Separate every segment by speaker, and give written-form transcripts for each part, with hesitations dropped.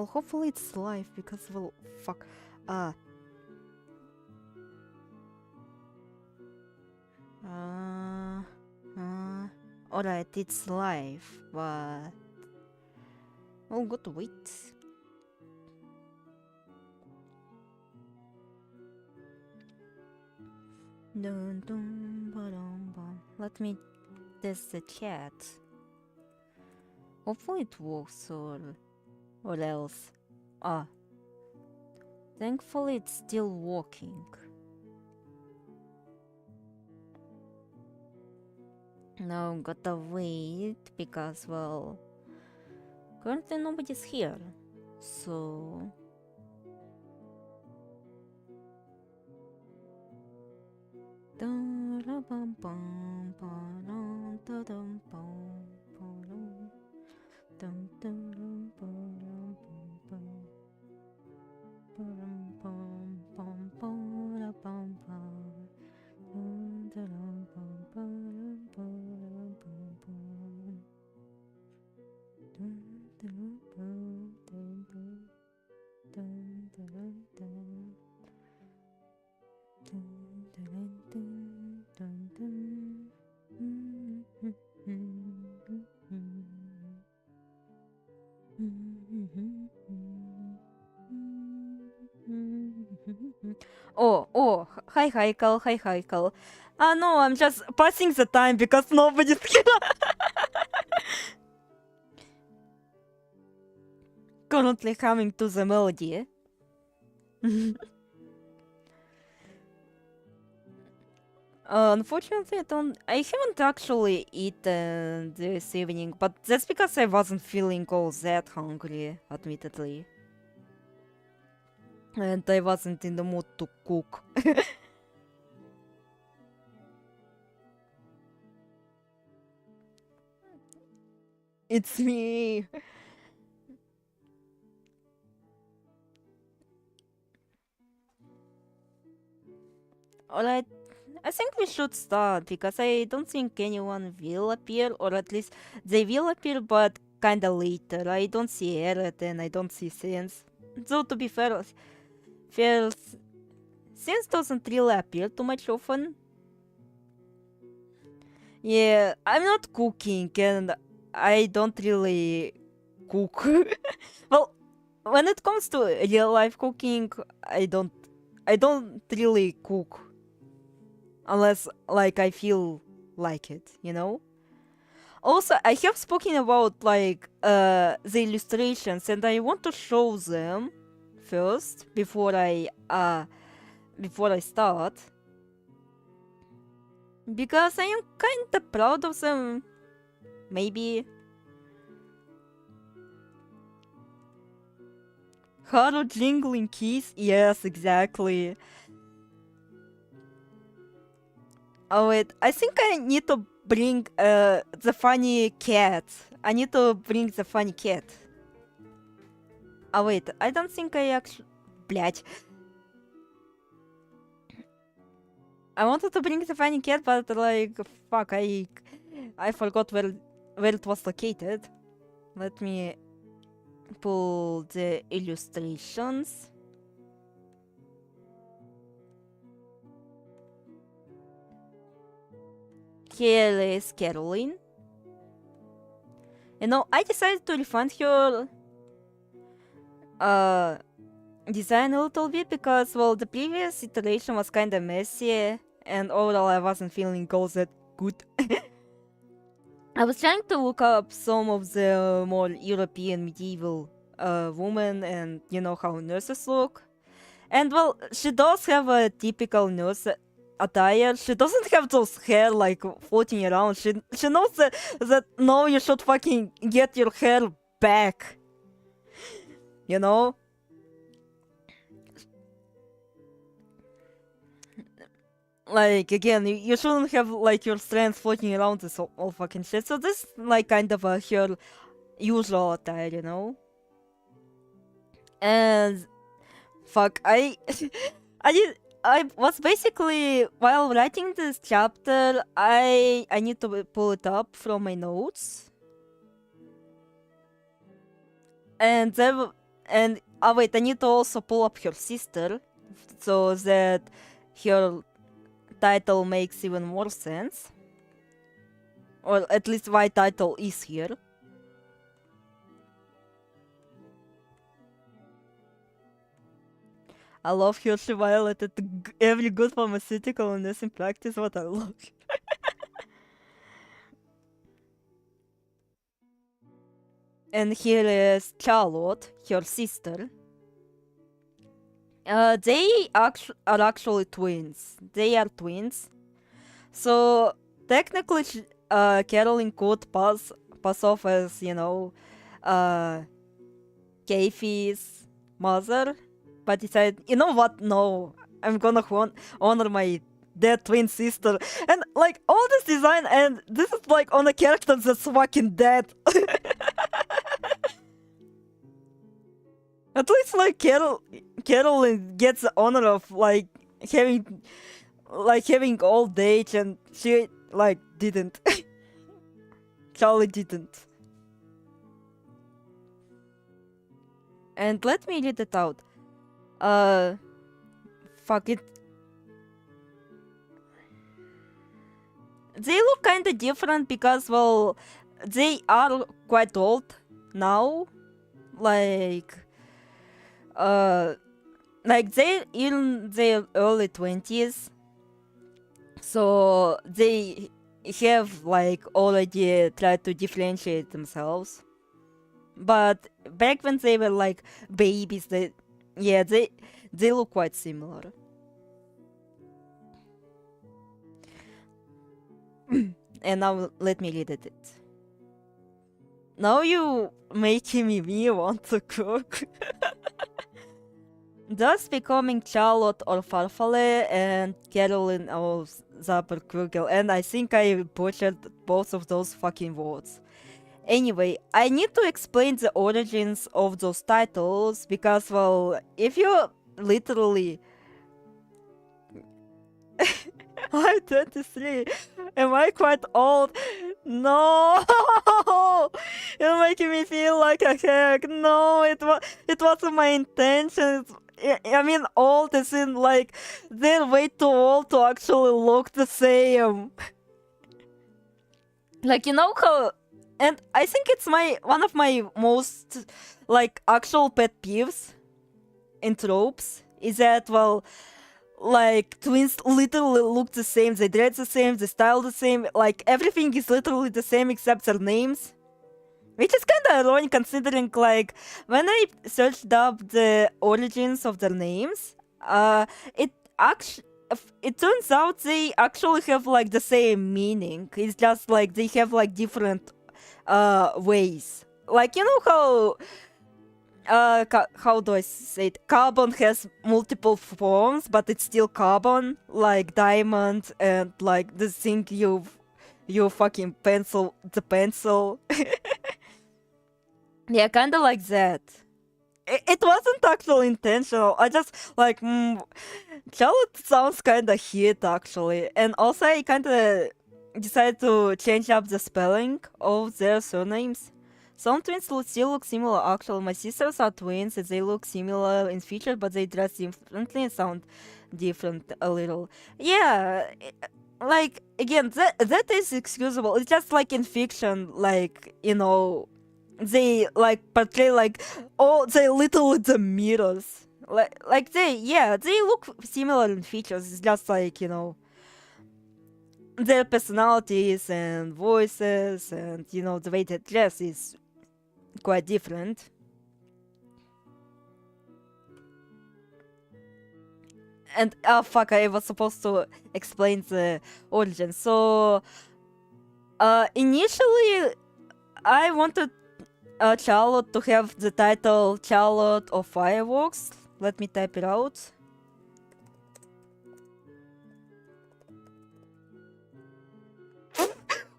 Speaker 1: well, hopefully it's live because, well, fuck. Alright, it's live, but we'll go to wait. Dun, dun, ba-dum, bum. Let me test the chat. Hopefully it works or else. Thankfully it's still working. Now gotta wait because, well, currently nobody's here, so Oh, hi Haikal, hi Haikal. No, I'm just passing the time because nobody's here. Currently coming to the melody. Unfortunately, I haven't actually eaten this evening, but that's because I wasn't feeling all that hungry, admittedly. And I wasn't in the mood to cook. It's me. Alright, I think we should start because I don't think anyone will appear, or at least they will appear, but kinda later. I don't see Eret and I don't see Sense. Though to be fair, Sense doesn't really appear too much often. Yeah, I'm not cooking and I don't really cook. Well, when it comes to real life cooking, I don't really cook unless like I feel like it, you know? Also, I have spoken about like the illustrations and I want to show them first before I start. Because I am kinda proud of them. Maybe. Haro jingling keys? Yes, exactly. Oh wait, I think I need to bring the funny cat. I need to bring the funny cat. Oh wait, I don't think I actually... Блять. I wanted to bring the funny cat, but like, fuck, I forgot where it was located. Let me pull the illustrations. Here is Caroline. You know, I decided to refund her design a little bit because, well, the previous iteration was kinda messy and overall I wasn't feeling all that good. I was trying to look up some of the more European medieval women and you know how nurses look. And well, she does have a typical nurse attire. She doesn't have those hair like floating around. She knows that no, you should fucking get your hair back. You know? Like, again, you shouldn't have like your strands floating around this all fucking shit. So this is like kind of her usual attire, you know? And fuck, I was basically, while writing this chapter, I need to pull it up from my notes. And And wait, I need to also pull up her sister so that her title makes even more sense. Or at least why title is here. I love how she violated every good pharmaceutical and nursing practice. What I love. And here is Charlotte, her sister. They are actually twins. They are twins. So technically, Carolyn could pass off as, you know, Kayfabe's mother, but decided, you know what? No, I'm gonna honor my dead twin sister. And like all this design, and this is like on a character that's fucking dead. At least like Carolyn gets the honor of like having old age, and she like didn't. Charlie didn't. And let me read it out. Fuck it. They look kinda different because, well, they are quite old now. Like they're in their early 20s. So they have like already tried to differentiate themselves. But back when they were like babies, they look quite similar. And now let me read it. Now you making me want to cook. Thus becoming Charlotte or Farfalle and Carolyn or Zaberkugel, and I think I butchered both of those fucking words. Anyway, I need to explain the origins of those titles because, well, if you literally... I'm 23. Am I quite old? No! You're making me feel like a heck. No, it wasn't my intention. I mean, old as in like they're way too old to actually look the same. Like, you know how, and I think it's one of my most like actual pet peeves in tropes is that, well, like twins literally look the same, they dress the same, they style the same, like everything is literally the same except their names. Which is kinda ironic considering, like, when I searched up the origins of their names, it turns out they actually have, like, the same meaning. It's just, like, they have, like, different, ways. Like, you know how do I say it? Carbon has multiple forms, but it's still carbon, like diamond and, like, the thing you fucking pencil. Yeah, kinda like that. It wasn't actually intentional. I just like Charlotte sounds kinda hit actually, and also I kinda decided to change up the spelling of their surnames. Some twins still look similar actually. My sisters are twins and they look similar in features, but they dress differently and sound different a little. Yeah, like again, that is excusable. It's just like in fiction, like, you know, they like portray like, oh, they literally the mirrors. Like they look similar in features. It's just like, you know, their personalities and voices and, you know, the way they dress is quite different. And fuck, I was supposed to explain the origin. So initially I wanted Charlotte to have the title Charlotte of Fireworks. Let me type it out.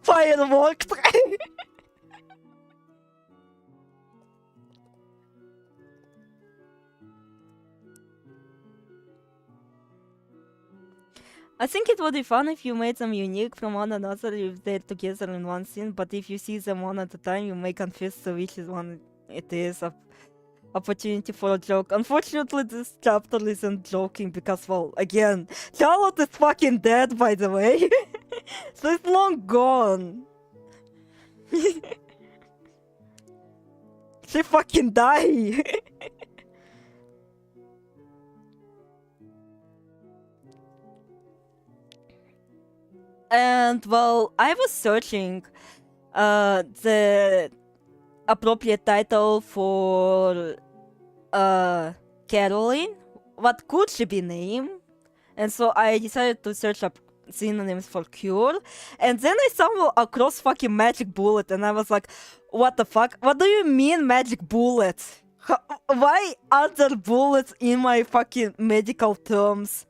Speaker 1: Fireworks! I think it would be fun if you made them unique from one another if they're together in one scene, but if you see them one at a time, you may confuse which is one it is. opportunity for a joke. Unfortunately, this chapter isn't joking because, well, again, Charlotte is fucking dead, by the way. So it's long gone. She fucking died. And, well, I was searching the appropriate title for Caroline. What could she be named? And so I decided to search up synonyms for cure. And then I stumbled across fucking magic bullet, and I was like, what the fuck? What do you mean magic bullet? Why are there bullets in my fucking medical terms?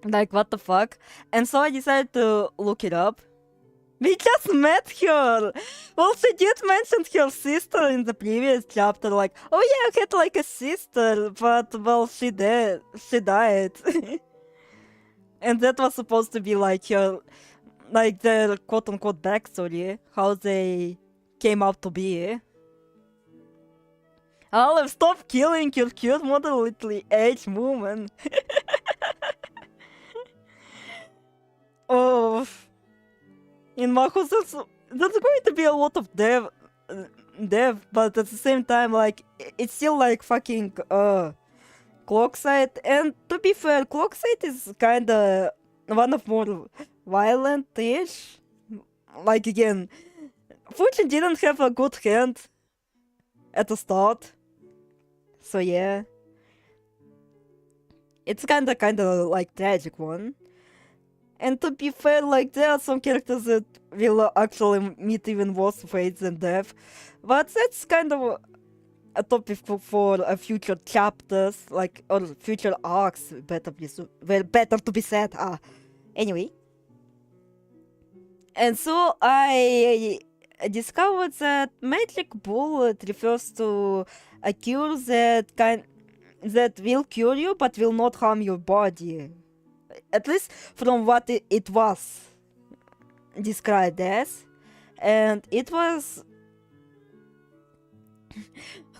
Speaker 1: Like, what the fuck? And so I decided to look it up. We just met her! Well, she did mention her sister in the previous chapter, like, oh yeah, I had like a sister, but, well, she died. And that was supposed to be like her, like their quote-unquote backstory, how they came out to be. Olive, stop killing your cute moderately aged woman. Oh, in Marcos, there's going to be a lot of dev, but at the same time, like, it's still like fucking Clockside. And to be fair, Clockside is kinda one of more violent-ish. Like, again, Fujin didn't have a good hand at the start, so yeah, it's kinda like tragic one. And to be fair, like, there are some characters that will actually meet even worse fates than death. But that's kind of a topic for a future chapters, like, or future arcs, better to be said. Anyway. And so I discovered that magic bullet refers to a cure that will cure you but will not harm your body. At least from what it was described as. And it was...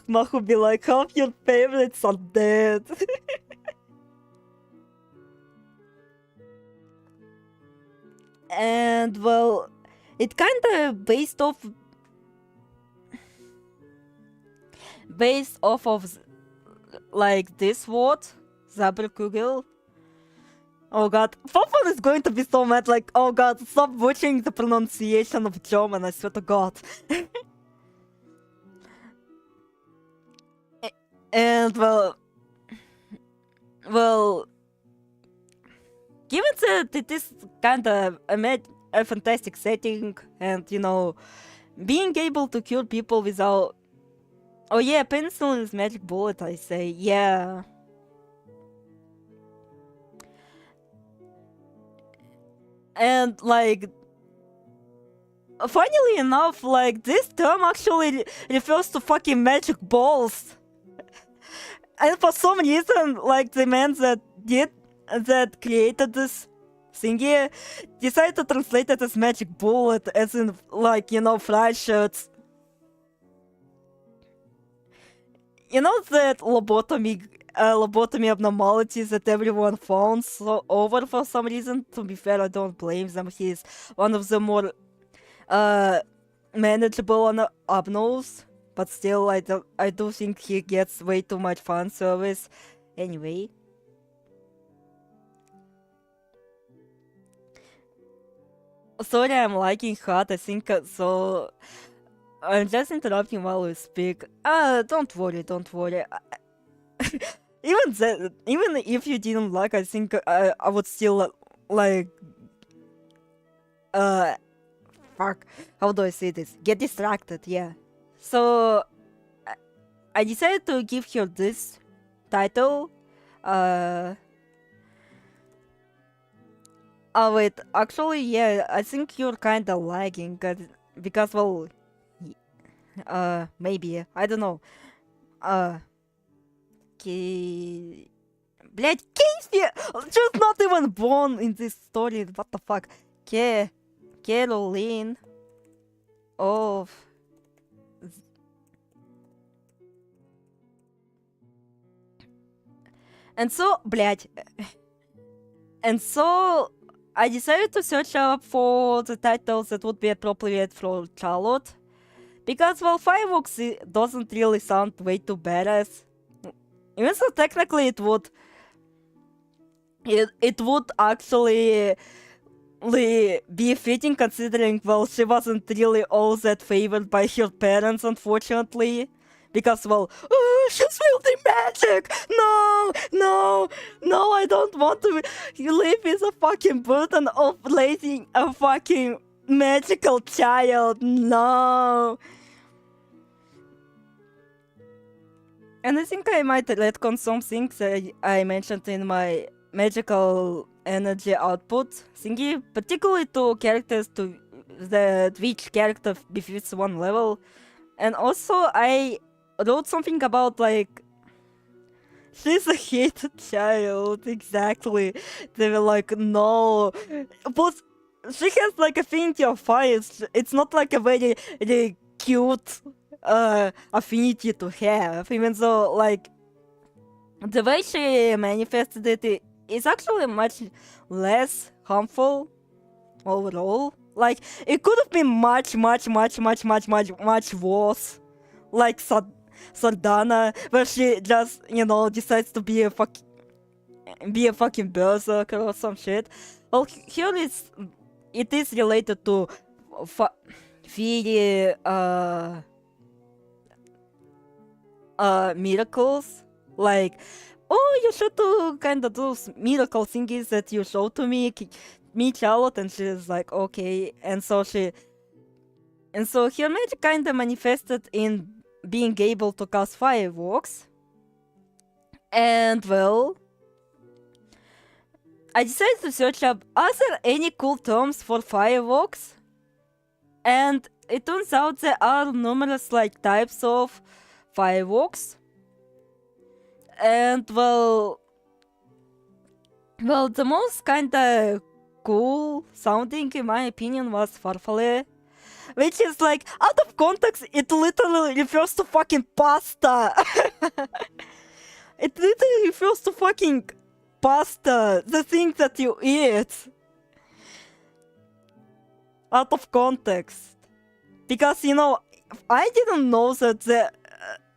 Speaker 1: Mahu be like, half your favorites are dead. And, well, it kinda based off of, like, this word, Zaberkugel. Oh god, Fofon is going to be so mad, like, oh god, stop butchering the pronunciation of German, I swear to god. And, well, given that it is kinda a fantastic setting, and, you know, being able to cure people without... Oh yeah, penicillin is magic bullet, I say, yeah. And, like, funnily enough, like, this term actually refers to fucking magic balls. And for some reason, like, the man that created this thingy decided to translate it as magic bullet, as in, like, you know, fly shirts. You know that lobotomy abnormalities that everyone found over for some reason? To be fair, I don't blame them. He's one of the more manageable abnos, but still, I do think he gets way too much fan service. Anyway. Sorry, I'm lagging hard, I think, so... I'm just interrupting while we speak. Don't worry. Even if you didn't like, I think I would still, like... Fuck. How do I say this? Get distracted, yeah. So... I decided to give her this title. Oh wait, actually, yeah, I think you're kinda lagging, because, well... maybe, I don't know. Блять, Casey! Just not even born in this story, what the fuck? Caroline of... And so, блядь. And so, I decided to search up for the titles that would be appropriate for Charlotte. Because, well, fireworks doesn't really sound way too badass. Even so, technically it would. It would actually be fitting considering, well, she wasn't really all that favored by her parents, unfortunately. Because, well, she's wielding magic! No! No! No, I don't want to live with a fucking burden of raising a fucking magical child! No! And I think I might retcon some things I mentioned in my magical energy output thingy, particularly to characters that each character befits one level. And also I wrote something about like she's a hated child, exactly. They were like, no, but she has like affinity of fire. It's not like a very, very cute affinity to have, even though like the way she manifested it is actually much less harmful overall. Like it could have been much worse. Like Sardana, where she just, you know, decides to be a fucking berserker or some shit. Well, here it is related to fairy miracles. Like, oh, you should do kind of those miracle thingies that you showed to me, Charlotte, and she's like, okay, and so her magic kind of manifested in being able to cast fireworks. And well, I decided to search up, are there any cool terms for fireworks? And it turns out there are numerous like types of fireworks. And well, the most kinda cool sounding in my opinion was frfr, which is like, out of context, it literally refers to fucking pasta. It literally refers to fucking pasta, the thing that you eat. Out of context. Because, you know, I didn't know that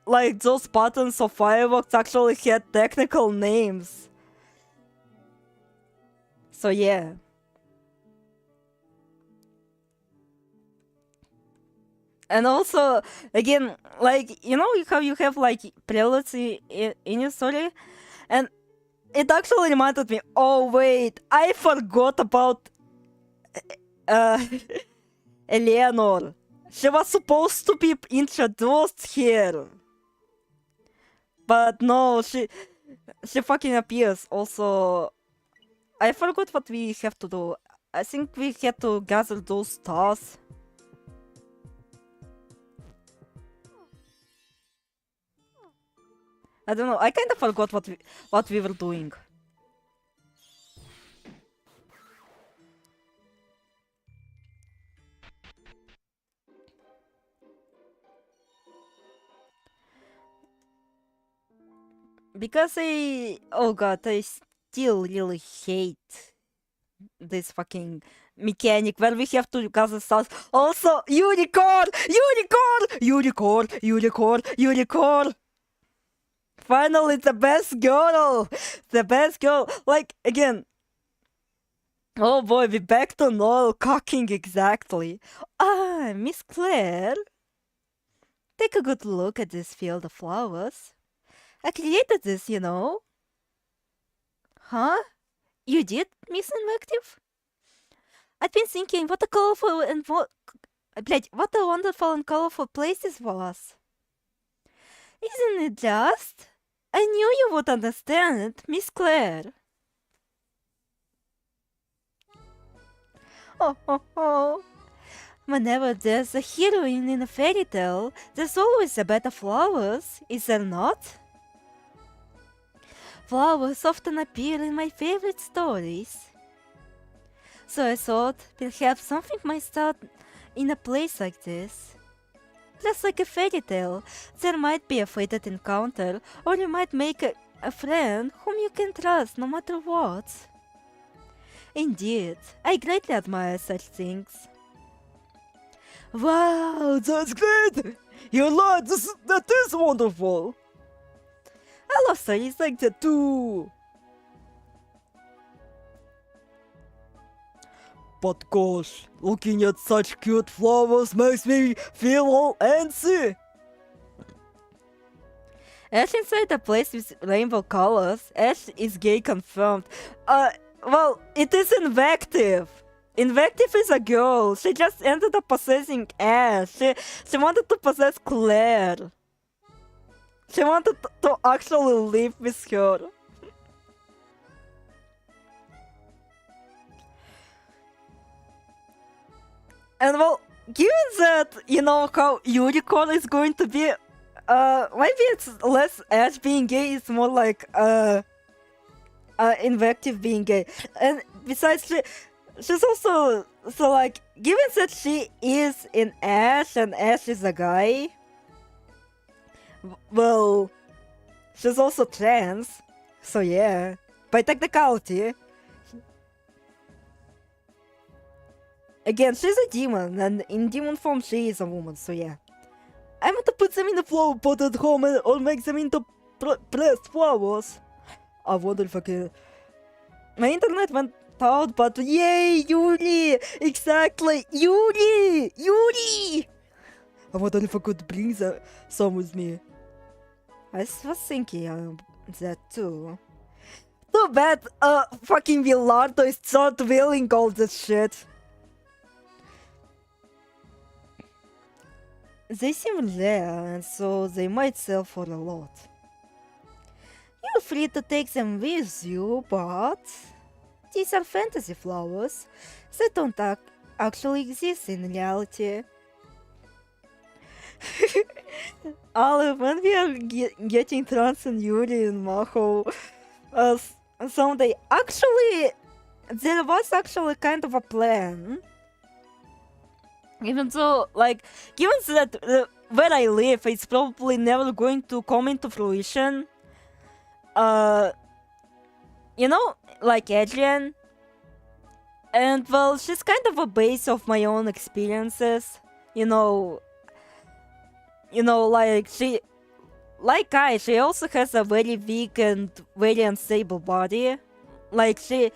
Speaker 1: like those patterns of fireworks actually had technical names. So yeah. And also, again, like, you know how you have like preludes in your story? And it actually reminded me, oh wait, I forgot about Eleanor. She was supposed to be introduced here. But no, she fucking appears. Also, I forgot what we have to do. I think we had to gather those stars. I don't know, I kinda forgot what we were doing. Because oh god, I still really hate this fucking mechanic where we have to gather stars. Also, unicorn! Finally, the best girl! The best girl! Like, again... Oh boy, we're back to Noel cocking exactly. Ah, Miss Claire. Take a good look at this field of flowers. I created this, you know. Huh? You did, Miss Invective? I've been thinking what a colorful and what a wonderful and colorful place this was. Isn't it just? I knew you would understand, Miss Claire. Oh. Whenever there's a heroine in a fairy tale, there's always a bed of flowers, is there not? Flowers often appear in my favorite stories. So I thought perhaps something might start in a place like this. Just like a fairy tale, there might be a fated encounter, or you might make a friend whom you can trust no matter what. Indeed, I greatly admire such things.
Speaker 2: Wow, that's great! You're right, that is wonderful!
Speaker 1: I love stories like that too.
Speaker 2: But gosh, looking at such cute flowers makes me feel all antsy.
Speaker 1: Ash inside a place with rainbow colors. Ash is gay confirmed. Well, it is Invective. Invective is a girl. She just ended up possessing Ash. She wanted to possess Claire. She wanted to actually live with her. And well, given that, you know, how Unicorn is going to be, maybe it's less Ash being gay, it's more like, Invective being gay. And besides, she's also, so like, given that she is in Ash and Ash is a guy, well, she's also trans, so yeah, by technicality. Again, she's a demon, and in demon form she is a woman, so yeah. I want to put them in the flower pot at home or make them into pressed flowers. I wonder if I can... My internet went out, but yay, Yuri! Exactly, Yuri! Yuri! I wonder if I could bring some with me. I was thinking that too. Too bad, fucking Wilardo is not willing all this shit. They seem rare, and so they might sell for a lot. You're free to take them with you, but these are fantasy flowers that don't actually exist in reality. Olive, when we are getting trans and Yuri and Maho someday, actually, there was actually kind of a plan. Even though, like, given that where I live, it's probably never going to come into fruition. You know, like Adrian. And, well, she's kind of a base of my own experiences. You know, like, she also has a very weak and very unstable body. Like, she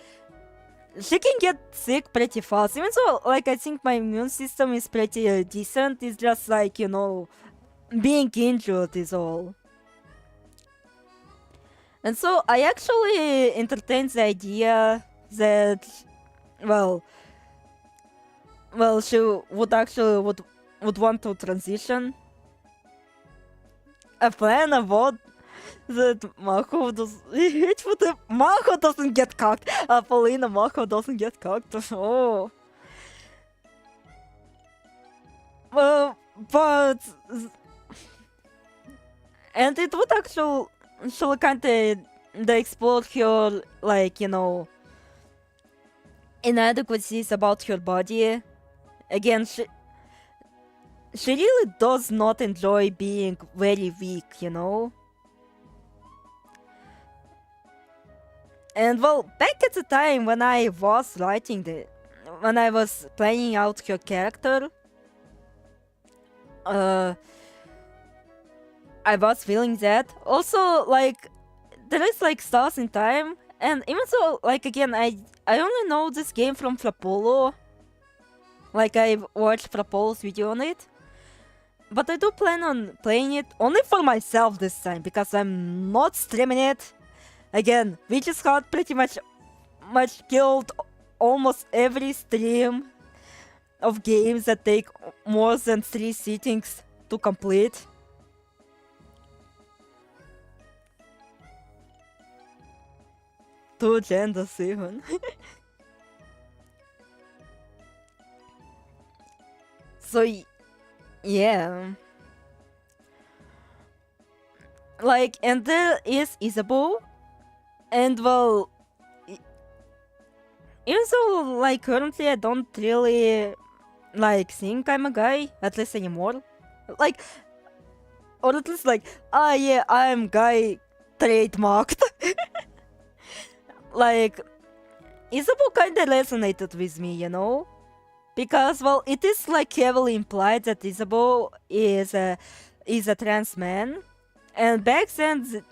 Speaker 1: can get sick pretty fast, even though, like, I think my immune system is pretty decent. It's just like, you know, being injured is all. And so I actually entertained the idea that, well, she would actually would want to transition. A plan about that Maho does. Maho doesn't get cocked. Paulina, Maho doesn't get cocked. Oh. But. And it would actually kind of explore her, like, you know, inadequacies about her body. Again, she really does not enjoy being very weak, you know? And well, back at the time when I was writing when I was planning out her character, I was feeling that. Also, like, there is like stars in time, and even so, like, again, I only know this game from Frapolo. Like, I watched Frapolo's video on it. But I do plan on playing it only for myself this time, because I'm not streaming it. Again, Witch's Heart pretty much killed almost every stream of games that take more than 3 sittings to complete. Two genders even. So yeah. Like, and there is Isabeau. And well, even though, like, currently I don't really, like, think I'm a guy, at least anymore. Like, or at least like, yeah, I'm guy trademarked. Like, Isabeau kinda resonated with me, you know? Because, well, it is like heavily implied that Isabeau is a trans man. And back then,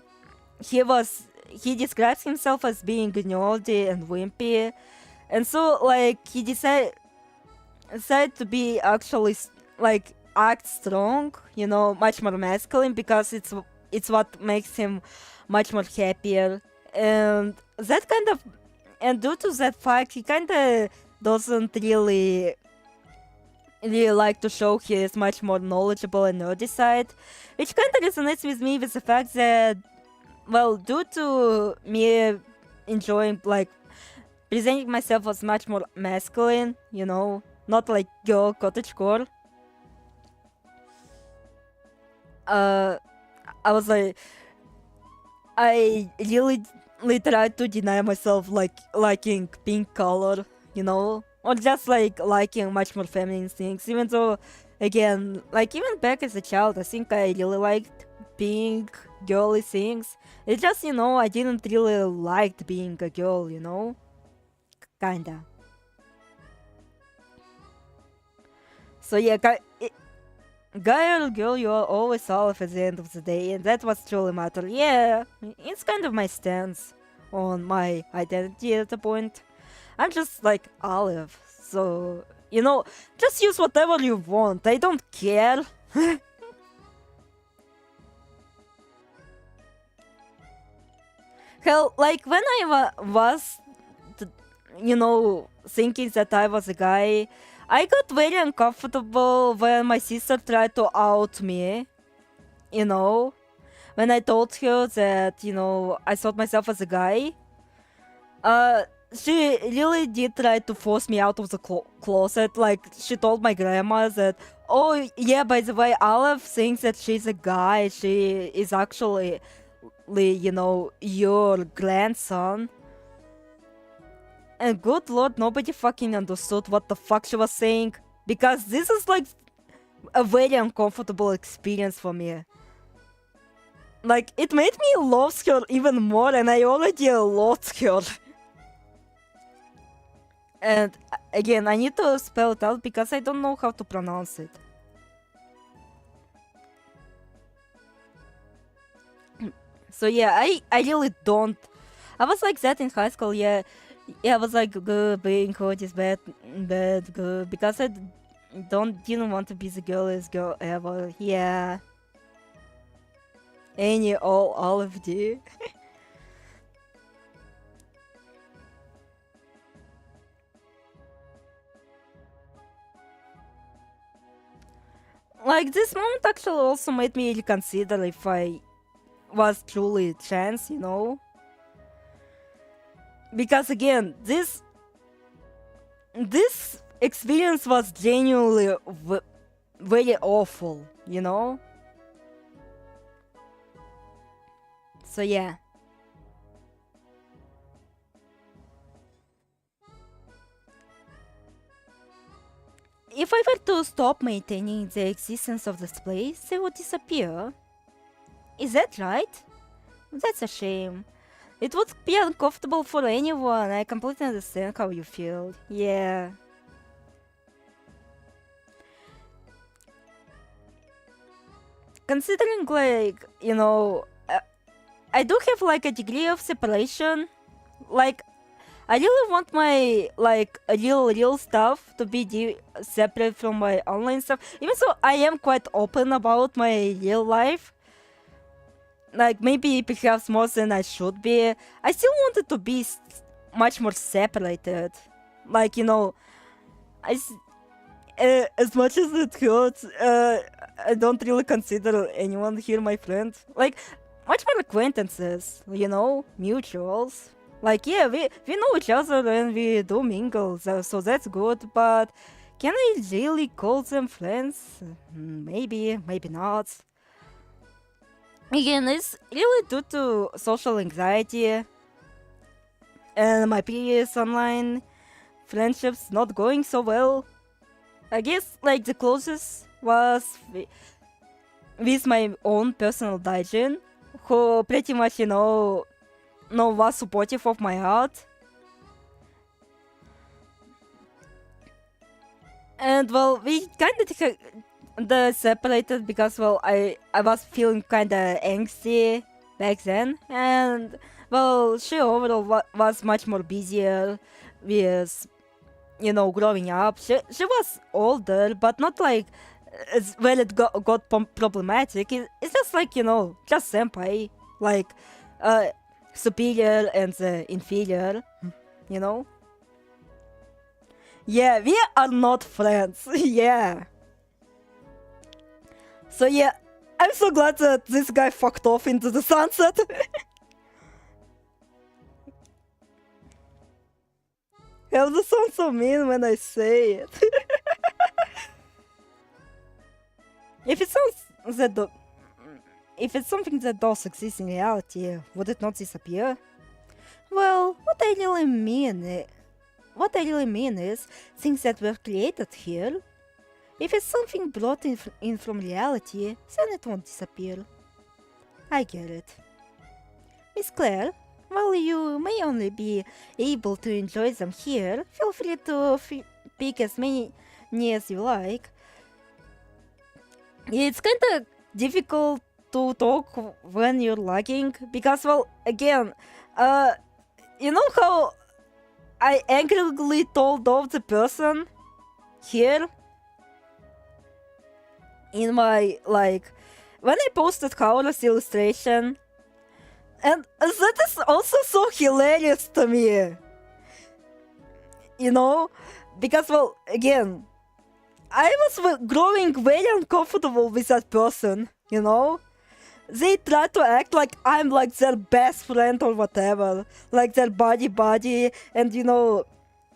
Speaker 1: he describes himself as being nerdy and wimpy. And so, like, he decided to be actually, like, act strong, you know, much more masculine, because it's what makes him much more happier. And that kind of, and due to that fact, he kind of doesn't really like to show his much more knowledgeable and nerdy side, which kind of resonates with me with the fact that, well, due to me enjoying, like, presenting myself as much more masculine, you know, not like girl cottagecore, I was like, I really tried to deny myself like liking pink color, you know, or just like liking much more feminine things, even though, again, like even back as a child, I think I really liked pink girly things. It's just, you know, I didn't really like being a girl, you know, kinda. So yeah, guy or girl, you are always Olive at the end of the day, and that was truly matter. Yeah, it's kind of my stance on my identity at the point. I'm just like Olive, so, you know, just use whatever you want, I don't care. Hell, like when I was, you know, thinking that I was a guy, I got very uncomfortable when my sister tried to out me, you know, when I told her that, you know, I thought myself as a guy. She really did try to force me out of the closet. Like, she told my grandma that, oh yeah, by the way, Olive thinks that she's a guy, she is actually, you know, your grandson. And good lord, nobody fucking understood what the fuck she was saying, because this is like a very uncomfortable experience for me. Like, it made me love her even more, and I already lost her. And again, I need to spell it out because I don't know how to pronounce it. So yeah, I really don't. I was like that in high school, yeah. Yeah, I was like, good, being hot is bad, good, because I didn't want to be the girliest girl ever, yeah. All of you. Like, this moment actually also made me reconsider if I was truly trans, you know? Because again, this experience was genuinely very awful, you know? So yeah. If I were to stop maintaining the existence of this place, they would disappear. Is that right? That's a shame. It would be uncomfortable for anyone. I completely understand how you feel. Yeah. Considering, like, you know, I do have like a degree of separation. Like, I really want my, like, real stuff to be separate from my online stuff. Even so, I am quite open about my real life. Like, maybe perhaps more than I should be. I still want it to be much more separated. Like, you know, as much as it hurts, I don't really consider anyone here my friend. Like, much more acquaintances, you know, mutuals. Like, yeah, we know each other and we do mingle, so that's good, but can I really call them friends? Maybe, maybe not. Again, it's really due to social anxiety and my previous online friendships not going so well. I guess, like, the closest was with my own personal Daijin, who pretty much, was supportive of my art. And well, we kind of separated because well, I was feeling kind of angsty back then, and well, she overall was much more busier with growing up. She was older, but not like it's when it got problematic. It's just like just senpai, like superior and inferior, you know. Yeah, we are not friends. Yeah. So yeah, I'm so glad that this guy fucked off into the sunset. Hell, this sounds so mean when I say it. If it sounds that if it's something that does exist in reality, would it not disappear? Well, what I really mean is things that were created here. If it's something brought in from reality, then it won't disappear. I get it. Miss Claire, while you may only be able to enjoy them here, feel free to pick as many as you like. It's kinda difficult to talk when you're lagging, because, well, again, you know how I angrily told off the person here? In my, like, when I posted Howler's illustration, and that is also so hilarious to me. Because, well, again, I was growing very uncomfortable with that person, They try to act like I'm like their best friend or whatever, like their buddy, and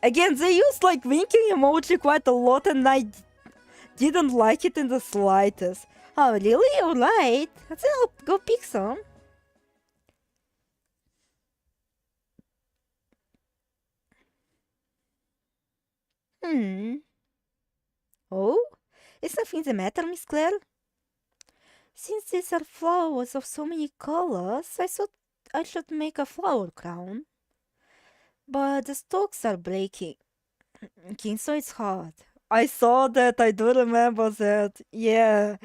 Speaker 1: again, they use like winking emoji quite a lot, and I didn't like it in the slightest. Oh, really? Alright. Then I'll go pick some. Oh? Is something the matter, Miss Claire? Since these are flowers of so many colors, I thought I should make a flower crown. But the stalks are breaking, so it's hard. I saw that, I do remember that, yeah.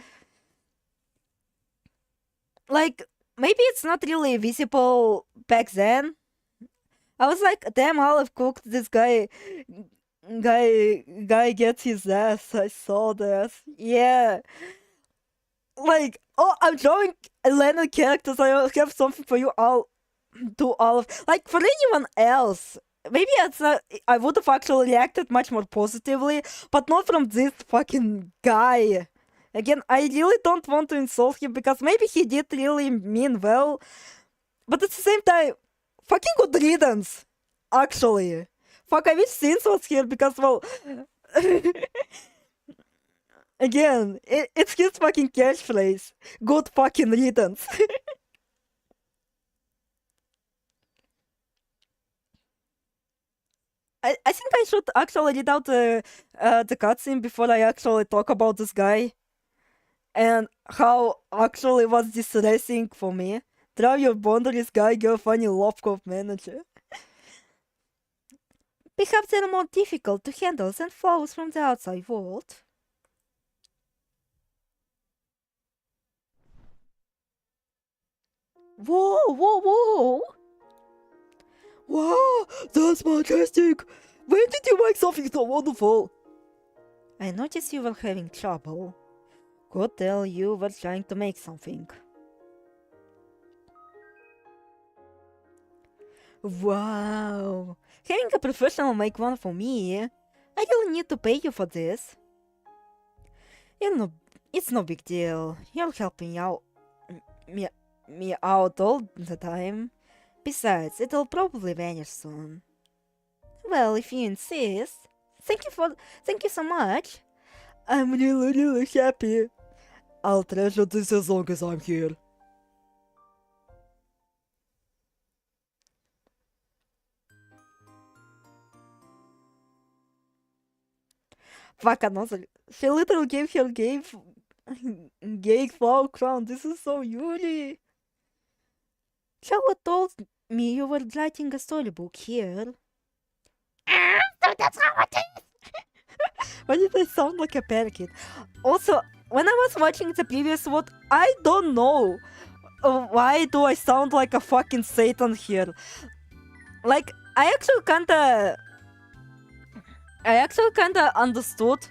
Speaker 1: Like, maybe it's not really visible back then. I was like, damn, Olive cooked this guy gets his ass. I saw that. Yeah. Like, oh, I'm drawing Lennon characters. I have something for you. I'll do Olive. Like, for anyone else, maybe I would have actually reacted much more positively, but not from this fucking guy. Again, I really don't want to insult him because maybe he did really mean well, but at the same time, fucking good riddance, actually. Fuck, I wish Sins was here because, well, again, it's his fucking catchphrase. Good fucking riddance. I think I should actually read out the cutscene before I actually talk about this guy. And how actually was distressing for me. Draw your boundaries, guy, girl, funny love cop manager. Perhaps they're more difficult to handle than flows from the outside world. Whoa, whoa, whoa! Wow, that's majestic! When did you make something so wonderful? I noticed you were having trouble. Could tell you were trying to make something. Wow! Having a professional make one for me? I don't need to pay you for this. It's no big deal. You're helping out me out all the time. Besides, it'll probably vanish soon. Well, if you insist. Thank you so much. I'm really happy. I'll treasure this as long as I'm here. Fuck, another. She literally gave flower crown. This is so Yuri. Charlotte told me you were writing a storybook here.
Speaker 3: So that's how it is.
Speaker 1: Why did I sound like a parakeet? Also, when I was watching the previous one, I don't know. Why do I sound like a fucking Satan here? Like, I actually kinda understood.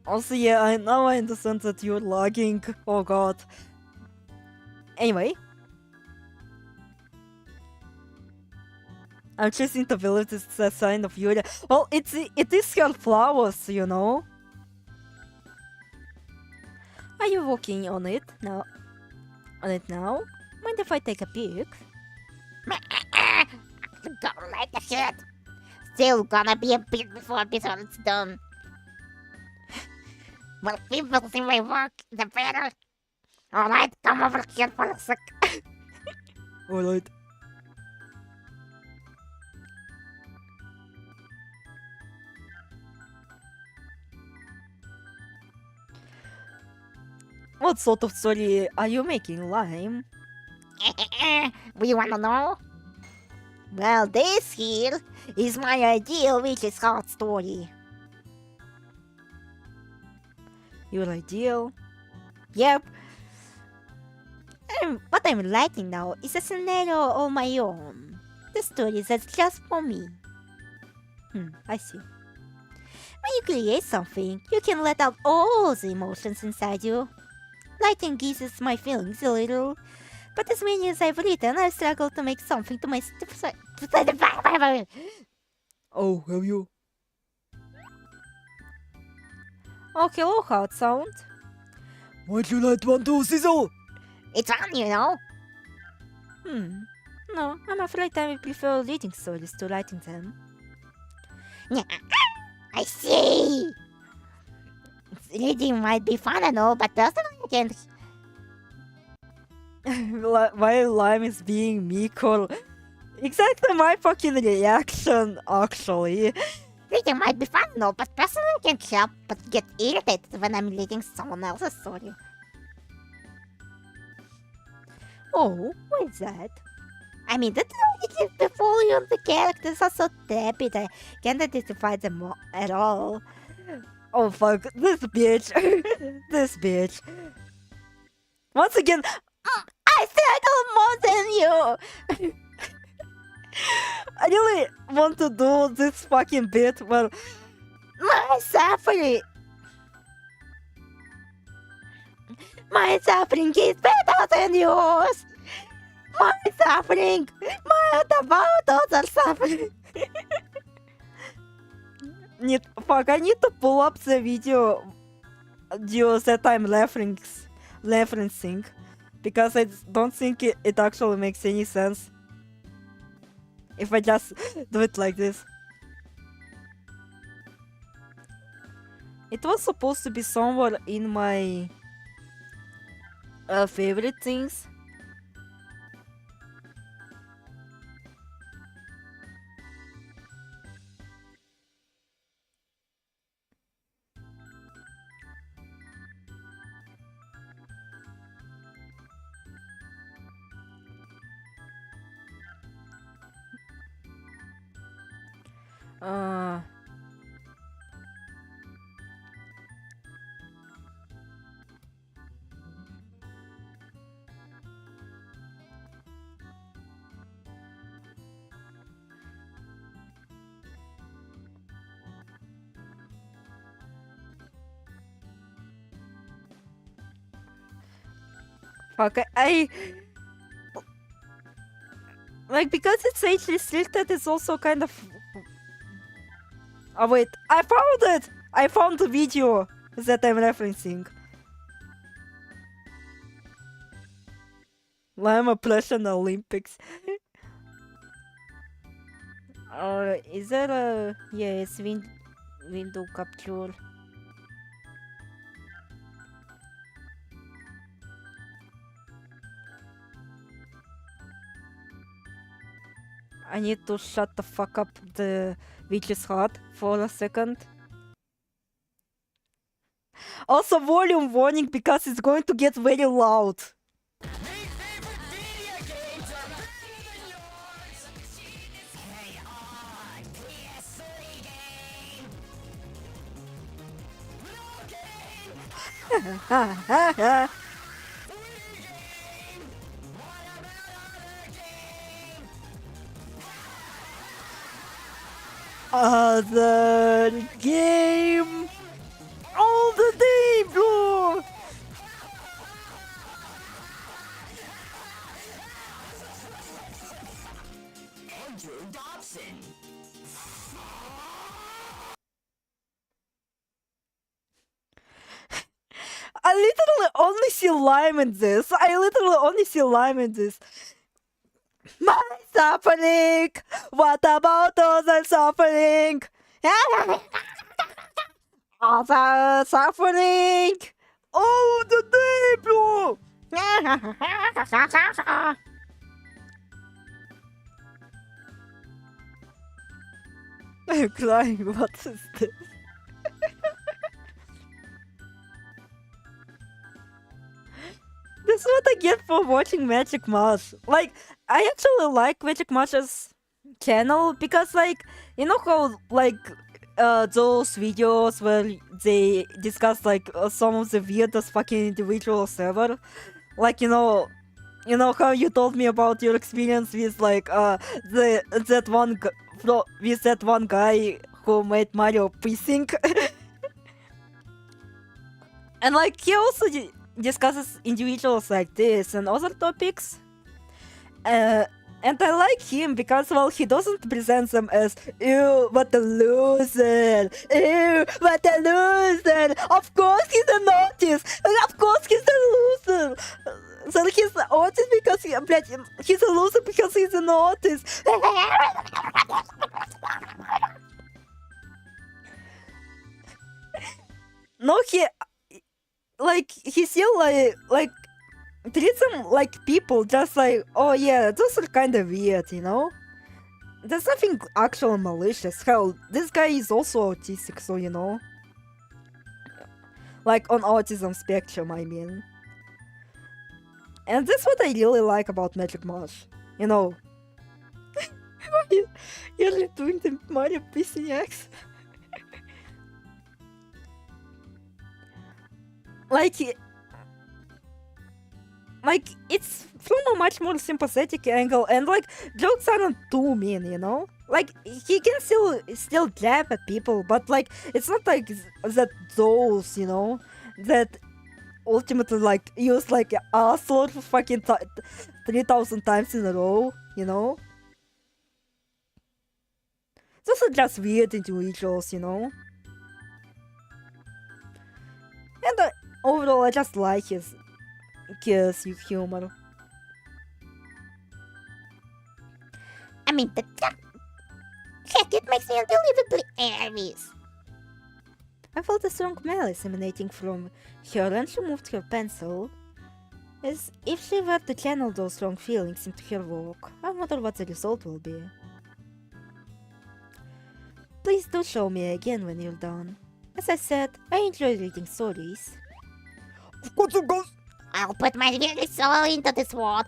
Speaker 1: Also, yeah, now I understand that you're lagging. Oh god. Anyway. I'm choosing to believe it's a sign of Yulia. Well, it is her flowers, you know? Are you working on it now? Mind if I take a peek?
Speaker 3: Don't like the shit. Still gonna be a bit before it's done. Well, people see my work, the better. Alright, come over here for a sec.
Speaker 2: Alright.
Speaker 1: What sort of story are you making, Lime?
Speaker 3: We wanna know? Well, this here is my ideal witch's heart story.
Speaker 1: Your ideal?
Speaker 3: Yep. What I'm writing now is a scenario on my own. The story is just for me.
Speaker 1: I see.
Speaker 3: When you create something, you can let out all the emotions inside you. Writing eases my feelings a little, but as many as I've written, I've struggled to make something to my
Speaker 2: Oh, have you?
Speaker 1: Oh, hello, Heart Sound.
Speaker 2: Would you like one too, Sizzle?
Speaker 3: It's on, you know.
Speaker 1: No, I'm afraid I prefer reading stories to writing them.
Speaker 3: I see. Reading might be fun and all, but personally, I can't.
Speaker 1: While Lime is being meek or... Exactly my fucking reaction, actually.
Speaker 3: Reading might be fun and all, but personally, I can't help but get irritated when I'm reading someone else's story.
Speaker 1: Oh, what is that?
Speaker 3: I mean, the truth is before you, the characters are so tepid, I can't identify them at all.
Speaker 1: Oh fuck, this bitch. This bitch. Once again,
Speaker 3: I struggle more than you!
Speaker 1: I really want to do this fucking bit where
Speaker 3: My suffering is better than yours! My suffering! My others are suffering!
Speaker 1: I need to pull up the video that I'm referencing because I don't think it actually makes any sense if I just do it like this. It was supposed to be somewhere in my favorite things. Fuck, I like, because it's age restricted, it's also kind of... Oh wait, I found it! I found the video that I'm referencing. Lima Prussian Olympics. Is there a... Yeah, it's window capture. I need to shut the fuck up the witch's heart for a second. Also volume warning because it's going to get very loud.
Speaker 2: Other game all the day, bro. I literally only see lime in this. My suffering. What about other suffering? Other suffering. All the day, bro. I'm crying. What is this? This is what I get for watching Magic Mosh. Like, I actually like Magic Mosh's channel because, like, you know how, like, those videos where they discuss, like, some of the weirdest fucking individuals ever? Like, you know how you told me about your experience with, like, with that one guy who made Mario P-Sync? And, like, he also discusses individuals like this and other topics. And I like him because, well, he doesn't present them as, ew, what a loser, ew, what a loser, of course he's an artist, of course he's a loser. So he's an artist because he's a loser because he's an artist. No, he still like treats them like people, just like, oh yeah, those are kind of weird, you know? There's nothing actual malicious. Hell, this guy is also autistic, so you know? Like, on autism spectrum, I mean. And that's what I really like about Magic Mosh. You know? You're doing the Mario PCX? Like, it's from a much more sympathetic angle, and, like, jokes aren't too mean, you know? Like, he can still jab at people, but, like, it's not like that those, you know? That ultimately, like, use, like, asshole for fucking 3,000 times in a row, you know? Those are just weird individuals, you know? And overall, I just like his humor.
Speaker 3: I mean, heck, it makes me unbelievably nervous.
Speaker 1: I felt a strong malice emanating from her and she moved her pencil, as if she were to channel those strong feelings into her work. I wonder what the result will be. Please do show me again when you're done. As I said, I enjoy reading stories.
Speaker 2: Of course.
Speaker 3: I'll put my very soul into this world.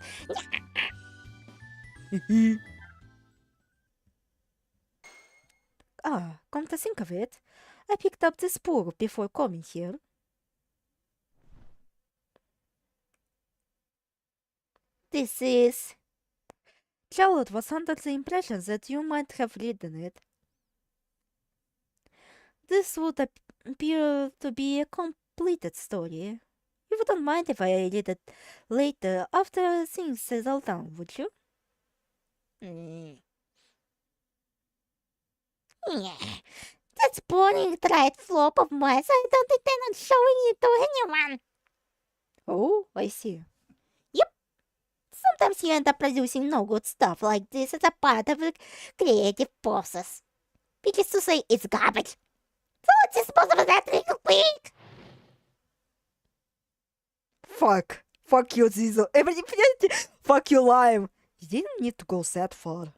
Speaker 1: Come to think of it, I picked up this book before coming here. This is... Charlotte was under the impression that you might have written it. This would appear to be a completed story. You wouldn't mind if I read it later after things settle down, would you?
Speaker 3: Yeah, that's boring dried flop of mess. I don't intend on showing it to anyone.
Speaker 1: Oh, I see.
Speaker 3: Sometimes you end up producing no good stuff like this as a part of the creative process. Which is to say, it's garbage. So let's dispose of that real quick.
Speaker 2: Fuck you, Zizo. Fuck you, Lime. You didn't need to go that far.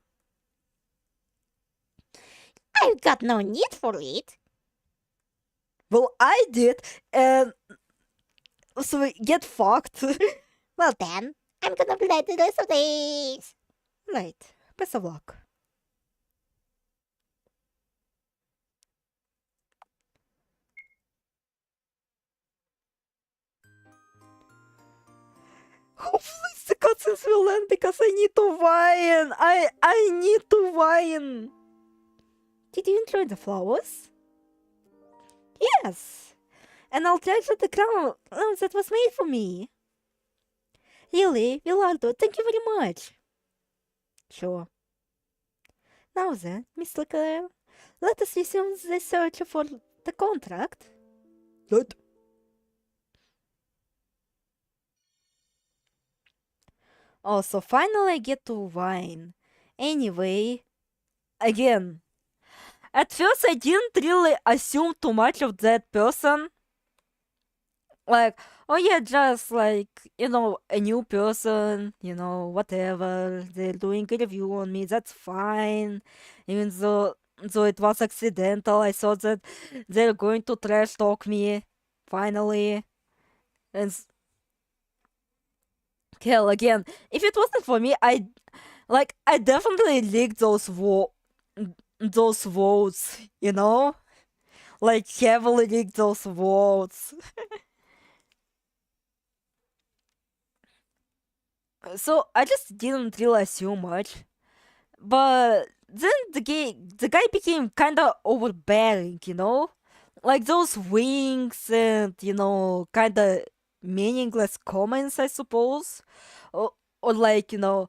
Speaker 3: I've got no need for it.
Speaker 2: Well, I did, and so get fucked.
Speaker 3: Well then, I'm gonna play the rest of these.
Speaker 1: Right. Best of luck.
Speaker 2: Hopefully the cutscenes will end because I need to whine. I need to whine.
Speaker 3: Did you enjoy the flowers?
Speaker 2: Yes.
Speaker 3: And I'll treasure the crown that was made for me. Really, Wilardo, thank you very much.
Speaker 2: Sure.
Speaker 3: Now then, Mr. Clare, let us resume the search for the contract.
Speaker 2: Good. Oh, so finally I get to whine. Anyway, again, at first I didn't really assume too much of that person. Like, oh yeah, just like, you know, a new person, you know, whatever. They're doing a review on me, that's fine. Even though it was accidental, I thought that they're going to trash talk me, finally. And hell, again, if it wasn't for me, I definitely leaked those votes, you know? Like, heavily leaked those votes. So I just didn't really assume much. But then the guy became kinda overbearing, you know? Like those wings and, you know, kinda meaningless comments, I suppose. Or like, you know,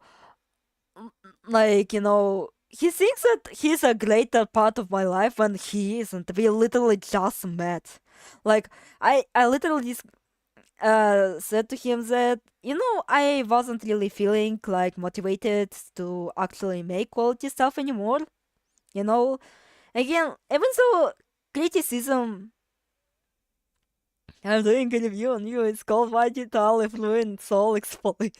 Speaker 2: he thinks that he's a greater part of my life when he isn't. We literally just met. Like, I literally said to him that, you know, I wasn't really feeling like motivated to actually make quality stuff anymore. You know, again, even though criticism, I'm doing a review on you, it's called Why Did Olive Ruin Soul Explode?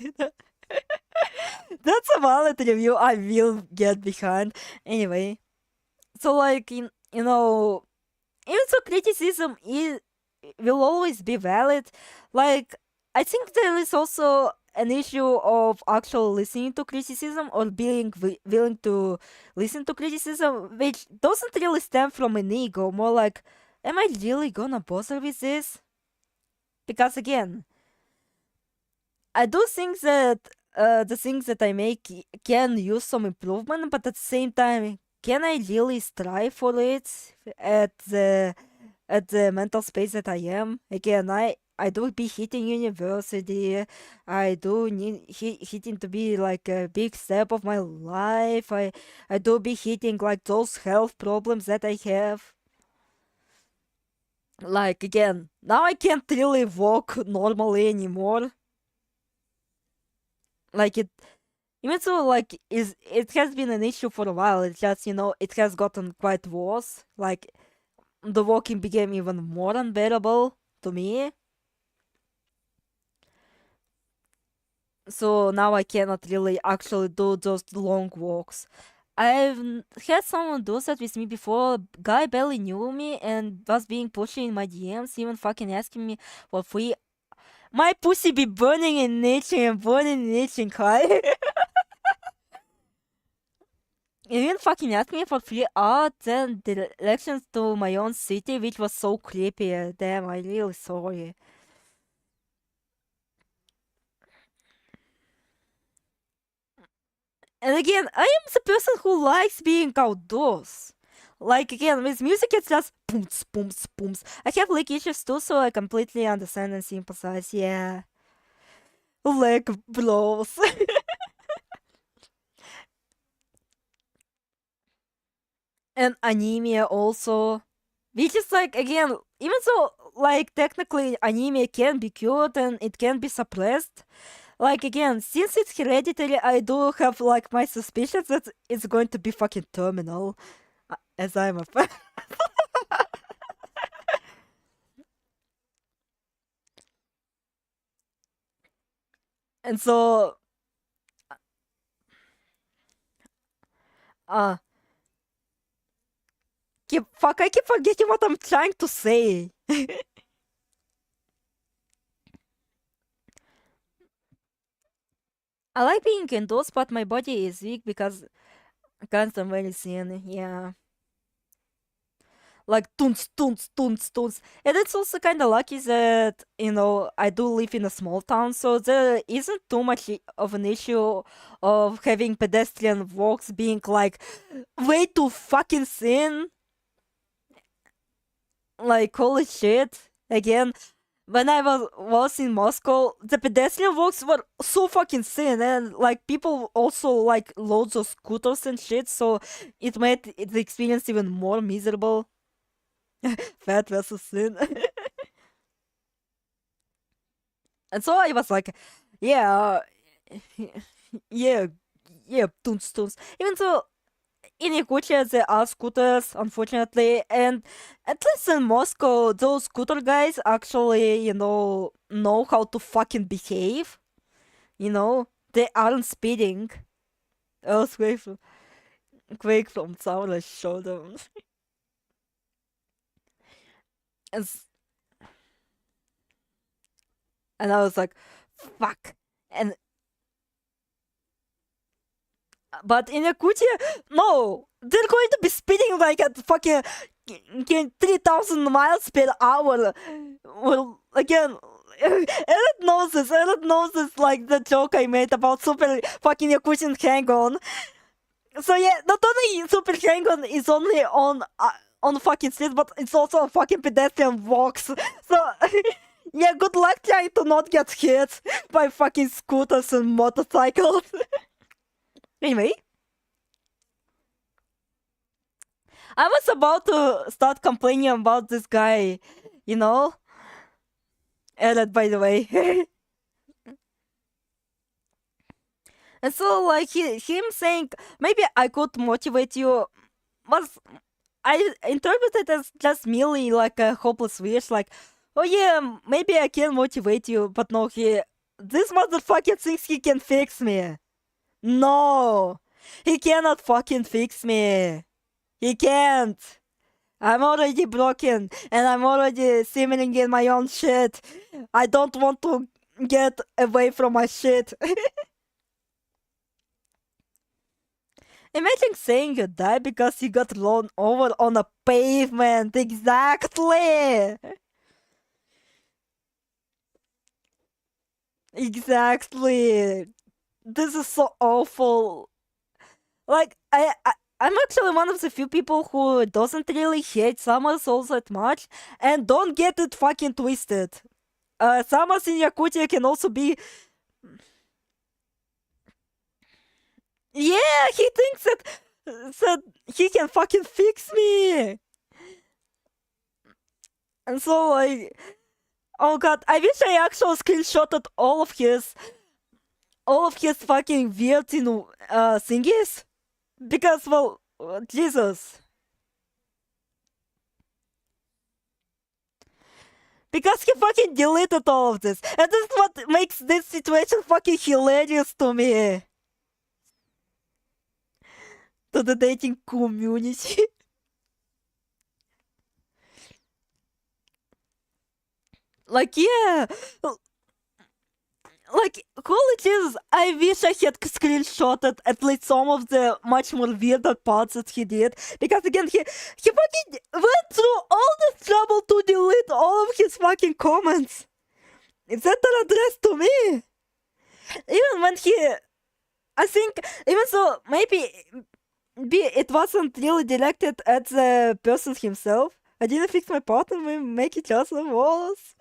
Speaker 2: That's a valid review I will get behind. Anyway, so like, you know, even though criticism will always be valid, like, I think there is also an issue of actually listening to criticism or being willing to listen to criticism, which doesn't really stem from an ego, more like, am I really gonna bother with this? Because again, I do think that the things that I make can use some improvement, but at the same time, can I really strive for it at the mental space that I am? Again, I do be hitting university. I do need hitting to be like a big step of my life. I do be hitting like those health problems that I have. Like again, now I can't really walk normally anymore. Like even so, like it has been an issue for a while. It's just, you know, it has gotten quite worse. Like the walking became even more unbearable to me. So now I cannot really actually do those long walks. Had someone do that with me before. Guy barely knew me and was being pushy in my DMs, even fucking asking me for free. My pussy be burning and itching and burning and itching, hi. Even fucking asked me for free art and directions to my own city, which was so creepy. Damn, I'm really sorry. And again, I am the person who likes being outdoors. Like again, with music it's just booms, booms, booms. I have leg issues too, so I completely understand and sympathize, yeah. Leg blows. And anemia also. Which is like, again, even though like technically anemia can be cured and it can be suppressed, like again, since it's hereditary, I do have like my suspicions that it's going to be fucking terminal. As I'm a fan. And so uh I keep forgetting what I'm trying to say. I like being indoors, but my body is weak because I can't very thin, yeah. like tunts, tunts, tunts, tunts. And it's also kind of lucky that, you know, I do live in a small town, so there isn't too much of an issue of having pedestrian walks being like way too fucking thin. Like, holy shit. Again, when I was in Moscow, the pedestrian walks were so fucking thin, and like people also like loads of scooters and shit, so it made the experience even more miserable. Fat versus thin. And so I was like, yeah, yeah, yeah, toons, toons. Even though in Yakutia there are scooters, unfortunately, and at least in Moscow, those scooter guys actually, you know how to fucking behave. You know, they aren't speeding. Else Quake from Saura's shoulder. And and I was like, fuck. And but in Yakutia, no, they're going to be speeding like at fucking 3,000 miles per hour. Well, again, Eric knows this. Eric knows this, like the joke I made about super fucking Yakutian hang-on. So yeah, not only super hang-on is only on fucking streets, but it's also on fucking pedestrian walks. So yeah, good luck trying to not get hit by fucking scooters and motorcycles. Anyway, I was about to start complaining about this guy, you know? Edit, by the way. And so, like, him saying, maybe I could motivate you, I interpreted as just merely like a hopeless wish, like, oh yeah, maybe I can motivate you, but no, this motherfucker thinks he can fix me. No, he cannot fucking fix me. He can't. I'm already broken, and I'm already simmering in my own shit. I don't want to get away from my shit. Imagine saying you die because you got run over on a pavement. Exactly. Exactly. This is so awful. Like, I'm actually one of the few people who doesn't really hate summers all that much, and don't get it fucking twisted. Summers in Yakutia can also be... Yeah, he thinks that he can fucking fix me. And so, like... Oh god, I wish I actually screenshotted all of his fucking weird, thingies. Because, well, Jesus. Because he fucking deleted all of this. And this is what makes this situation fucking hilarious to me. To the dating community. Like, yeah. Like, holy Jesus, I wish I had screenshotted at least some of the much more weirder parts that he did. Because again, he fucking went through all this trouble to delete all of his fucking comments. Is that addressed to me? Even when I think, even so, maybe it wasn't really directed at the person himself. I didn't fix my part and make it just worse.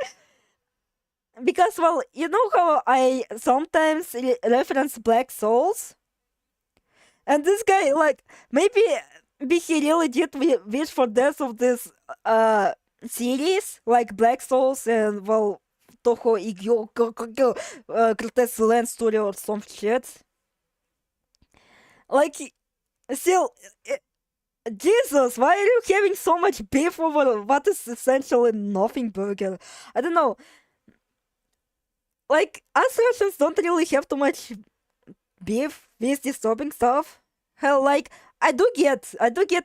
Speaker 2: Because, well, you know how I sometimes reference Black Souls? And this guy, like, maybe he really did wish for death of this series, like Black Souls and, well, Toho Igyo Cortez Land Story or some shit. Like, still, Jesus, why are you having so much beef over what is essentially nothing burger? I don't know. Like, us Russians don't really have too much beef with disturbing stuff. Hell, like, I do get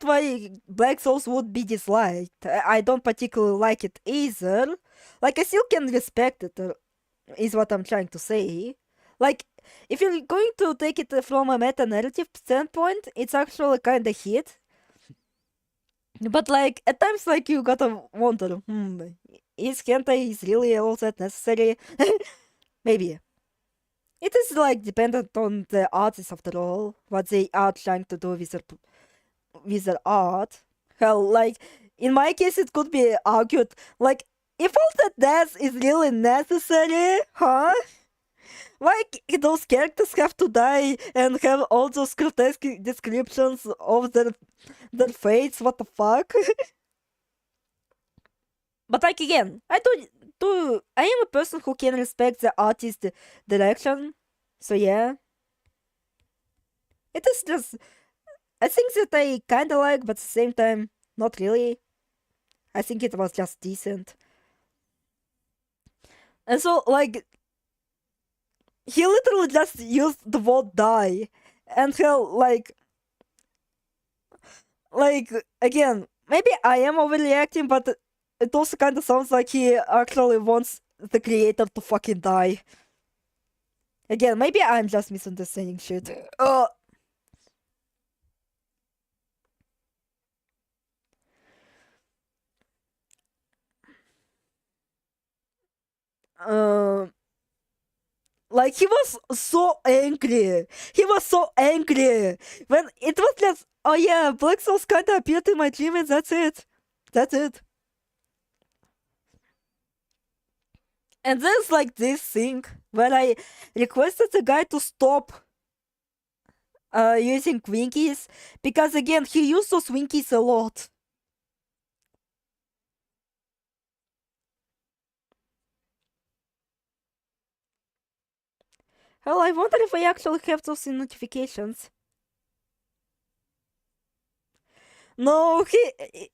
Speaker 2: why Black Souls would be disliked. I don't particularly like it either. Like, I still can respect it, is what I'm trying to say. Like, if you're going to take it from a meta-narrative standpoint, it's actually kinda hit. But like at times, like you gotta wonder, is hentai is really all that necessary? Maybe. It is like dependent on the artist after all, what they are trying to do with their art. Hell, like in my case, it could be argued like if all that death is really necessary, huh? Like those characters have to die and have all those grotesque descriptions of their fates. What the fuck? But like again, I am a person who can respect the artist direction. So yeah, it is just I think that I kinda like, but at the same time, not really. I think it was just decent. And so like he literally just used the word die, and hell like again, maybe I am overreacting, but it also kind of sounds like he actually wants the creator to fucking die. Again, maybe I'm just misunderstanding shit. Like he was so angry. He was so angry when it was just, oh yeah, Black Souls kinda appeared in my dream and that's it. That's it. And there's like this thing where I requested the guy to stop using Winkies because again he used those Winkies a lot. Hell, I wonder if I actually have those in notifications. No, he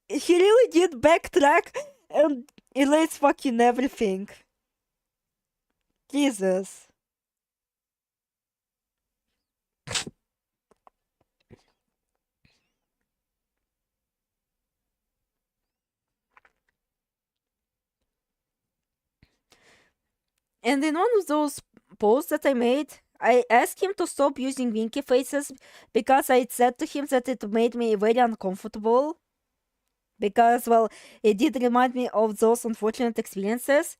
Speaker 2: really did backtrack and erase fucking everything. Jesus. And in one of those posts that I made, I asked him to stop using winky faces because I said to him that it made me very uncomfortable. Because, well, it did remind me of those unfortunate experiences.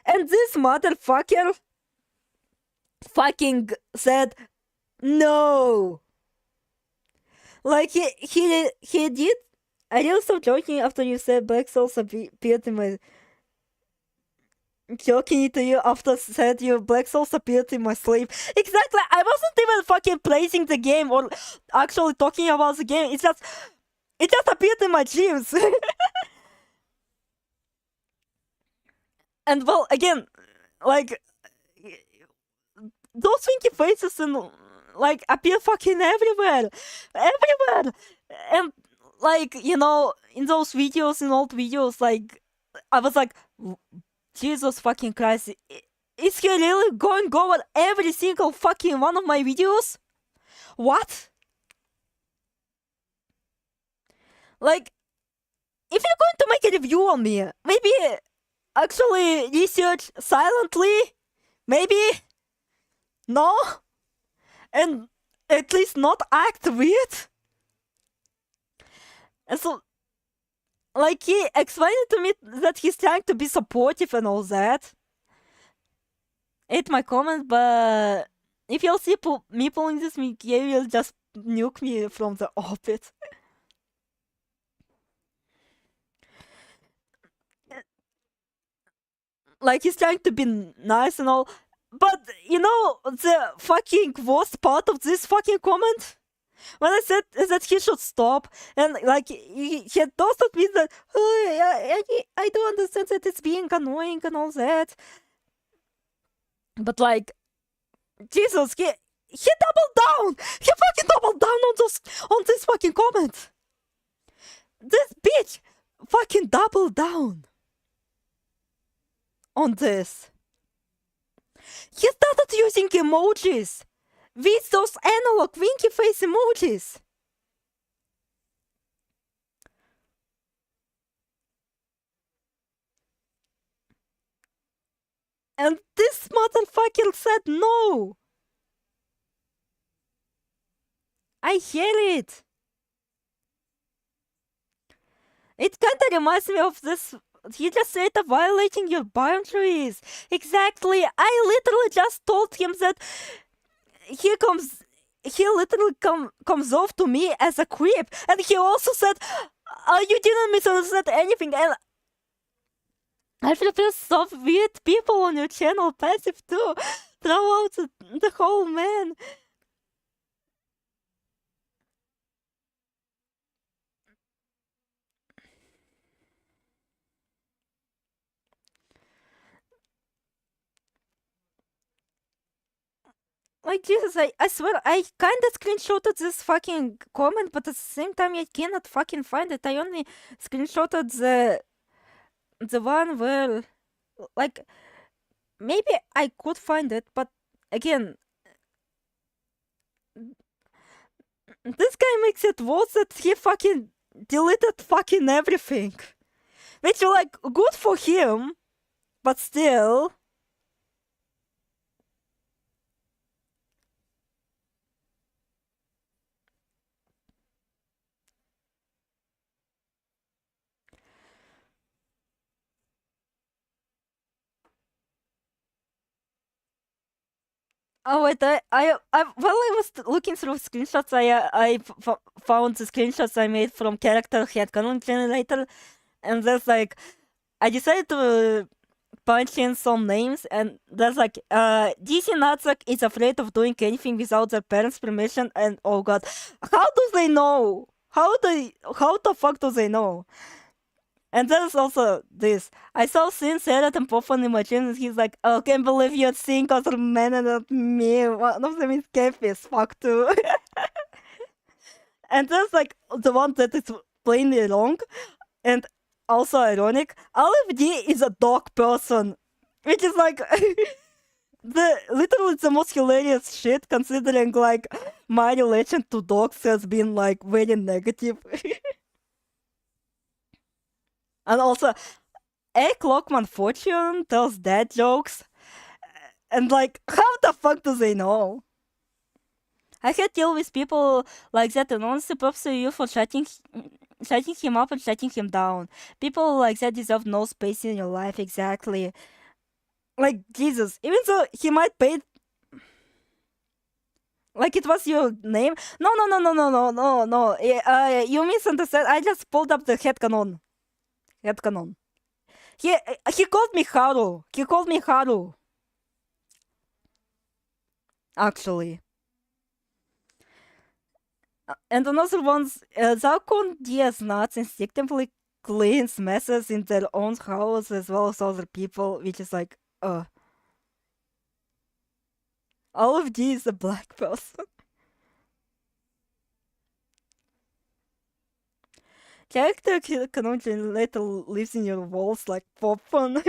Speaker 2: And this motherfucker fucking said no. Like he did. I really stopped joking after you said Black Souls appeared in my joking to you after said your Black Souls appeared in my sleep. Exactly. I wasn't even fucking praising the game or actually talking about the game. It just appeared in my dreams. And well, again, like those winky faces and like appear fucking everywhere, and like you know in those videos, in old videos, like I was like, Jesus fucking Christ, is he really going over every single fucking one of my videos? What? Like, if you're going to make a review on me, maybe actually research silently, maybe? No? And at least not act weird? And so, like, he explained to me that he's trying to be supportive and all that. Ate my comment, but if you'll see me pulling this, he will just nuke me from the orbit. Like, he's trying to be nice and all. But, you know, the fucking worst part of this fucking comment? When I said that he should stop, and like he had toasted me that, oh, I do understand that it's being annoying and all that. But like, Jesus, he doubled down! He fucking doubled down on this fucking comment! This bitch fucking doubled down on this. He started using emojis with those analog winky face emojis. And this motherfucker said no. I hear it. It kinda reminds me of this. He just said violating your boundaries. Exactly. I literally just told him that he comes. He literally comes off to me as a creep, and he also said, "You didn't misunderstand anything." And I feel there's some weird people on your channel, passive too. Throw out the whole man. Like Jesus, I swear I kinda screenshotted this fucking comment, but at the same time I cannot fucking find it. I only screenshotted the one where like maybe I could find it, but again this guy makes it worse that he fucking deleted fucking everything. Which like good for him, but still. Oh wait, while I was looking through screenshots, found the screenshots I made from character headcanon generator, and there's like, I decided to punch in some names, and there's like, DC Natsak is afraid of doing anything without their parents' permission, and oh god, how do they know? How the fuck do they know? And there's also this. I saw Sin say that and pop on imagine and he's like, oh, can't believe you're seeing other men and not me. One of them is Kayfabe, fuck too. And there's like the one that is plainly wrong and also ironic. LFD is a dog person. Which is like literally the most hilarious shit considering like my relation to dogs has been like very negative. And also, A. Clockman Fortune tells dad jokes. And like, how the fuck do they know? I had deal with people like that and honestly props to you for shutting him up and shutting him down. People like that deserve no space in your life, exactly. Like, Jesus, even though he might pay... Like it was your name? No. You misunderstand. I just pulled up the headcanon. Headcanon. He called me Haru. He called me Haru. Actually. And another one's Zalcon DS nuts instinctively cleans messes in their own house as well as other people, which is like, all of these a black person. Character canon later lives in your walls like for fun.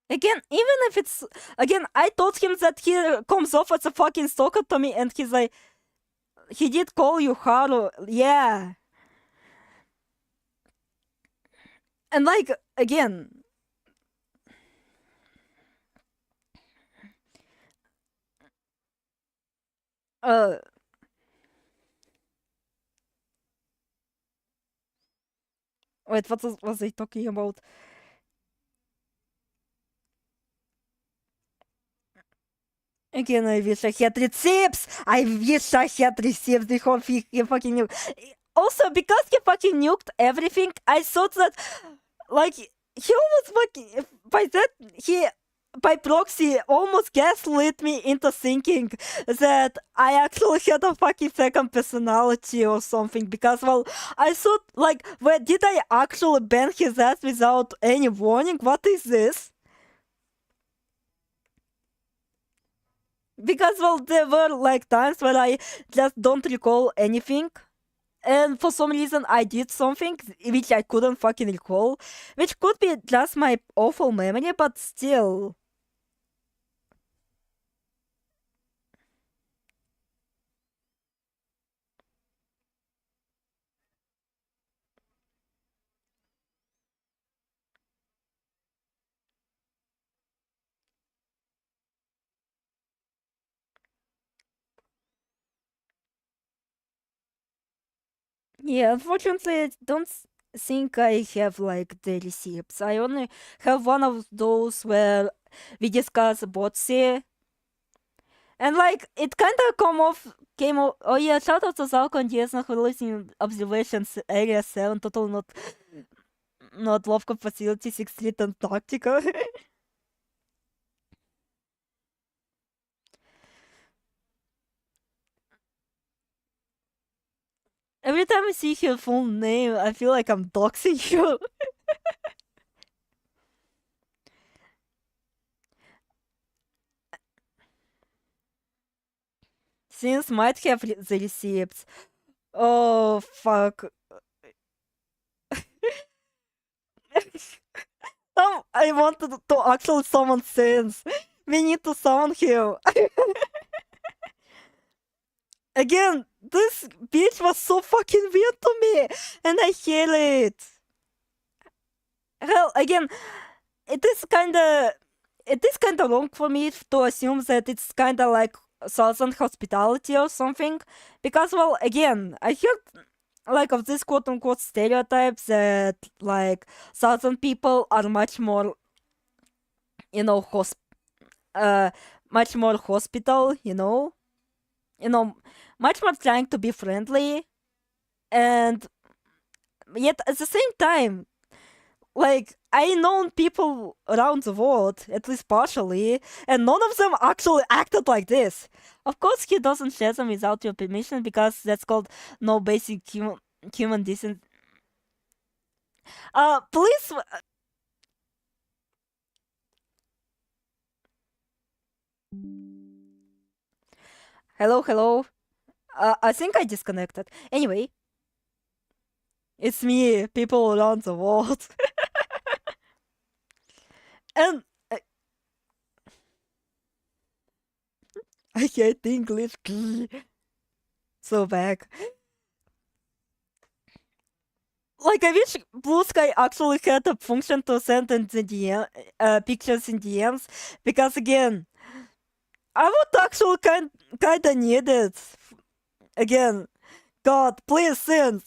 Speaker 2: Again, even if it's... Again, I told him that he comes off as a fucking stalker to me and he's like... He did call you Haru, yeah. And like, again... Wait, what was I talking about? Again, I wish I had receipts! I wish I had receipts before he fucking nuked. Also, because he fucking nuked everything, I thought that, like, he almost fucking... By that, he... By proxy, almost gaslit me into thinking that I actually had a fucking second personality or something. Because, well, I thought, like, where did I actually ban his ass without any warning? What is this? Because, well, there were, like, times where I just don't recall anything. And for some reason, I did something which I couldn't fucking recall. Which could be just my awful memory, but still. Yeah, unfortunately, I don't think I have like the receipts. I only have one of those where we discuss botsy. And like it kind of came off. Oh yeah, shout out to Zalco and Yesna who lives in observations area 7, total not Lovco facility 6 Street Antarctica. Every time I see her full name, I feel like I'm doxing you. Since might have the receipts. Oh fuck. I wanted to actually summon Sans. We need to summon him. Again, this bitch was so fucking weird to me, and I hate it. Hell, again, it is kinda wrong for me to assume that it's kinda like Southern hospitality or something, because, well, again, I heard like of this quote-unquote stereotypes that like Southern people are much more, you know, much more hospital, you know, much more trying to be friendly, and yet at the same time, like, I known people around the world, at least partially, and none of them actually acted like this. Of course, he doesn't share them without your permission because that's called no basic human decency. Please. Hello. I think I disconnected. Anyway, it's me, people around the world. And I hate English so bad. Like, I wish Blue Sky actually had a function to send in the DM, pictures in DMs, because again, I would actually kinda need it. Again, God, please send.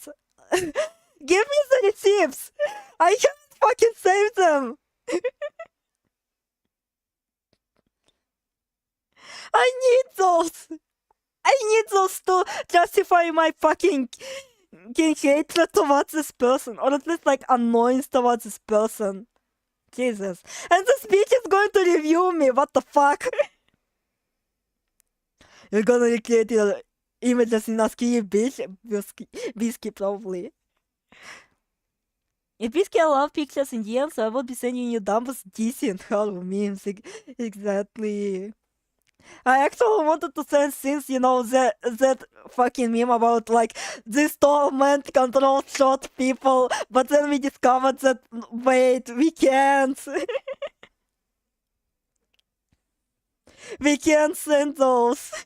Speaker 2: Give me the receipts. I can't fucking save them. I need those. I need those to justify my fucking hatred towards this person, or at least like annoyance towards this person. Jesus. And this bitch is going to review me. What the fuck? You're gonna recreate your images in ASCII, bitch. Bisky, probably. If Bisky allow pictures in DMs, so I will be sending you dumbest decent horror memes. Exactly. I actually wanted to send since, you know, that fucking meme about like this torment control shot people, but then we discovered that wait, we can't. We can't send those.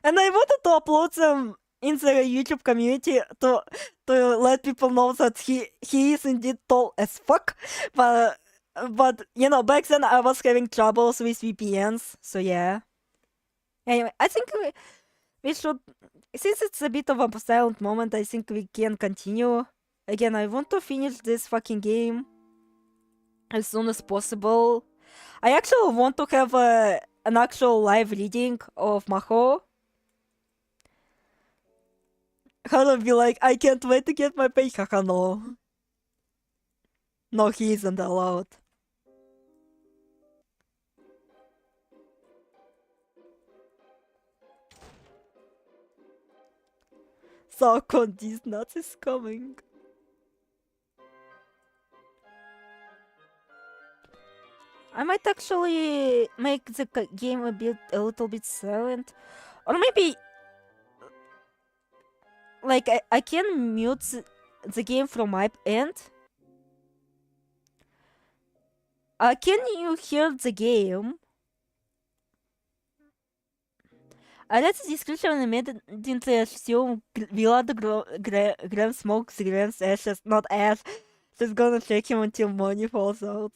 Speaker 2: And I wanted to upload them in the YouTube community to let people know that he is indeed tall as fuck. But you know, back then I was having troubles with VPNs, so yeah. Anyway, I think we should, since it's a bit of a silent moment, I think we can continue. Again, I want to finish this fucking game as soon as possible. I actually want to have an actual live reading of Maho. How to be like, I can't wait to get my pay. Haha, no. No, he isn't allowed. So these nuts is coming. I might actually make the game a little bit silent, or maybe like I can mute the game from my end. Can you hear the game? I read the description and immediately assume Wilardo Graham smokes Graham's ashes, not ash. Just gonna shake him until money falls out.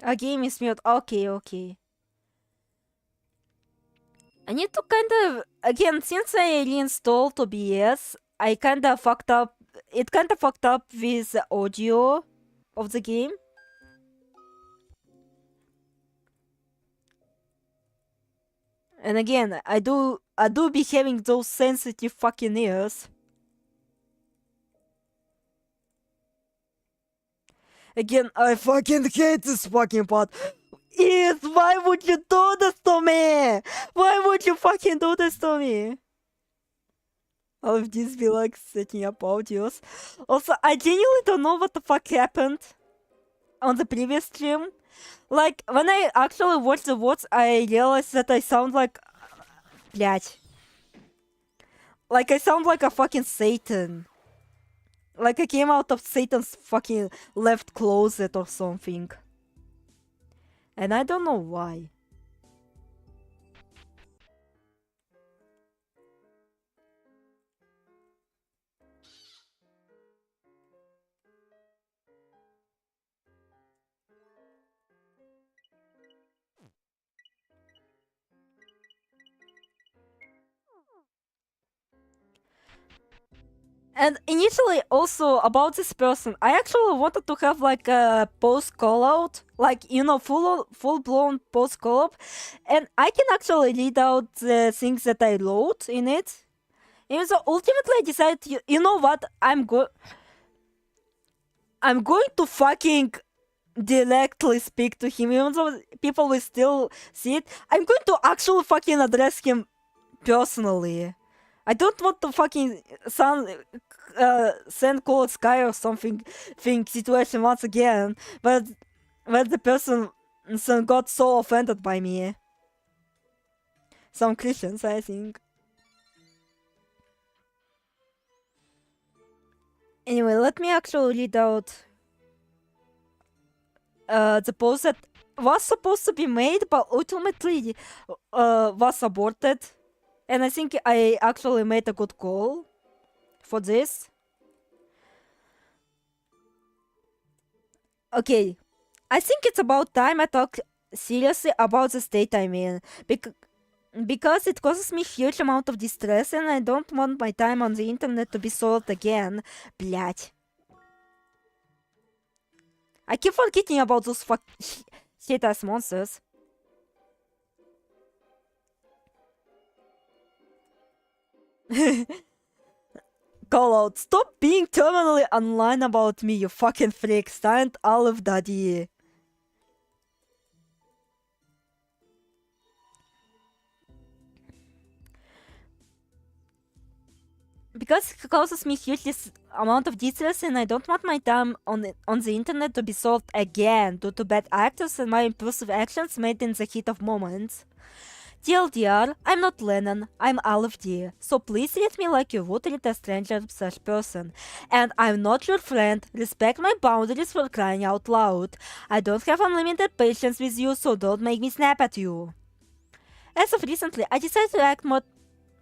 Speaker 2: A game is mute. Okay, okay. I need to kind of again, since I reinstalled OBS, I kind of fucked up. It kind of fucked up with the audio of the game. And again, I do be having those sensitive fucking ears. Again, I fucking hate this fucking part. Is why would you do this to me? Why would you fucking do this to me? All of these be like setting up audios. Also, I genuinely don't know what the fuck happened on the previous stream. Like, when I actually watched the words, I realized that I sound like... Блять. Like, I sound like a fucking Satan. Like I came out of Satan's fucking left closet or something. And I don't know why. And initially, also about this person, I actually wanted to have like a post call out, like you know, full blown post call up, and I can actually read out the things that I wrote in it. And so ultimately, I decided, you know what, I'm going to fucking directly speak to him, even though people will still see it. I'm going to actually fucking address him personally. I don't want to fucking send cold sky or something situation once again, but the person got so offended by me. Some Christians, I think. Anyway, let me actually read out the post that was supposed to be made, but ultimately was aborted. And I think I actually made a good call for this. Okay, I think it's about time I talk seriously about the state I'm in. Because it causes me huge amount of distress and I don't want my time on the internet to be sold again. Блять. I keep forgetting about those shit-ass monsters. Call out. Stop being terminally online about me, you fucking freak. Signed Olive Daddy. Because it causes me huge amount of distress and I don't want my time on the internet to be solved again due to bad actors and my impulsive actions made in the heat of moments. TLDR, I'm not Lennon, I'm Olive D, so please treat me like you would treat a stranger/person. And I'm not your friend, respect my boundaries for crying out loud. I don't have unlimited patience with you, so don't make me snap at you. As of recently, I decided to act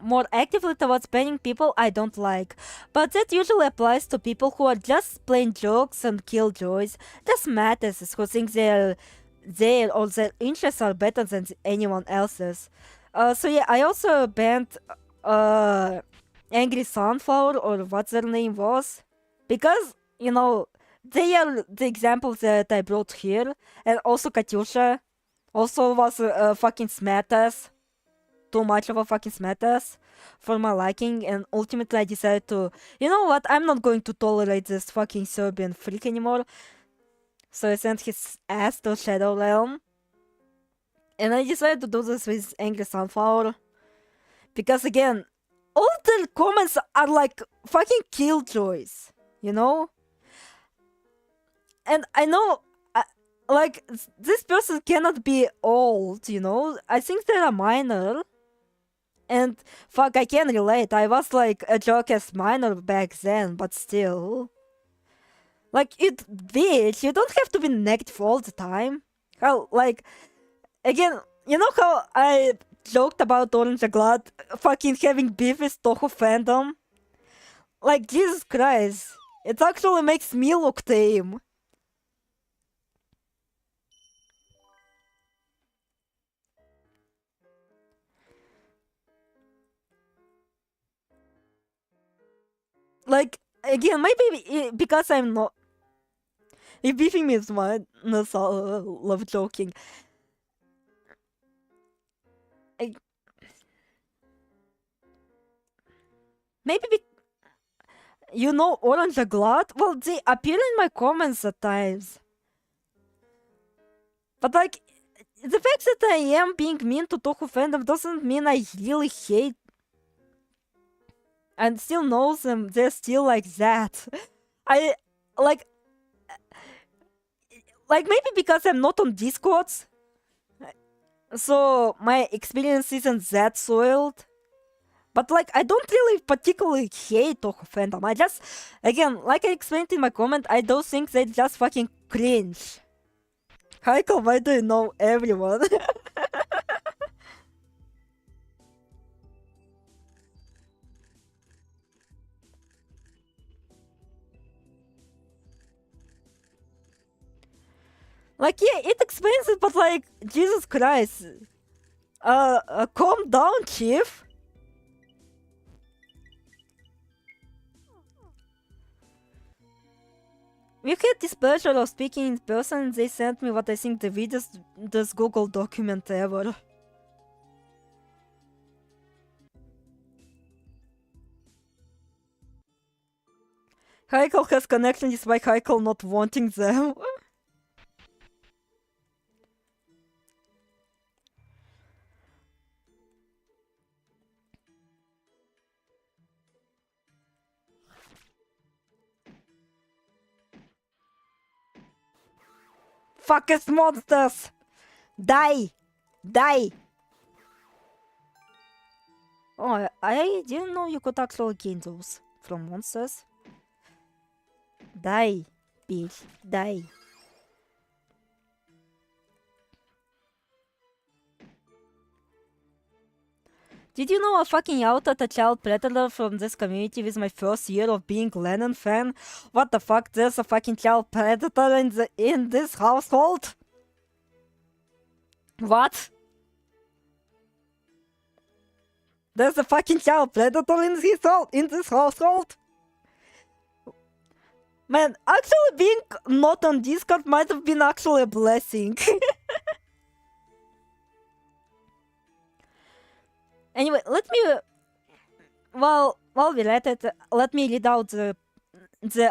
Speaker 2: more actively towards banning people I don't like, but that usually applies to people who are just plain jokes and killjoys, just madasses who think their or their interests are better than anyone else's. So yeah, I also banned Angry Sunflower or what their name was, because you know they are the examples that I brought here, and also Katyusha also was a fucking smartass. Too much of a fucking smartass for my liking, and ultimately I decided to, you know what, I'm not going to tolerate this fucking Serbian freak anymore. So I sent his ass to Shadow Realm. And I decided to do this with Angry Sunflower. Because again, all the comments are like fucking killjoys, you know? And I know, like, this person cannot be old, you know? I think they're a minor. And fuck, I can relate. I was like a joke-ass minor back then, but still. Like, bitch, you don't have to be negative all the time. How, like, again, you know how I joked about Orange Glad fucking having beef with Toho fandom? Like, Jesus Christ, it actually makes me look tame. Like, again, maybe because I'm not. If beefing me is my no, love joking. Maybe you know Orange Glad? Well, they appear in my comments at times. But like, the fact that I am being mean to Toku fandom doesn't mean I really hate and still know them. They're still like that. I like maybe because I'm not on Discords, so my experience isn't that soiled. But like, I don't really particularly hate Toku fandom. I just, again, like I explained in my comment, I don't think they just fucking cringe. Heiko, why do you know everyone? Like, yeah, it explains it, but like, Jesus Christ. Calm down, chief. We had this pleasure of speaking in person. They sent me what I think the weirdest Google document ever. Heiko has connection despite Heiko not wanting them. Fuckest monsters! Die! Die! Oh, I didn't know you could actually gain those from monsters. Die, bitch, die. Did you know I fucking outed a child predator from this community with my first year of being Lennon fan? What the fuck, there's a fucking child predator in this household? What? There's a fucking child predator in this household? Man, actually being not on Discord might have been actually a blessing. Anyway, let me... While we're at it, let me read out the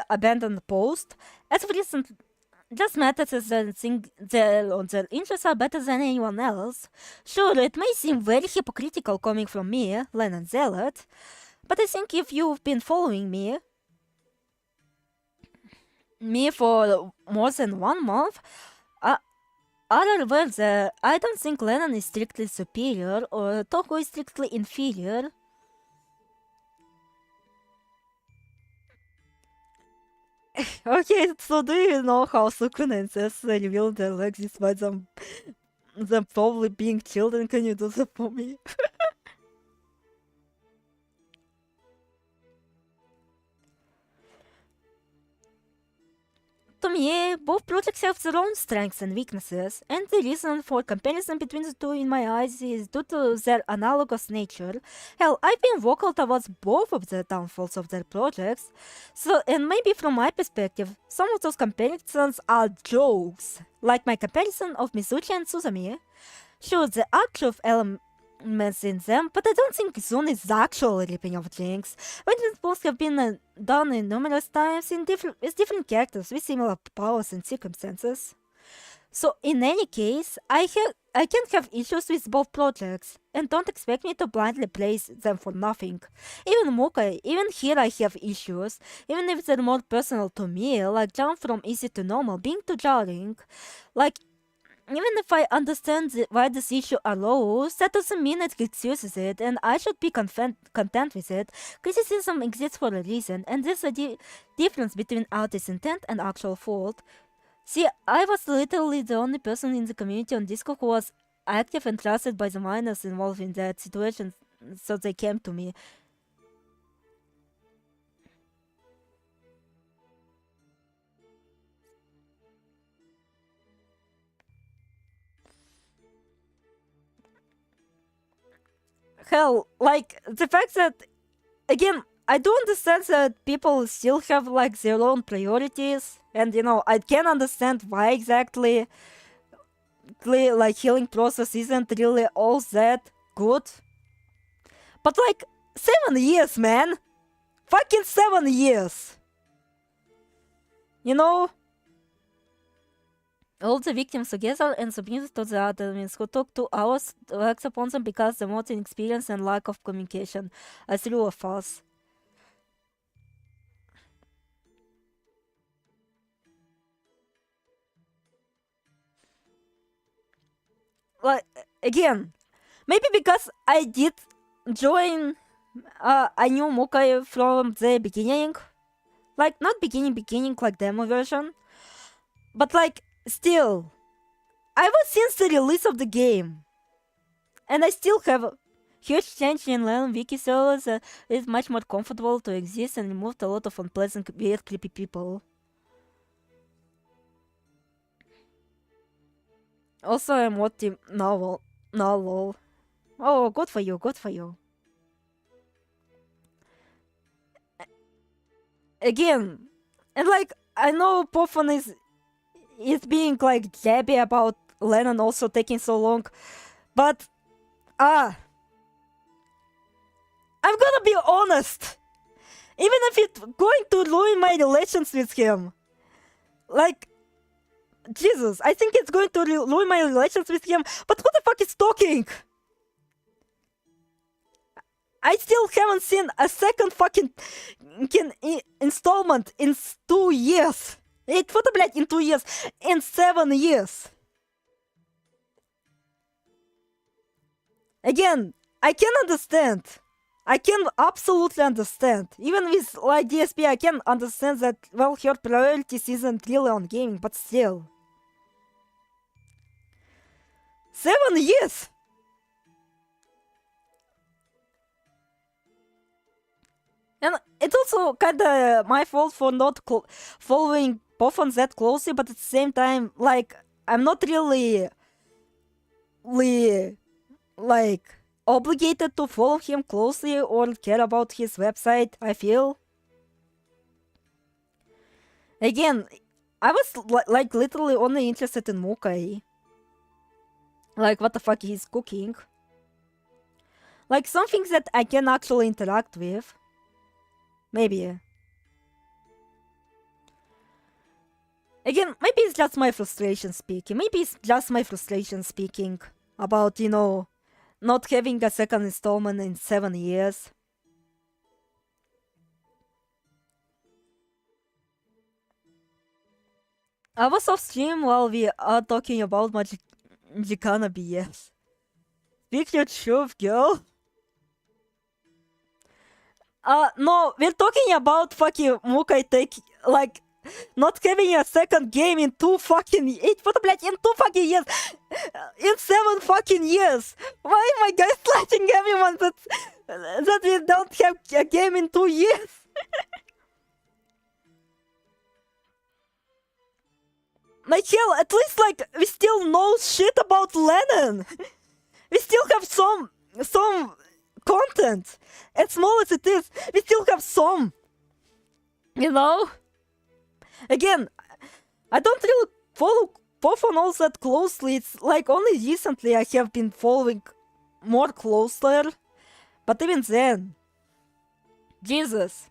Speaker 2: abandoned post. As of recent, just matters that think their interests are better than anyone else. Sure, it may seem very hypocritical coming from me, Lennon Zealot, but I think if you've been following me for more than 1 month, other words, I don't think Lennon is strictly superior or Toku is strictly inferior. Okay, so do you know how Sukuna and Sessa revealed their legs despite them probably being children? Can you do that for me? To me, both projects have their own strengths and weaknesses, and the reason for comparison between the two in my eyes is due to their analogous nature. Hell, I've been vocal towards both of the downfalls of their projects, so, and maybe from my perspective, some of those comparisons are jokes, like my comparison of Mizuchi and Suzumi. Sure, there are truth elements in them, but I don't think Zone is actually ripping off JynX, when both have been done in numerous times with different characters with similar powers and circumstances. So in any case, I can have issues with both projects, and don't expect me to blindly praise them for nothing. Even Mukai, even here I have issues, even if they're more personal to me, like jump from easy to normal being too jarring. Like, even if I understand why this issue arose, that doesn't mean it excuses it, and I should be content with it. Criticism exists for a reason, and there's a difference between artist's intent and actual fault. See, I was literally the only person in the community on Discord who was active and trusted by the minors involved in that situation, so they came to me. Hell, like, the fact that, again, I do understand that people still have like their own priorities, and you know, I can understand why exactly like healing process isn't really all that good. But like 7 years, man, fucking 7 years. You know, all the victims together and submitted to the admins who took 2 hours to act upon them because the most inexperience and lack of communication. I threw a fuss. Like, again, maybe because I did join a new Mukai from the beginning. Like, not beginning, like demo version. But like, still, I was since the release of the game. And I still have a huge change in LAN wiki servers. It's much more comfortable to exist and removed a lot of unpleasant, weird, creepy people. Also, I'm what team now, lol. Oh, good for you, good for you. Again, and like, I know Poffon is being like jabby about Lennon also taking so long, but I'm gonna be honest. Even if it's going to ruin my relations with him, like, Jesus, I think it's going to ruin my relations with him, but who the fuck is talking? I still haven't seen a second fucking installment in 2 years. What, блядь, in 2 years? In 7 years. Again, I can understand. I can absolutely understand. Even with like DSP, I can understand that, well, her priorities isn't really on gaming, but still. 7 years! And it's also kinda my fault for not following Poffon that closely, but at the same time, like, I'm not really like, obligated to follow him closely or care about his website, I feel. Again, I was like literally only interested in Mukai. Like, what the fuck he's cooking. Like, some things that I can actually interact with. Maybe. Again, maybe it's just my frustration speaking. Maybe it's just my frustration speaking about, you know, not having a second installment in 7 years. I was off stream while we are talking about Magicana BS. Speak your truth, girl. No, we're talking about fucking Mukai like, not having a second game in 2 fucking... in 2 fucking years! In 7 fucking years! Why am I gaslighting everyone that we don't have a game in 2 years? Like, hell, at least, like, we still know shit about Lennon! We still have some content! As small as it is, we still have some! You know? Again, I don't really follow Poffon all that closely. It's like only recently I have been following more closer. But even then, Jesus.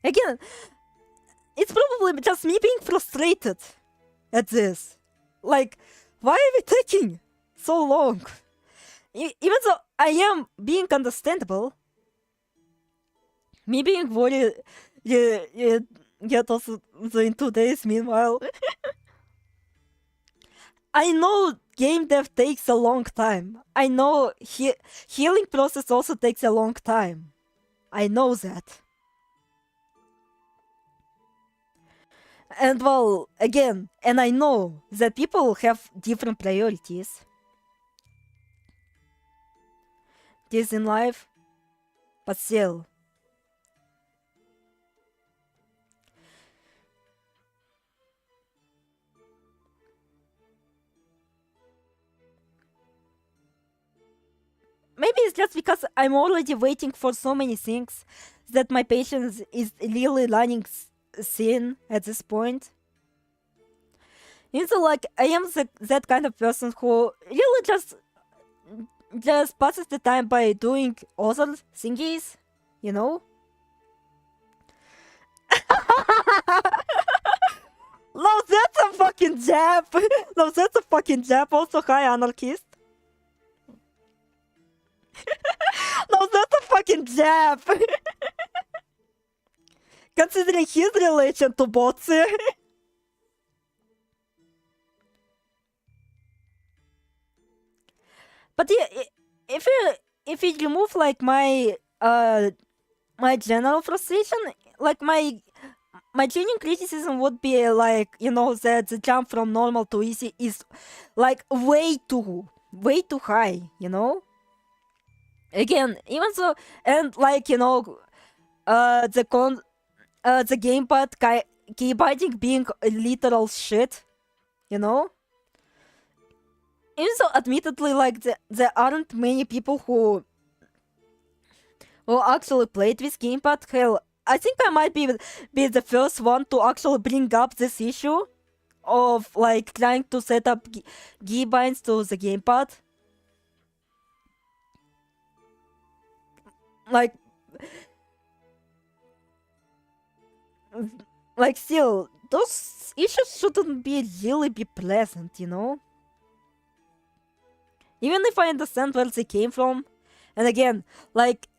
Speaker 2: Again, it's probably just me being frustrated at this. Like, why are we taking so long? Even though I am being understandable, me being worried, get also in 2 days meanwhile. I know game dev takes a long time. I know healing process also takes a long time. I know that. And well, again, and I know that people have different priorities. This in life, but still. maybe it's just because I'm already waiting for so many things that my patience is really running thin at this point. So like I am that kind of person who really just passes the time by doing other thingies, you know? No, that's a fucking jab! No, that's a fucking jab. Also, hi, anarchist. No, that's a fucking jab! Considering his relation to Botsi. But yeah, if you remove like my general frustration, like my genuine criticism would be like, you know, that the jump from normal to easy is like way too high, you know? Again, even so, and like, you know, the gamepad keybiting being literal shit, you know? Even so, admittedly, like, there aren't many people who actually played with gamepad. Hell, I think I might be the first one to actually bring up this issue of, like, trying to set up keybinds to the gamepad. Like, still, those issues shouldn't really be pleasant, you know? Even if I understand where they came from. And again, like,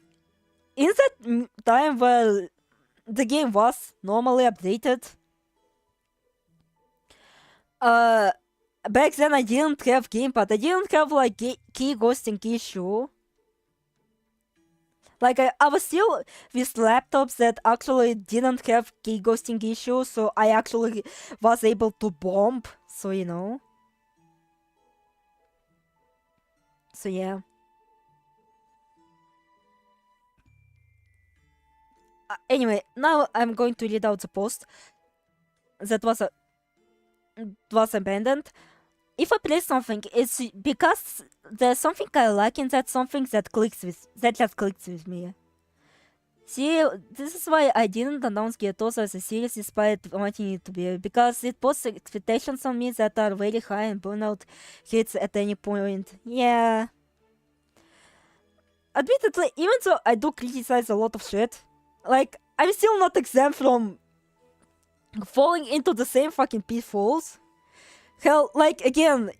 Speaker 2: in that time where the game was normally updated, back then I didn't have gamepad. I didn't have, like, key ghosting issue. Like, I was still with laptops that actually didn't have key ghosting issue, so I actually was able to bomb, so you know. So yeah. Anyway, now I'm going to read out the post that was abandoned. If I play something, it's because there's something I like in that something that just clicks with me. See, this is why I didn't announce Gyatoso as a series despite wanting it to be, because it puts expectations on me that are very high and burnout hits at any point. Yeah. Admittedly, even though I do criticize a lot of shit, like, I'm still not exempt from falling into the same fucking pitfalls. Hell, like, again,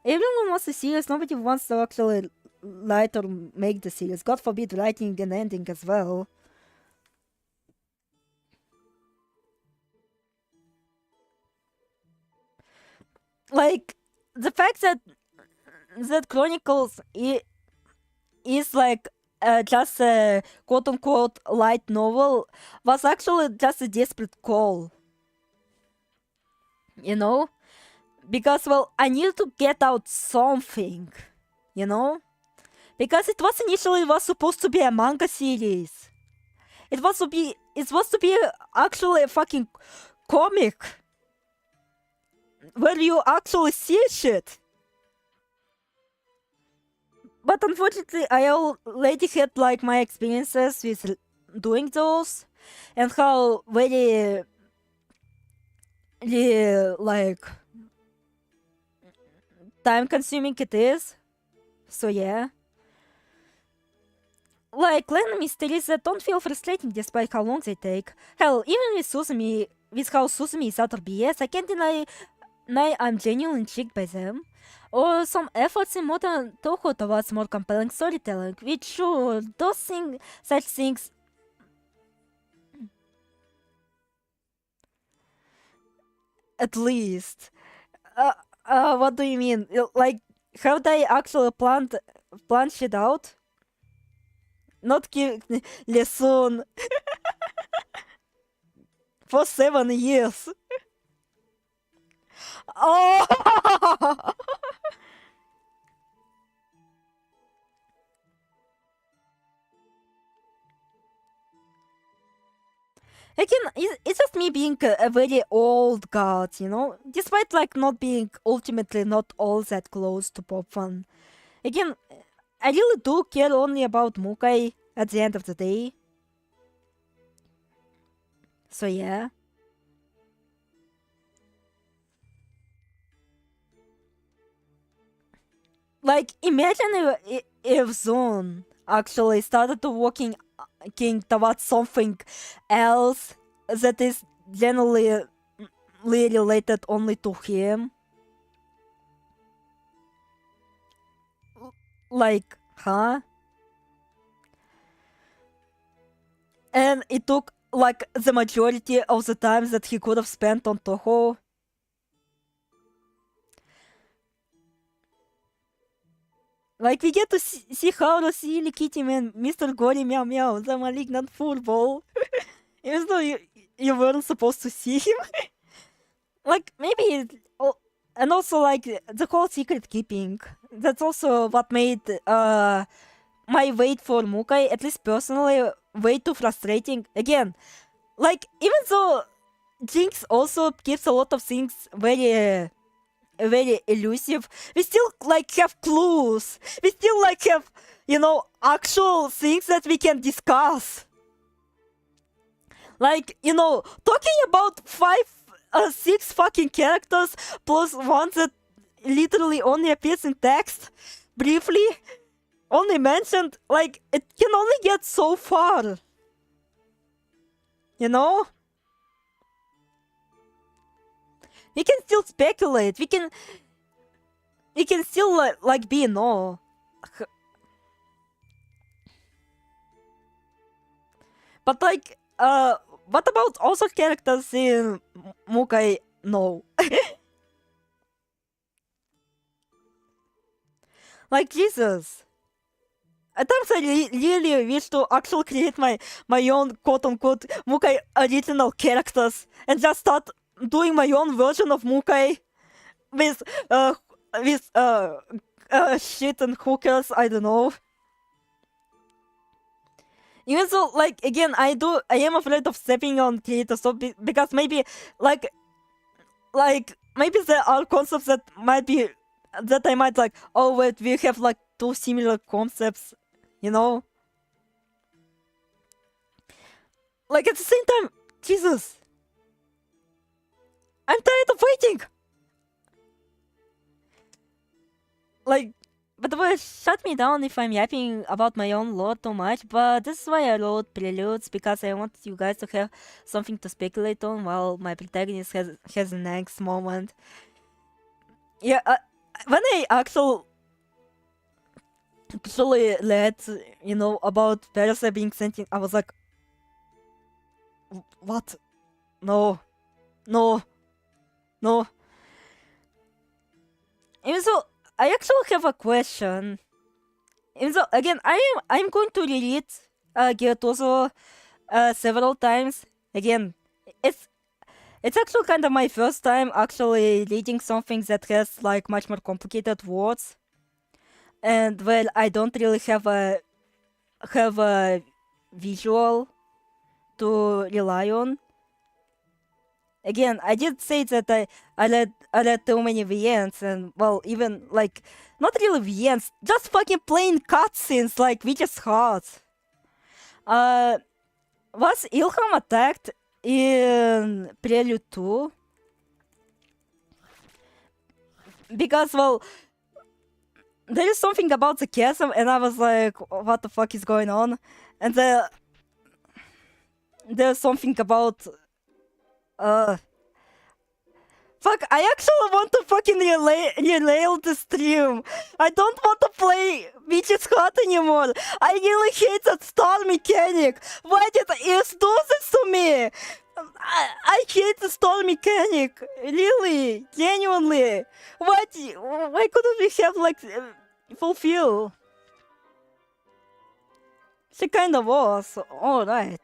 Speaker 2: everyone wants a series, nobody wants to actually write or make the series. God forbid writing an ending as well. Like, the fact that Chronicles is like just a quote-unquote light novel was actually just a desperate call. You know? Because, well, I needed to get out something, you know? Because it was supposed to be a manga series. It was supposed to be actually a fucking comic where you actually see shit. But unfortunately, I already had like my experiences with doing those and how very like time consuming it is. So yeah. Like learning mysteries that don't feel frustrating despite how long they take. Hell, even with how Susumi is utter BS, I can't deny I'm genuinely intrigued by them. Or some efforts in modern Toho towards more compelling storytelling, which sure, such things. At least. What do you mean? Like, have they actually planned shit out? Not give lesson for 7 years. Oh! Again, it's just me being a very old god, you know? Despite like not being ultimately not all that close to pop fun again, I really do care only about Mukai at the end of the day. So yeah. Like, imagine if Zone actually started to working towards something else that is generally related only to him. Like, huh? And it took like the majority of the time that he could have spent on Toho. Like, we get to see how Silly Kitty Man, Mr. Gory Meow Meow, the malignant football. Even though you weren't supposed to see him. Like, maybe... and also, like, the whole secret keeping. That's also what made my wait for Mukai, at least personally, way too frustrating. Again, like, even though JynX also keeps a lot of things very elusive, we still like have clues. We still like have, you know, actual things that we can discuss. Like, you know, talking about 6 fucking characters plus one that literally only appears in text briefly, only mentioned, like, it can only get so far. You know? We can still speculate. We can still like be in awe. But like, what about also characters in Mukai? No. Like, Jesus. At times I really wish to actually create my own quote-unquote Mukai original characters and just start doing my own version of Mukai with shit and hookers, I don't know. Even though, like, again, I am afraid of stepping on creators, so because maybe, like, maybe there are concepts that I might like, oh wait, we have like 2 similar concepts, you know? Like, at the same time, Jesus, I'm tired of waiting! Like, by the way, shut me down if I'm yapping about my own lore too much, but this is why I wrote preludes, because I want you guys to have something to speculate on while my protagonist has an angst moment. Yeah, when I actually read, you know, about Parasite being sentient, I was like, what? No. No. No. Even so, I actually have a question. Even though, again, I'm going to reread Gyatoso several times. Again, it's actually kind of my first time actually reading something that has like much more complicated words, and well, I don't really have a visual to rely on. Again, I did say that I read too many VNs, and well, even like not really VNs, just fucking plain cutscenes like Witch's Heart. Was Ilham attacked in Prelude 2? Because, well, there is something about the chasm, and I was like, what the fuck is going on? And there's something about fuck, I actually want to fucking relail the stream. I don't want to play Witch's Heart anymore. I really hate that star mechanic. Why did it do this to me? I hate the star mechanic. Really, genuinely. Why couldn't we have like fulfill? She kinda was. Alright.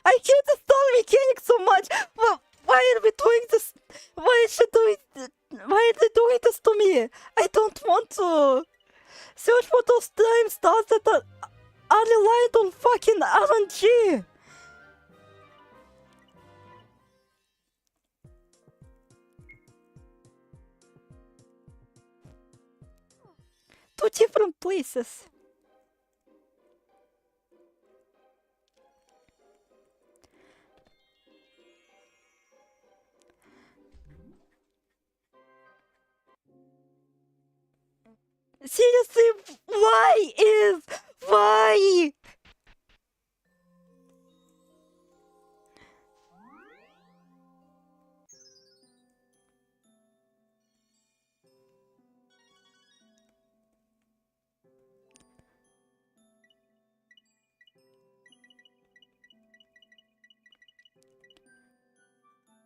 Speaker 2: I hate the star mechanic so much. Well, why are we doing this? Why is she doing? Why are they doing this to me? I don't want to search for those time stars that are reliant on fucking RNG. different places. Seriously, why?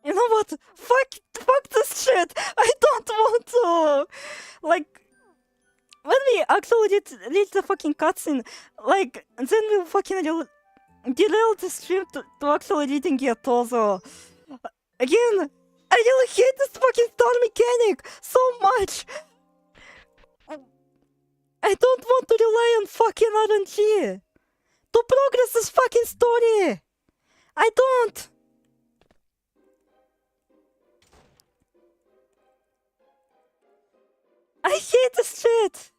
Speaker 2: You know what? Fuck this shit. I don't want to. Like, when we actually reach the fucking cutscene, like, then we'll fucking derail the stream to actually reading your torso. Again, I really hate this fucking star mechanic so much. I don't want to rely on fucking RNG to progress this fucking story. I don't. I hate this shit.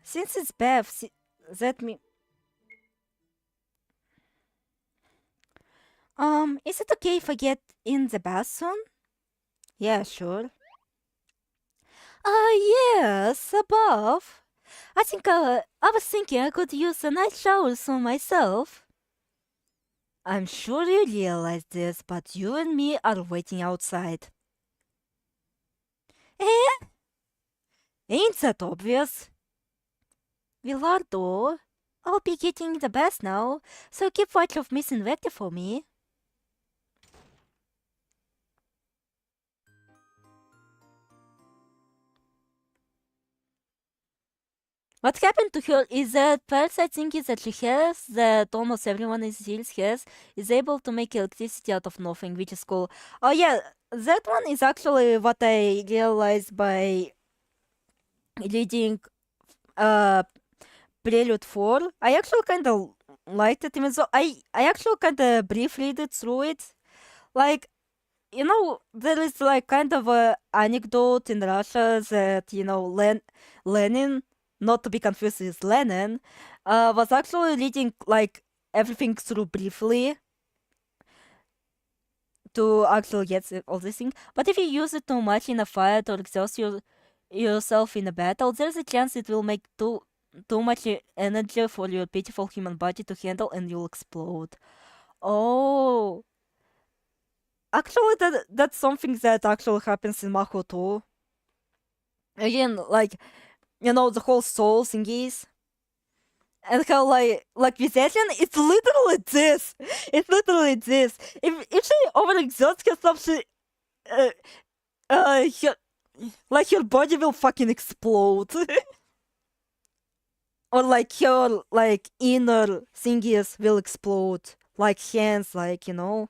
Speaker 2: Since it's Bev, that me. Is it okay if I get in the bath soon? Yeah, sure. Yes, above. I think I was thinking I could use a nice shower soon myself. I'm sure you realize this, but you and me are waiting outside. Eh? Ain't that obvious? Wilardo, I'll be getting the best now, so keep watch of Miss Invective for me. What happened to her is that parasite thinking that she has, that almost everyone in series has, is able to make electricity out of nothing, which is cool. Oh yeah, that one is actually what I realized by reading Prelude 4. I actually kind of liked it, even though I actually kind of briefly read it through it. Like, you know, there is like kind of a anecdote in Russia that, you know, Lenin, not to be confused with Lenin, was actually reading like everything through briefly to actually get all this thing. But if you use it too much in a fight or exhaust yourself in a battle, there's a chance it will make too much energy for your pitiful human body to handle and you'll explode. Oh. Actually, that's something that actually happens in Mako too. Again, like, you know, the whole soul thingies. And how like with Asian, it's literally this. It's literally this. If she overexerts herself, she like her body will fucking explode. Or like her like inner thingies will explode. Like hands, like, you know.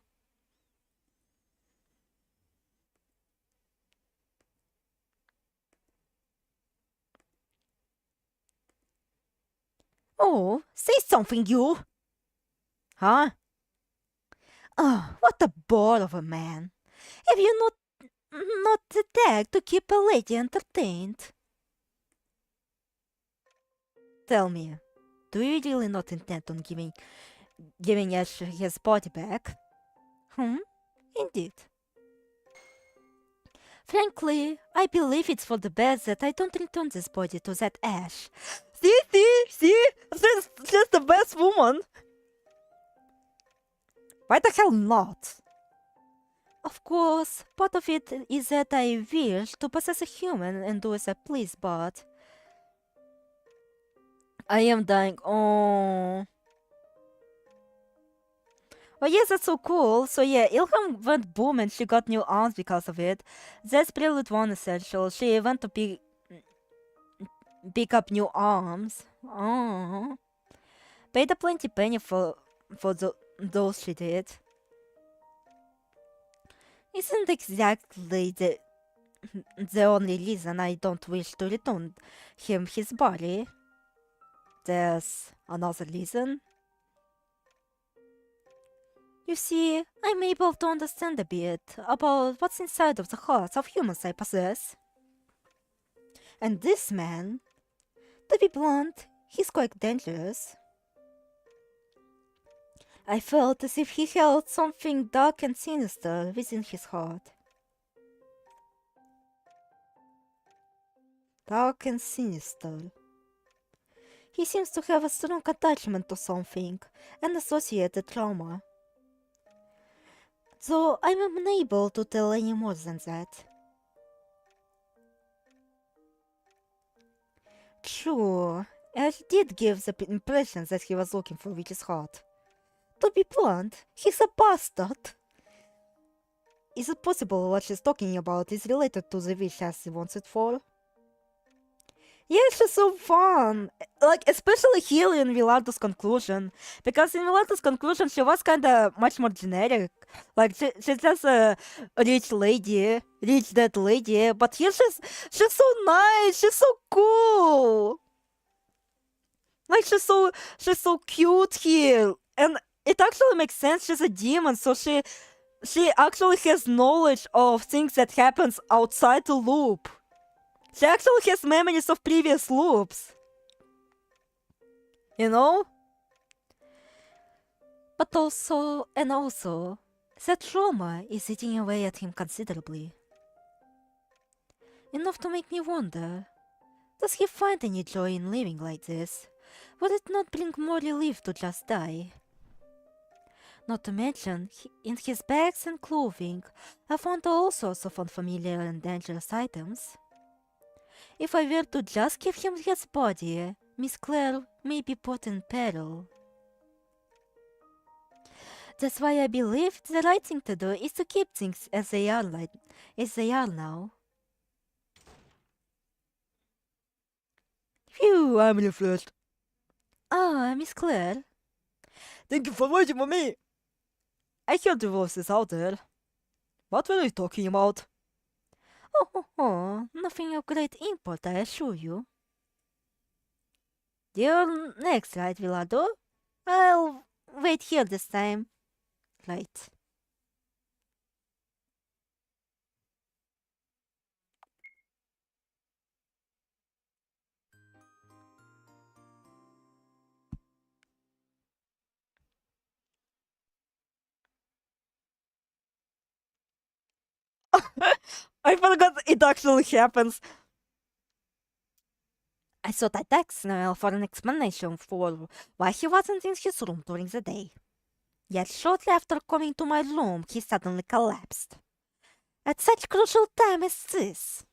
Speaker 2: Oh, say something, you! Huh? Oh, what a bore of a man. Have you not the tag to keep a lady entertained? Tell me, do you really not intend on giving Ash his body back? Indeed. Frankly, I believe it's for the best that I don't return this body to that Ash. See? She's the best woman. Why the hell not? Of course, part of it is that I wish to possess a human and do as I please, but I am dying. Oh. Oh yes, that's so cool. So yeah, Ilham went boom and she got new arms because of it. That's Prelude 1 essential. She went to pick up new arms. Oh. Paid a plenty penny for those she did. Isn't exactly the only reason I don't wish to return him his body. There's another reason. You see, I'm able to understand a bit about what's inside of the hearts of humans I possess. And this man, to be blunt, he's quite dangerous. I felt as if he held something dark and sinister within his heart. Dark and sinister. He seems to have a strong attachment to something and associated trauma. Though I'm unable to tell any more than that. True, Ash did give the impression that he was looking for Witch's heart. To be blunt, he's a bastard. Is it possible what she's talking about is related to the wish Ashley wants it for? Yeah, she's so fun. Like, especially here in Wilardo's conclusion. Because in Wilardo's conclusion, she was kinda much more generic. Like, she's just a rich lady, rich dead lady. But here she's so nice, she's so cool. Like, she's so cute here. And it actually makes sense, she's a demon, so she actually has knowledge of things that happens outside the loop. She actually has memories of previous loops. You know? But also, that trauma is eating away at him considerably. Enough to make me wonder, does he find any joy in living like this? Would it not bring more relief to just die? Not to mention, in his bags and clothing, I found all sorts of unfamiliar and dangerous items. If I were to just give him his body, Miss Claire may be put in peril. That's why I believe the right thing to do is to keep things as they are now. Phew, I'm refreshed. Ah, Miss Claire. Thank you for waiting for me. I heard the voices out there. What were you talking about? Oh, nothing of great import, I assure you. You're next, right, Wilardo? I'll wait here this time. Right. I forgot it actually happens. I thought I texted Noel for an explanation for why he wasn't in his room during the day. Yet shortly after coming to my room, he suddenly collapsed. At such crucial time as this.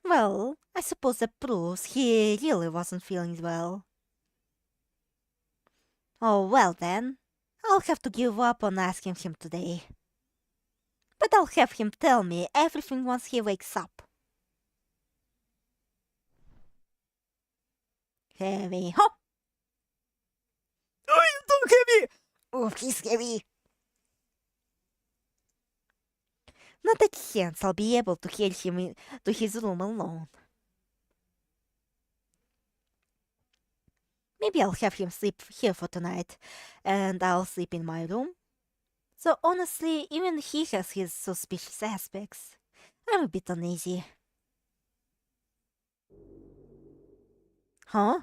Speaker 2: Well, I suppose that proves he really wasn't feeling well. Oh, well then. I'll have to give up on asking him today. But I'll have him tell me everything once he wakes up. Heavy, hop! Oh, you don't heavy! Oh, he's heavy. Not a chance I'll be able to carry him to his room alone. Maybe I'll have him sleep here for tonight, and I'll sleep in my room. So honestly, even he has his suspicious aspects. I'm a bit uneasy. Huh?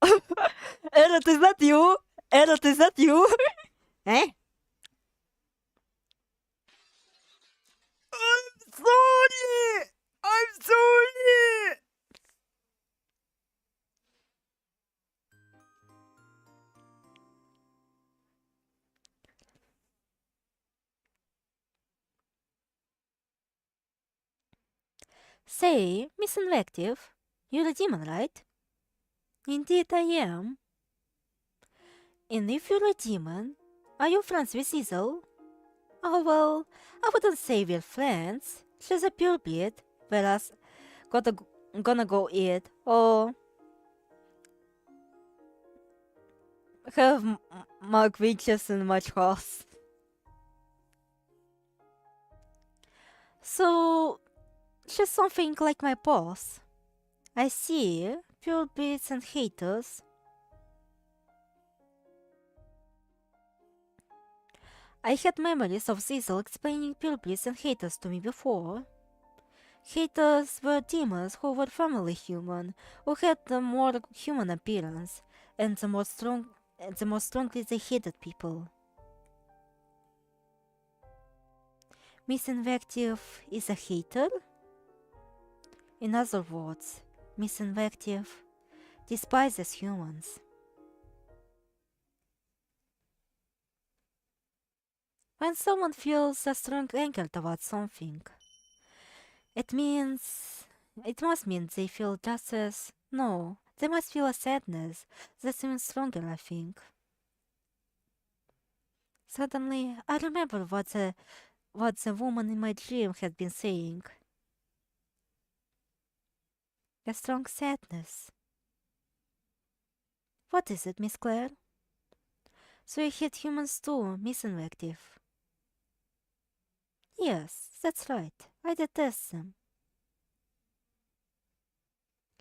Speaker 2: Errot, is that you? Errot, is that you? Eh? I'm sorry! I'm sorry! Say, Miss Invective, you're a demon, right? Indeed I am. And if you're a demon, are you friends with Izzle? Oh well, I wouldn't say we're friends. She's a pure bleed, whereas gonna go eat. Oh, have more glitches and much health. So, she's something like my boss. I see. Pure beats and haters. I had memories of Zizzle explaining pure beats and haters to me before. Haters were demons who were family human, who had the more human appearance, and the more strongly they hated people. Miss Invective is a hater? In other words, Miss Invective despises humans. When someone feels a strong anger towards something, it must mean they feel just as... No, they must feel a sadness that's even stronger, I think. Suddenly, I remember what the woman in my dream had been saying. A strong sadness. What is it, Miss Claire? So you hate humans too, Miss Invective. Yes, that's right. I detest them.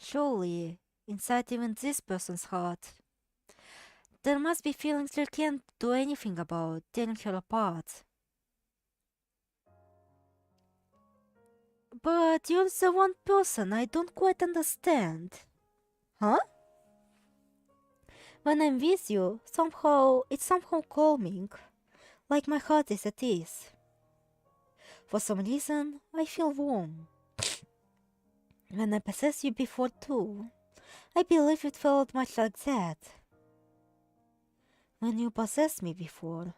Speaker 2: Surely, inside even this person's heart, there must be feelings you can't do anything about, tearing her apart. But you're the one person I don't quite understand. Huh? When I'm with you, it's somehow calming, like my heart is at ease. For some reason, I feel warm. When I possessed you before too, I believe it felt much like that. When you possessed me before.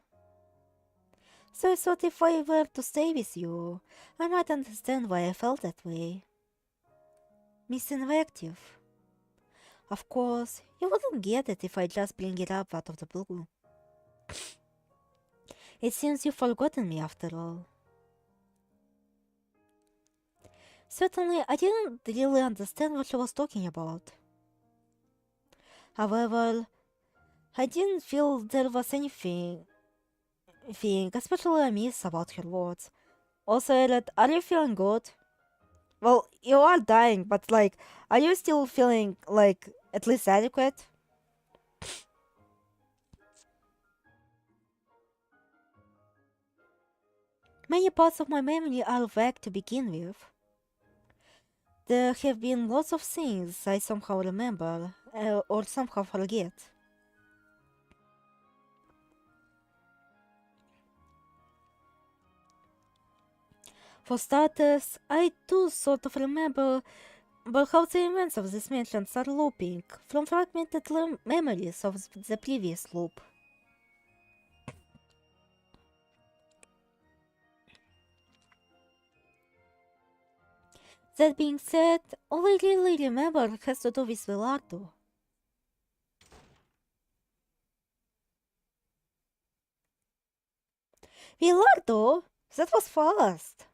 Speaker 2: So I thought if I were to stay with you, I might understand why I felt that way. Miss Invective. Of course, you wouldn't get it if I just bring it up out of the blue. It seems you've forgotten me after all. Certainly, I didn't really understand what she was talking about. However, I didn't feel there was anything especially amiss about her words. Also, Elliot, are you feeling good? Well, you are dying, but like, are you still feeling like at least adequate? Many parts of my memory are vague to begin with. There have been lots of things I somehow remember, or somehow forget. For starters, I do sort of remember but how the events of this mentions are looping from fragmented memories of the previous loop. That being said, all I really remember has to do with Wilardo. Wilardo? That was fast!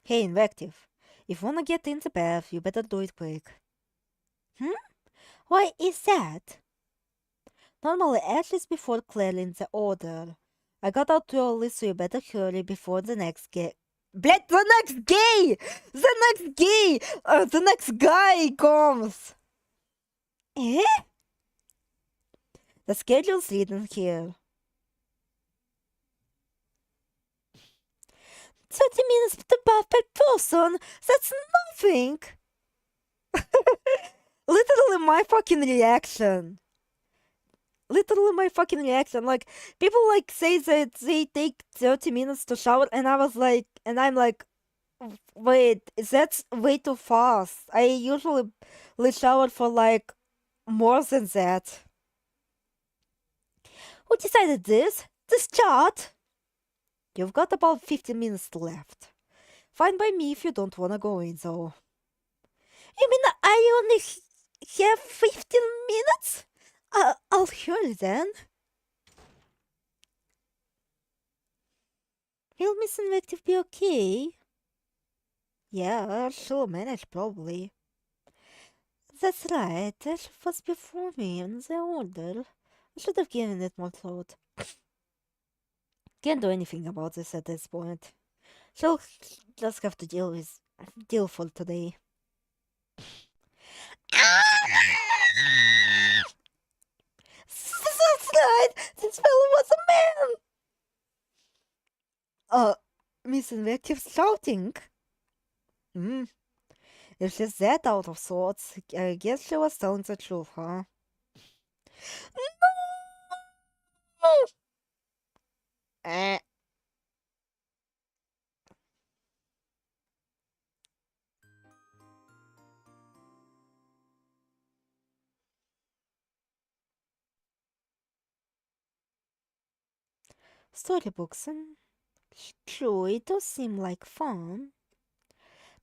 Speaker 2: Hey, Invective, if you wanna get in the bath, you better do it quick. Why is that? Normally, at least before clearing the order. I got out too early, so you better hurry before the next Blять, the next gay! The next guy comes! Eh? The schedule's written here. 30 minutes to bath per person? That's nothing! Literally my fucking reaction. Like, people like say that they take 30 minutes to shower, and I'm like, wait, that's way too fast. I usually shower for like more than that. Who decided this? This chart? You've got about 15 minutes left. Fine by me if you don't wanna go in, though. You mean I only have 15 minutes? I'll hurry then. Will Miss Invective be okay? Yeah, she'll manage probably. That's right. Ash was before me in the order. I should have given it more thought. Can't do anything about this at this point. She'll just have to deal for today. That's right! This fellow was a man! Miss Invective's shouting. If she's that out of sorts, I guess she was telling the truth, huh? No! Eh. Storybooks, true, it does seem like fun,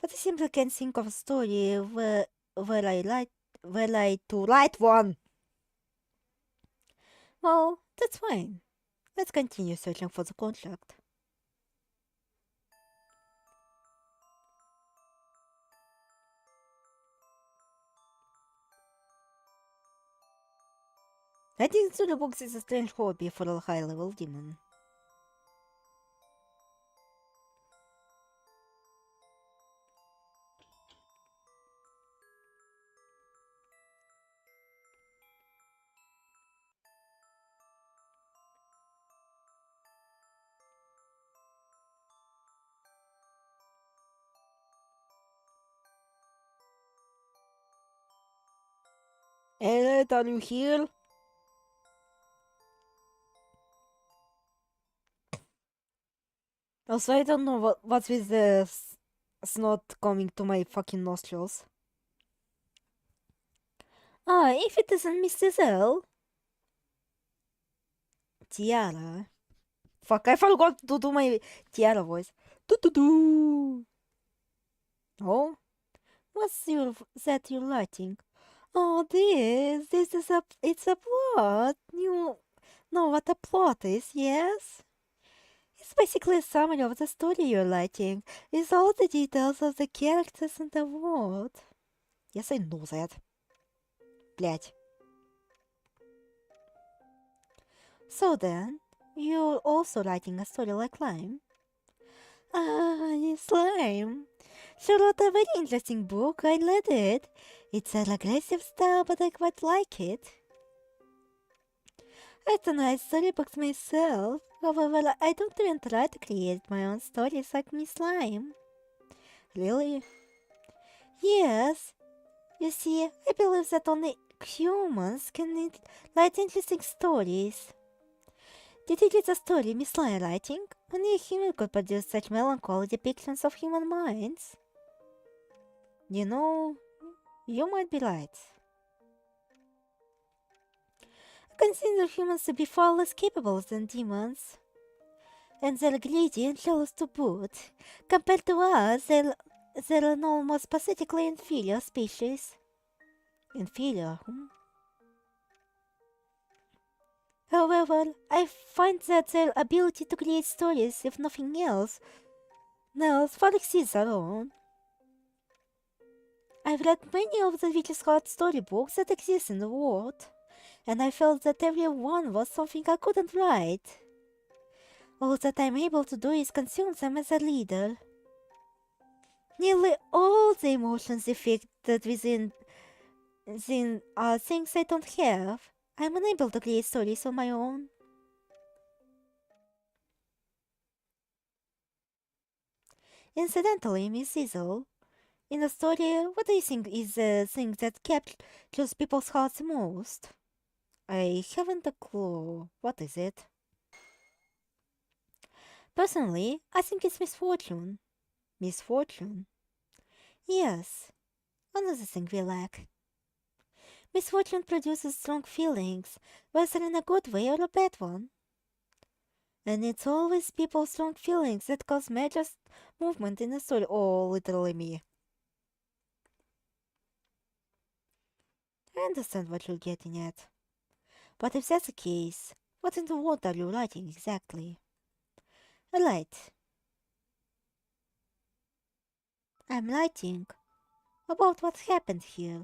Speaker 2: but I simply can't think of a story where I to write one. Well, that's fine. Let's continue searching for the contract. Writing storybooks is a strange hobby for a high-level demon. Elliot, are you here? Also, I don't know what's with the snot coming to my fucking nostrils. If it isn't Mrs. L. Tiara. Fuck, I forgot to do my Tiara voice. Do. Oh? That you're writing? Oh, this is it's a plot. You know what a plot is, yes? It's basically a summary of the story you're writing, with all the details of the characters and the world. Yes, I know that. Блять. So then, you're also writing a story like Lime? Yes, Lime. She wrote a very interesting book. I read it. It's an aggressive style, but I quite like it. I don't write storybooks myself. However, I don't even try to create my own stories like Miss Lime. Really? Yes. You see, I believe that only humans can write interesting stories. Did you read the story Miss Lime writing? Only a human could produce such melancholy depictions of human minds. You know, you might be right. I consider humans to be far less capable than demons. And they're greedy and jealous to boot. Compared to us, they're an almost pathetically inferior species. Inferior, However, I find that their ability to create stories, if nothing else, far exceeds our own. I've read many of the richest hard storybooks that exist in the world, and I felt that every one was something I couldn't write. All that I'm able to do is consume them as a reader. Nearly all the emotions depicted within are things I don't have. I'm unable to create stories on my own. Incidentally, Miss Cecil, in the story, what do you think is the thing that captures people's hearts most? I haven't a clue. What is it? Personally, I think it's misfortune. Misfortune? Yes, another thing we lack. Misfortune produces strong feelings, whether in a good way or a bad one. And it's always people's strong feelings that cause major movement in the story. Oh, literally me. I understand what you're getting at. But if that's the case, what in the world are you writing exactly? Right. I'm writing about what happened here.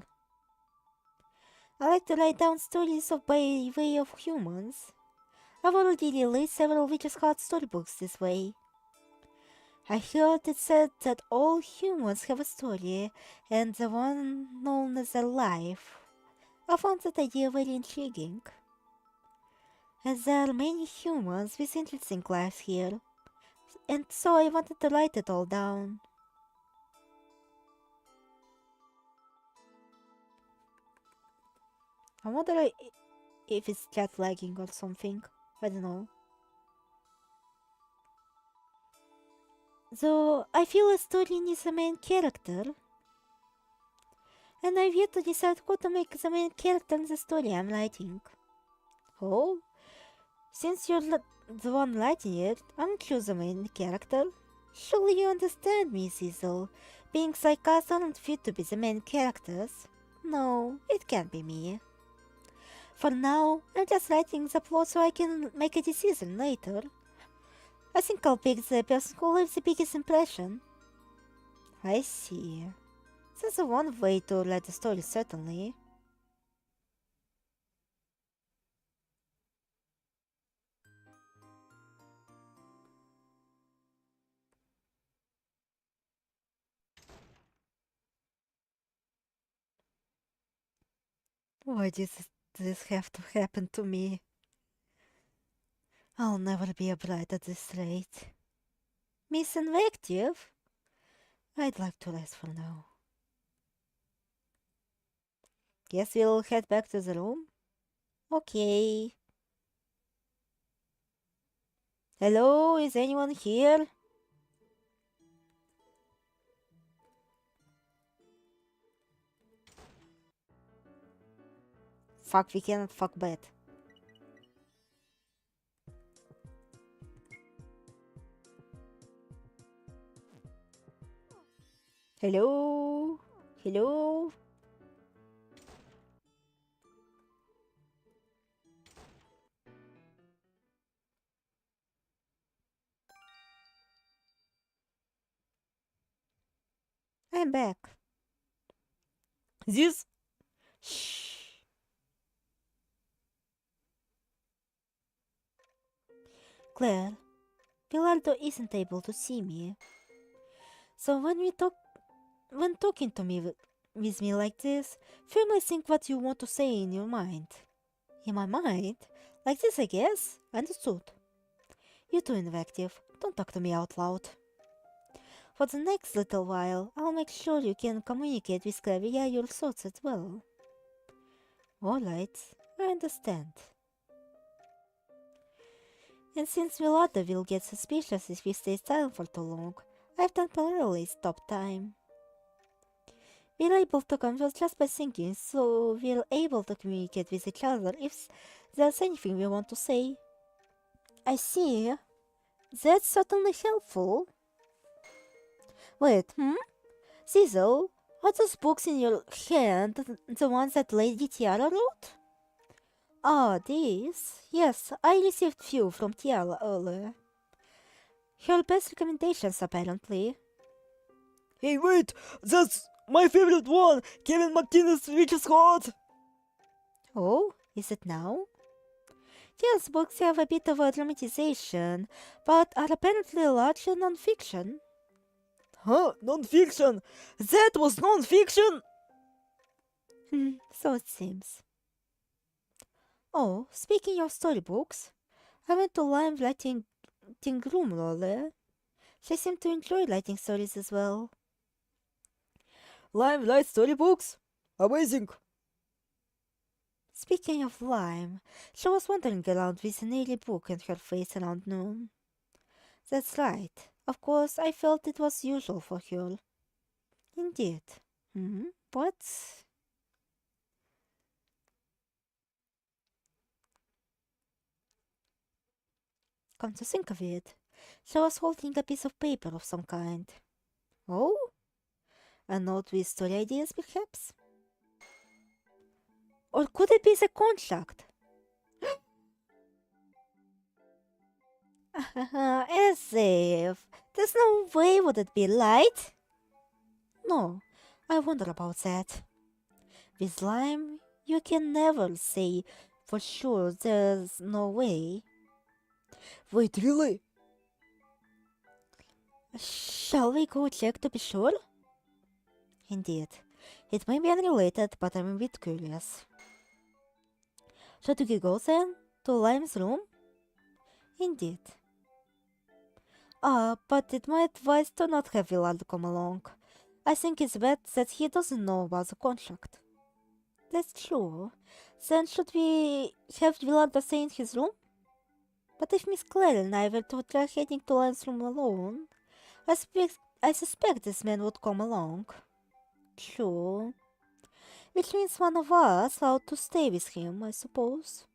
Speaker 3: I like to write down stories by way of humans. I've already released several Witches Heart storybooks this way. I heard it said that all humans have a story, and the one known as a life. I found that idea very intriguing. As there are many humans with interesting lives here, and so I wanted to write it all down. I wonder if it's chat lagging or something. I don't know. Though I feel a story needs a main character, and I've yet to decide who to make the main character in the story I'm writing. Oh, since you're the one writing it, aren't you the main character? Surely you understand me, Cecil. Being psychos aren't fit to be the main characters. No, it can't be me. For now, I'm just writing the plot so I can make a decision later. I think I'll pick the person who leaves the biggest impression. I see. That's one way to write the story, certainly. Why does this have to happen to me? I'll never be a bride at this rate. Miss Invective? I'd like to rest for now. Guess we'll head back to the room? Okay. Hello, is anyone here? Fuck, we cannot fuck bad. Hello? Hello? I'm back.
Speaker 2: This?
Speaker 3: Shh. Claire, Wilardo isn't able to see me. So when talking to me with me like this, firmly think what you want to say in your mind. In my mind? Like this, I guess? Understood. You too, Invective. Don't talk to me out loud. For the next little while, I'll make sure you can communicate with Claire via your thoughts as well. Alright, I understand. And since Wilardo will get suspicious if we stay silent for too long, I've temporarily stopped time. We're able to converse just by thinking, so we're able to communicate with each other if there's anything we want to say. I see. That's certainly helpful. Wait, Cecil, are those books in your hand the ones that Lady Tiara wrote? Ah, these? Yes, I received few from Tiara earlier. Her best recommendations, apparently.
Speaker 2: Hey, wait! That's my favorite one! Kevin McKinnon's Witch's Heart!
Speaker 3: Oh, is it now? Tiara's books have a bit of a dramatization, but are apparently largely non-fiction.
Speaker 2: Huh? Non-fiction? That was non-fiction?
Speaker 3: So it seems. Oh, speaking of storybooks, I went to Lime writing room earlier. She seemed to enjoy writing stories as well.
Speaker 2: Lime writes storybooks? Amazing!
Speaker 3: Speaking of Lime, she was wandering around with an eerie book in her face around noon. That's right. Of course, I felt it was usual for her. Indeed. But... Come to think of it, she was holding a piece of paper of some kind. Oh? A note with story ideas, perhaps? Or could it be the contract? As if. There's no way would it be light? No, I wonder about that. With Lime, You can never say for sure there's no way.
Speaker 2: Wait, really?
Speaker 3: Shall we go check to be sure? Indeed. It may be unrelated, but I'm a bit curious. Should we go then? To Lime's room? Indeed. But it might advise to not have Wilardo come along. I think it's bad that he doesn't know about the contract. That's true. Then should we have Wilardo stay in his room? But if Miss Claire and I were to try heading to Lime's room alone, I suspect this man would come along. True. Which means one of us ought to stay with him, I suppose.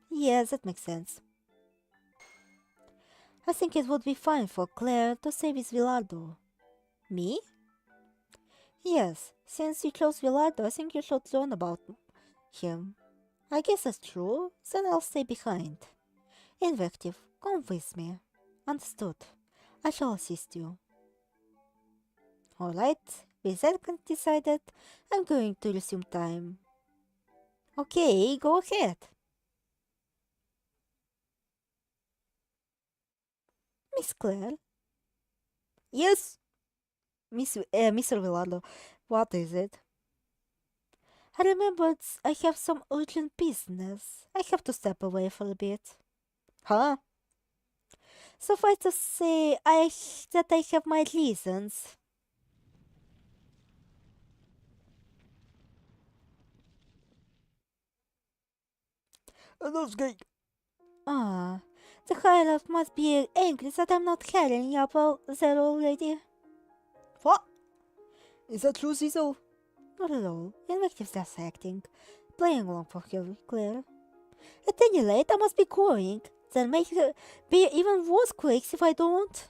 Speaker 3: Yes, that makes sense. I think it would be fine for Claire to stay with Wilardo. Me? Yes, since you chose Wilardo, I think you should learn about him. I guess that's true, then I'll stay behind. Invective, come with me. Understood. I shall assist you. Alright, with that decided, I'm going to resume time. Okay, go ahead. Miss Claire?
Speaker 2: Yes?
Speaker 3: Mr. Wilardo, what is it? I remembered I have some urgent business. I have to step away for a bit.
Speaker 2: Huh?
Speaker 3: Suffice to say, that I have my reasons.
Speaker 2: That's great.
Speaker 3: The higher must be angry that I'm not carrying up there already.
Speaker 2: What? Is that true, Cecil?
Speaker 3: Not at all. Invective's just acting. Playing along for her, Claire. At any rate, I must be going. Then make it be even worse quakes if I don't.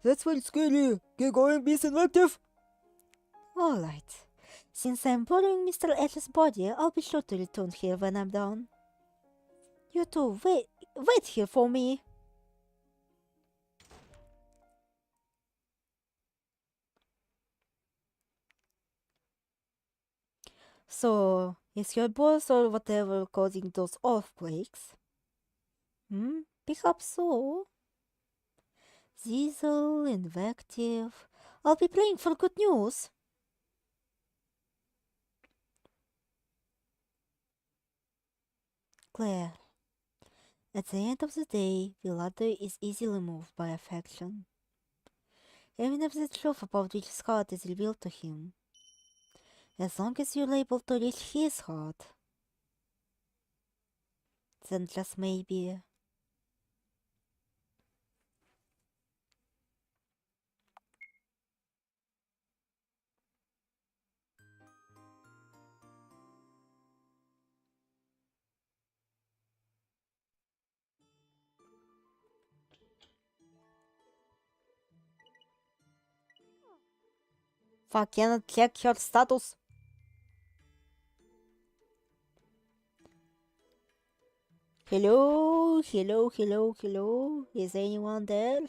Speaker 2: That's very scary. Get going, Miss Invective.
Speaker 3: Alright. Since I'm borrowing Mr. Ash's body, I'll be sure to return here when I'm done. You two, wait here for me. So, is your boss or whatever causing those earthquakes? Perhaps so. Diesel, invective. I'll be praying for good news. Claire. At the end of the day, Wilardo is easily moved by affection. Even if the truth about Rich's heart is revealed to him. As long as you're able to reach his heart, then just maybe.
Speaker 2: Fuck, cannot check your status.
Speaker 3: Hello, hello, hello, hello. Is anyone there?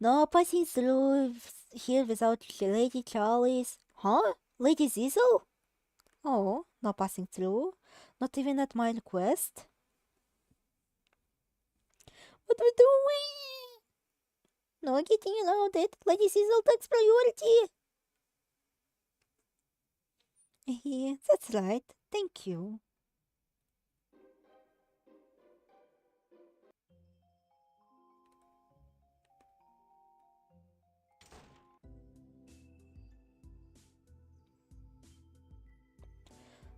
Speaker 3: No passing through here without Lady Charlie's. Huh? Lady Zizzle? Oh, no passing through. Not even at my request. What we doing? No getting around it. Lady Zizzle takes priority. Yeah, that's right. Thank you.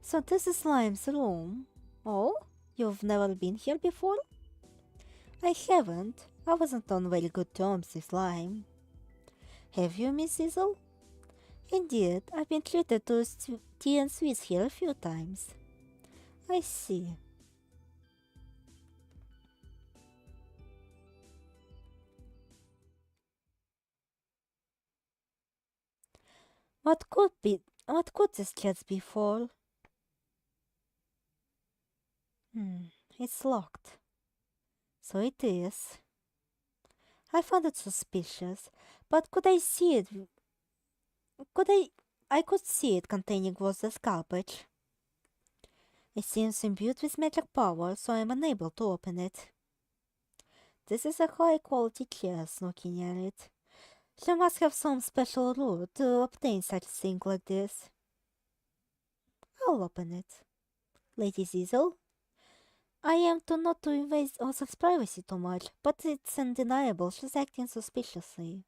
Speaker 3: So this is Slime's room. Oh, you've never been here before? I haven't. I wasn't on very good terms with Slime. Have you, Miss Zizzle? Indeed, I've been treated to tea and sweets here a few times. I see. What could this cat be for? It's locked. So it is. I found it suspicious, but could I see it? I could see it containing worthless garbage. It seems imbued with magic power, so I am unable to open it. This is a high-quality chest, looking at it. She must have some special route to obtain such a thing like this. I'll open it. Lady Zizzle? I am not to invade Osa's privacy too much, but it's undeniable she's acting suspiciously.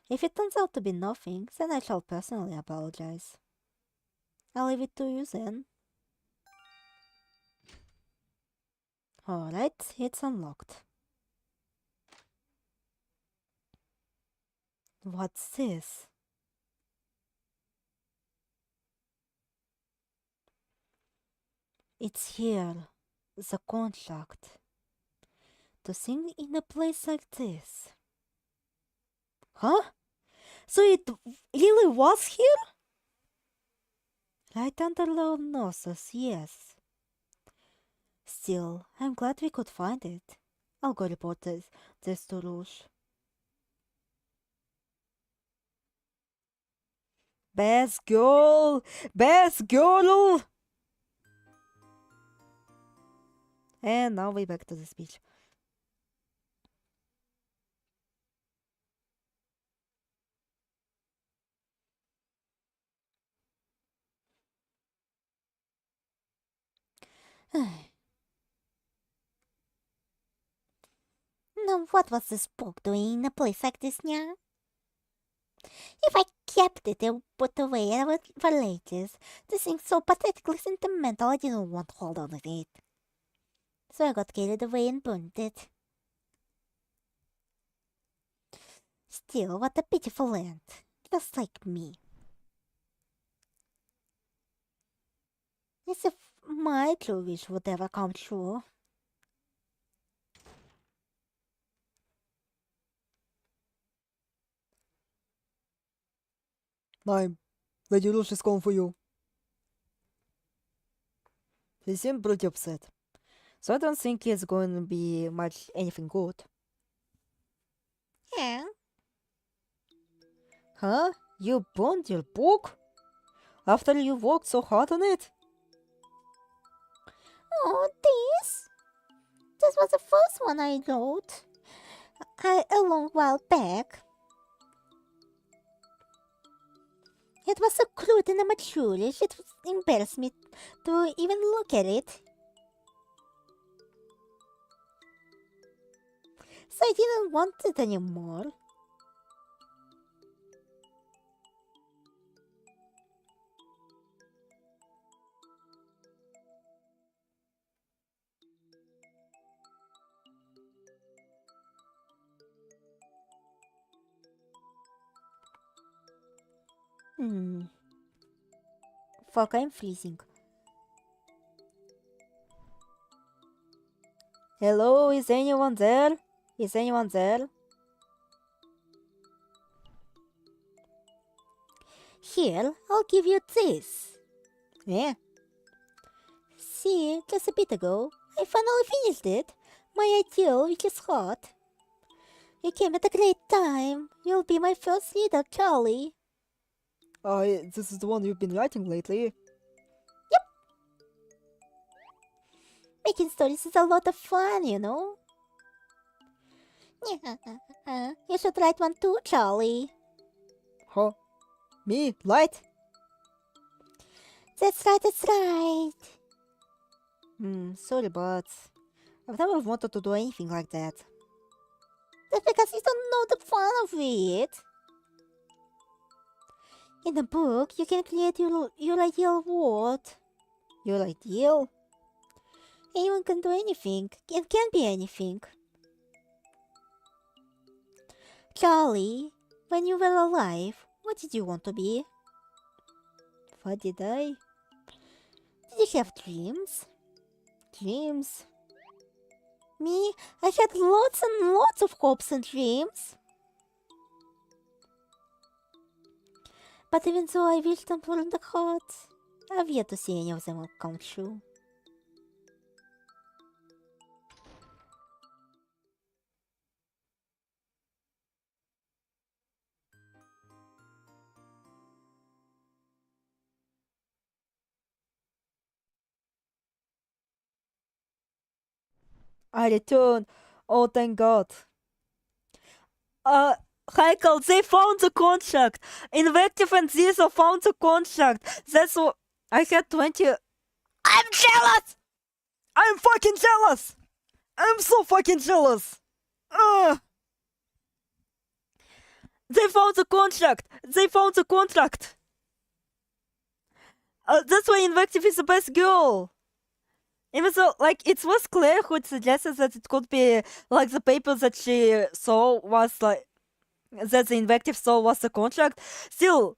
Speaker 3: If it turns out to be nothing, then I shall personally apologize. I'll leave it to you then. Alright, it's unlocked. What's this? It's here, the contract. To sing in a place like this. Huh? So it really was here? Right under our noses, yes. Still, I'm glad we could find it. I'll go report this to Rouge.
Speaker 2: Best girl! Best girl! And now we're back to the speech.
Speaker 3: Now what was this book doing in a place like this, Nya? If I kept it and put away for ages, this thing's so pathetically sentimental I didn't want to hold on to it. So I got carried away and burned it. Still, what a pitiful end. Just like me. As if my true wish would ever come true.
Speaker 2: Mime, Lady Rouge is calling for you. He seemed pretty upset. So I don't think it's going to be much anything good.
Speaker 3: Yeah.
Speaker 2: Huh? You burned your book? After you worked so hard on it?
Speaker 3: Oh, this? This was the first one I wrote. A long while back. It was so crude and amateurish, it embarrassed me to even look at it. So I didn't want it anymore.
Speaker 2: Fuck, I'm freezing. Hello, is anyone there? Is anyone there?
Speaker 3: Here, I'll give you this.
Speaker 2: Yeah.
Speaker 3: See, just a bit ago, I finally finished it. My ideal, which is hot. You came at a great time. You'll be my first reader, Charlie.
Speaker 2: This is the one you've been writing lately.
Speaker 3: Making stories is a lot of fun, you know. You should write one too, Charlie.
Speaker 2: Huh? Me? Light?
Speaker 3: That's right, that's right.
Speaker 2: Sorry, but I've never wanted to do anything like that.
Speaker 3: That's because you don't know the fun of it. In a book, you can create your ideal world.
Speaker 2: Your ideal?
Speaker 3: Anyone can do anything. It can be anything. Charlie, when you were alive, what did you want to be?
Speaker 2: What did I?
Speaker 3: Did you have dreams?
Speaker 2: Dreams?
Speaker 3: Me, I had lots and lots of hopes and dreams. But even though I wished them from the heart, I've yet to see any of them come true.
Speaker 2: I return. Oh, thank God. Heikel, they found the contract. Invective and Zizo found the contract. That's what I had 20. I'm jealous! I'm fucking jealous! I'm so fucking jealous! They found the contract! They found the contract! That's why Invective is the best girl! Even though, like, it was Claire who suggested that it could be, like, the paper that she saw was, like, that the Invective saw was the contract. Still,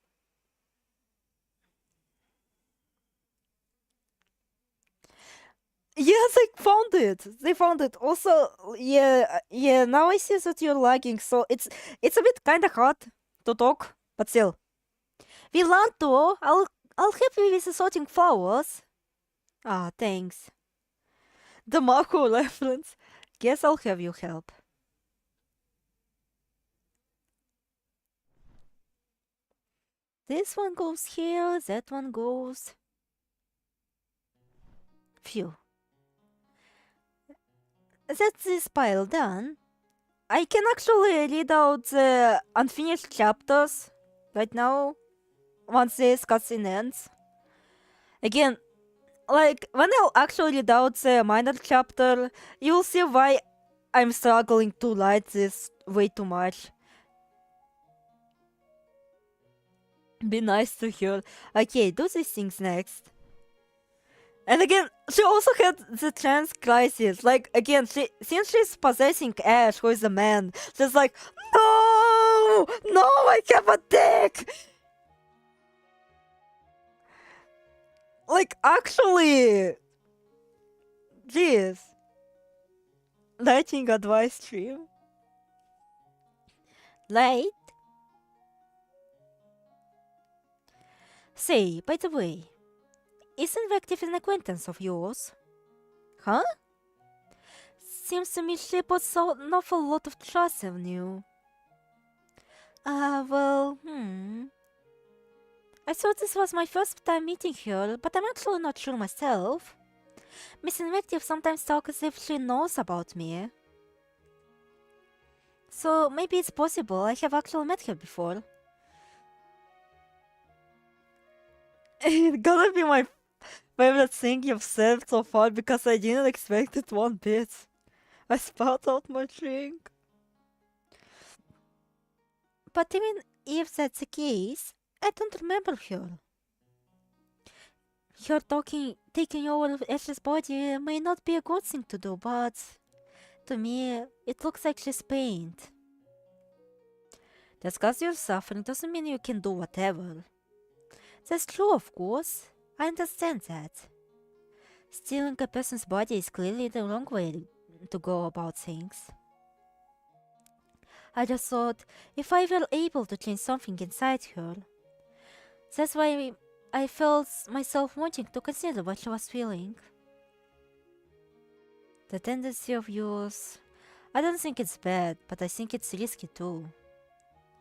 Speaker 2: yeah, they found it. They found it. Also, yeah. Now I see that you're lagging, so it's a bit kind of hard to talk, but still. Wilardo, I'll help you with the sorting flowers. Ah, thanks. The Marco reference. Guess I'll have you help. This one goes here. That one goes. Phew. That's this pile done. I can actually read out the unfinished chapters right now once this cutscene ends. Again, like, when I'll actually read out the minor chapter, you'll see why I'm struggling to write this way too much. Be nice to her. Okay, do these things next. And again, she also had the trans crisis. Like, again, since she's possessing Ash, who is a man, she's like, no, I have a dick. Like, actually, jeez. Lighting advice stream. Light. Say, by the way, is Invective an acquaintance of yours? Huh? Seems to me she puts an awful lot of trust in you. Well, I thought this was my first time meeting her, but I'm actually not sure myself. Miss Invective sometimes talks as if she knows about me. So maybe it's possible I have actually met her before. It's gonna be my favorite thing you've said so far because I didn't expect it one bit. I spat out my drink. But even if that's the case, I don't remember her. Her taking over Ash's body may not be a good thing to do, but to me, it looks like she's pained. Just cause you're suffering doesn't mean you can do whatever. That's true, of course. I understand that. Stealing a person's body is clearly the wrong way to go about things. I just thought, if I were able to change something inside her, that's why I felt myself wanting to consider what she was feeling. The tendency of yours, I don't think it's bad, but I think it's risky too.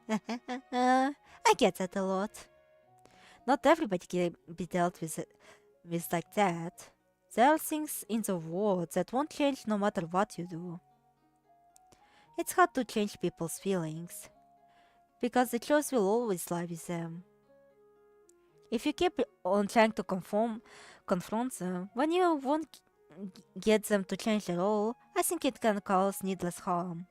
Speaker 2: I get that a lot. Not everybody can be dealt with like that. There are things in the world that won't change no matter what you do. It's hard to change people's feelings, because the choice will always lie with them. If you keep on trying to confront them, when you won't get them to change at all, I think it can cause needless harm.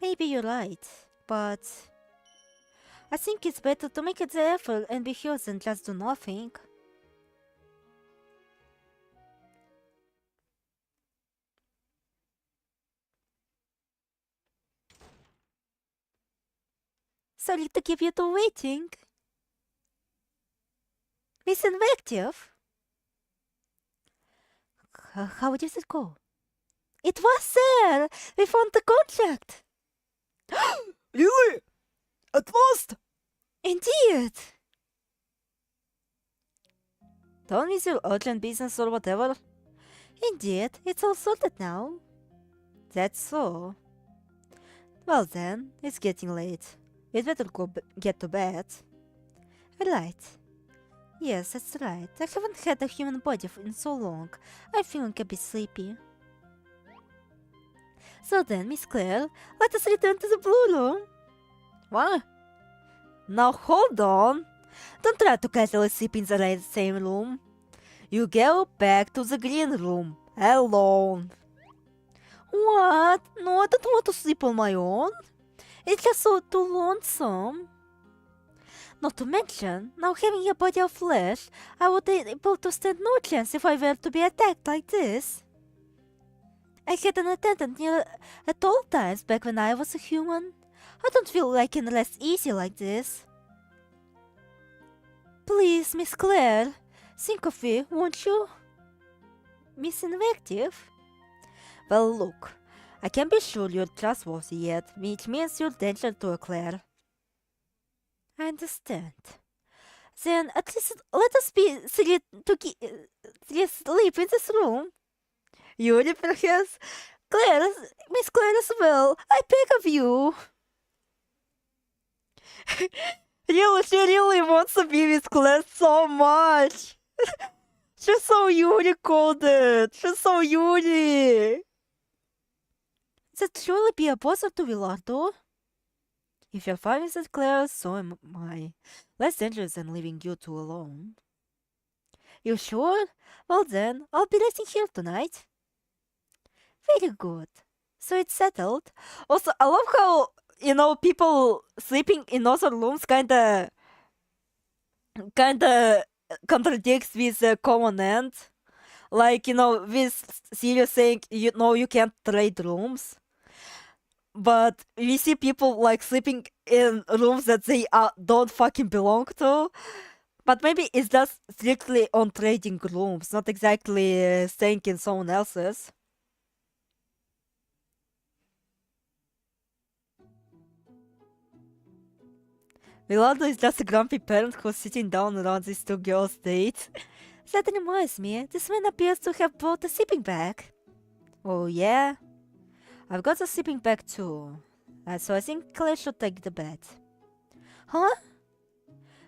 Speaker 2: Maybe you're right, but I think it's better to make the effort and be here than just do nothing. Sorry to keep you two waiting. Miss Invective? How did it go? It was there! We found the contract! Really? At last? Indeed! Done with your urgent business or whatever? Indeed, it's all sorted now. That's so. Well then, it's getting late. We'd better go get to bed. Right.
Speaker 3: Yes, that's right. I haven't had a human body in so long. I'm feeling a bit sleepy. So then, Miss Claire, let us return to the blue room.
Speaker 2: What? Now hold on. Don't try to casually sleep in the same room. You go back to the green room, alone. What? No, I don't want to sleep on my own. It's just so too lonesome. Not to mention, now having a body of flesh, I would be able to stand no chance if I were to be attacked like this. I had an attendant near at all times back when I was a human. I don't feel like I can rest easy like this. Please, Miss Claire, think of it, won't you? Miss Invective? Well, look, I can't be sure you're trustworthy yet, which means you're danger to a Claire. I understand. Then at least let us be sleep in this room. Yuri, perhaps? Claire, Miss Claire as well. I beg of you. Really, she really wants to be with Claire so much. She's so Yuri-coded. She's so Yuri. That'd surely be a bother to Wilardo. If you're fine with it, Claire, so am I. Less dangerous than leaving you two alone. You sure? Well then, I'll be resting here tonight. Very good. So it's settled. Also, I love how, people sleeping in other rooms kinda contradicts with the common end. Like, with Sirius saying, you can't trade rooms. But we see people like sleeping in rooms that they don't fucking belong to. But maybe it's just strictly on trading rooms, not exactly staying in someone else's. Wilardo is just a grumpy parent who's sitting down around these two girls' date. That reminds me, this man appears to have brought a sleeping bag. Oh yeah? I've got a sleeping bag too. So I think Claire should take the bed. Huh?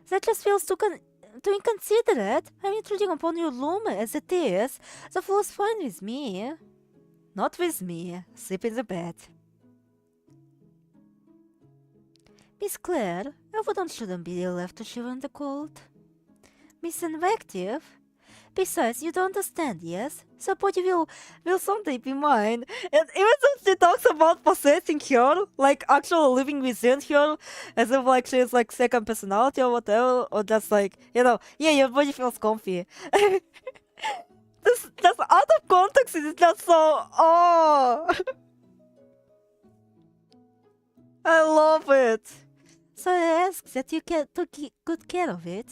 Speaker 2: That just feels too inconsiderate. I'm intruding upon your room as it is. The floor's fine with me. Not with me. Sleep in the bed. Miss Claire, everyone shouldn't be left to shiver in the cold. Miss Invective? Besides, you don't understand, yes? The body will someday be mine. And even though she talks about possessing her, like actually living within her, as if like she's like second personality or whatever, or just like, yeah, your body feels comfy. This just out of context is just so, oh. I love it. So I ask that you took good care of it.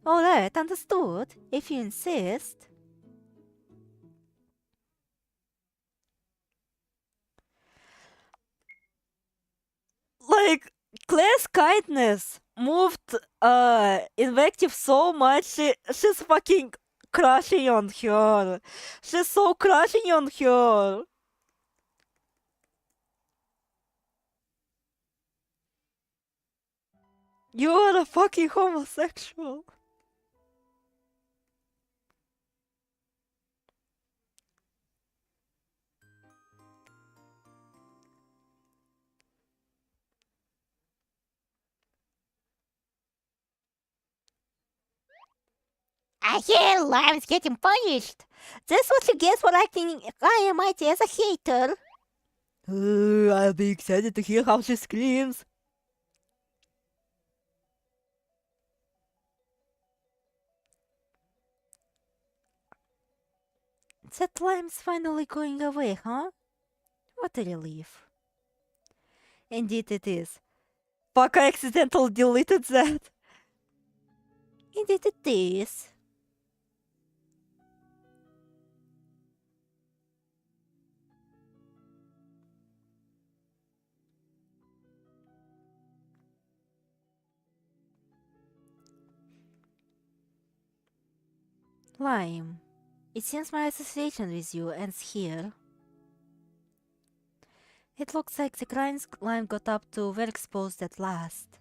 Speaker 2: Alright, understood, if you insist. Like, Claire's kindness moved Invective so much, she's fucking crushing on her. She's so crushing on her. You are a fucking homosexual.
Speaker 3: I hear Lime's getting punished. That's what you get for acting I am mighty as a hater.
Speaker 2: I'll be excited to hear how she screams. That lime's finally going away, huh? What a relief. Indeed it is. Fuck, I accidentally deleted that. Indeed it is. Lime, it seems my association with you ends here. It looks like the crimes Lime got up to were exposed at last.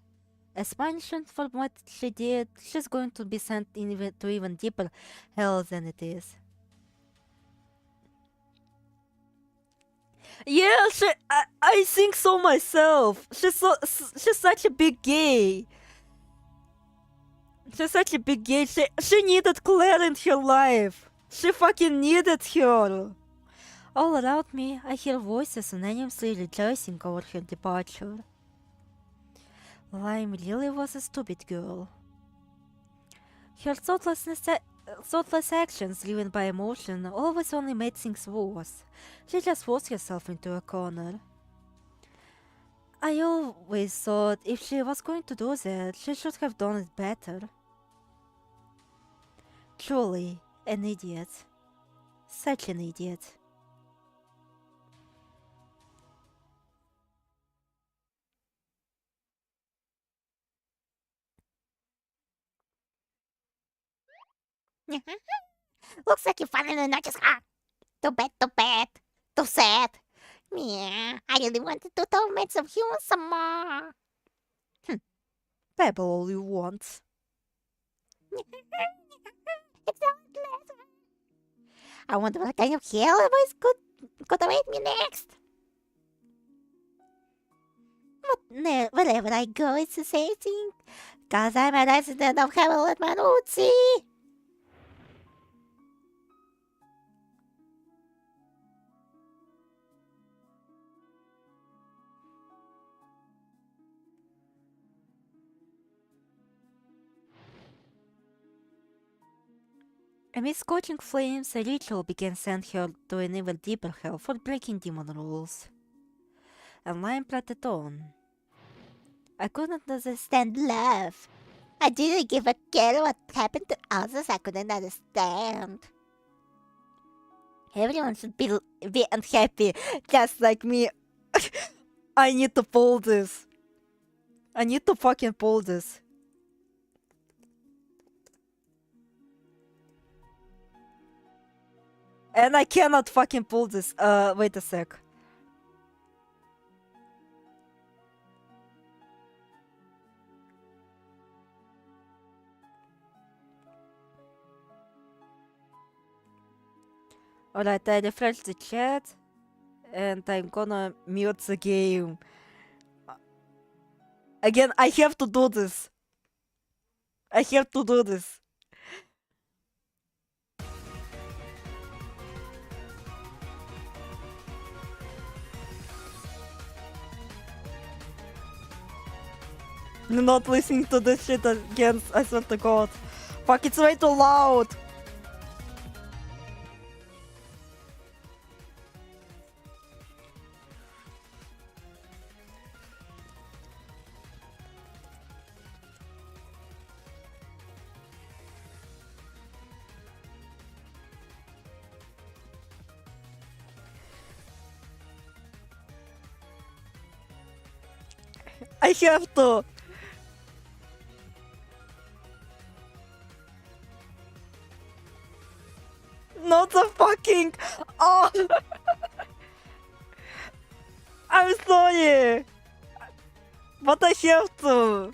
Speaker 3: As punishment for what she did, she's going to be sent to even deeper hell than it is.
Speaker 2: Yeah, I think so myself. She's such a big gay. She's such a big gay. She needed Claire in her life. She fucking needed her.
Speaker 3: All around me, I hear voices unanimously rejoicing over her departure. Lime really was a stupid girl. Her thoughtless actions driven by emotion always only made things worse. She just forced herself into a corner. I always thought if she was going to do that, she should have done it better. Truly, an idiot. Such an idiot. Looks like you finally noticed her. Too bad, too bad. Too sad. Yeah, I really wanted to torment some humans some more.
Speaker 2: Babble all you want.
Speaker 3: Exactly. I wonder what kind of hell voice could await me next. But wherever I go, it's the same thing. Cause I'm a resident of Hell at Manuzzi. Amid scorching flames, a ritual began sent her to an even deeper hell for breaking demon rules. And Lion prattled on. I couldn't understand love. I didn't give a care what happened to others I couldn't understand. Everyone should be unhappy,
Speaker 2: Just like me. I need to pull this. I need to fucking pull this. And I cannot fucking pull this. Wait a sec. Alright, I refreshed the chat. And I'm gonna mute the game. Again, I have to do this. I have to do this. You're not listening to this shit again, I swear to god. Fuck, it's way too loud. I have to. Not the fucking. Oh! I'm sorry! But I have to!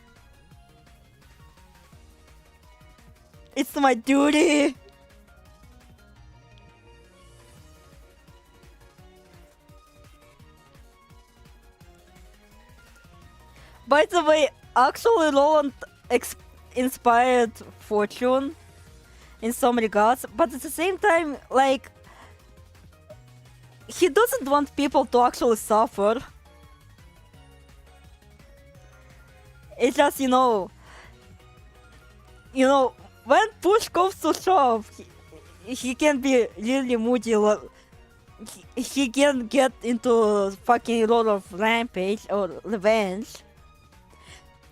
Speaker 2: It's my duty! By the way, actually Roland inspired Fortune in some regards, but at the same time, like, he doesn't want people to actually suffer. It's just, you know, when push comes to shove, he can be really moody. He can get into fucking a lot of rampage or revenge.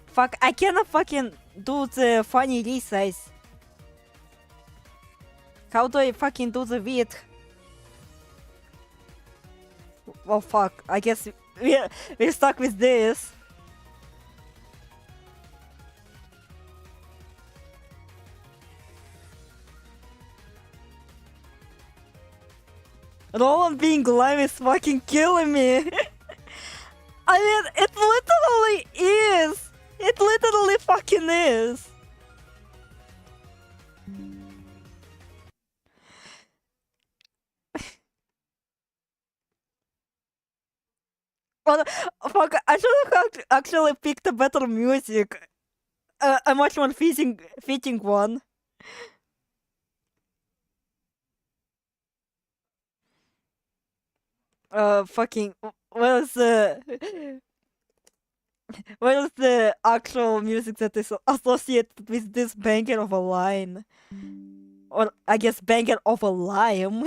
Speaker 2: Fuck, I cannot fucking do the funny resize. How do I fucking do the width? Well, fuck. I guess we're stuck with this. Roland being lime is fucking killing me. I mean, it literally is. It literally fucking is. Well, fuck, I should have actually picked a better music. A much more fitting one. Fucking, where's the where's the actual music that is associated with this banger of a line? Or I guess banger of a lime.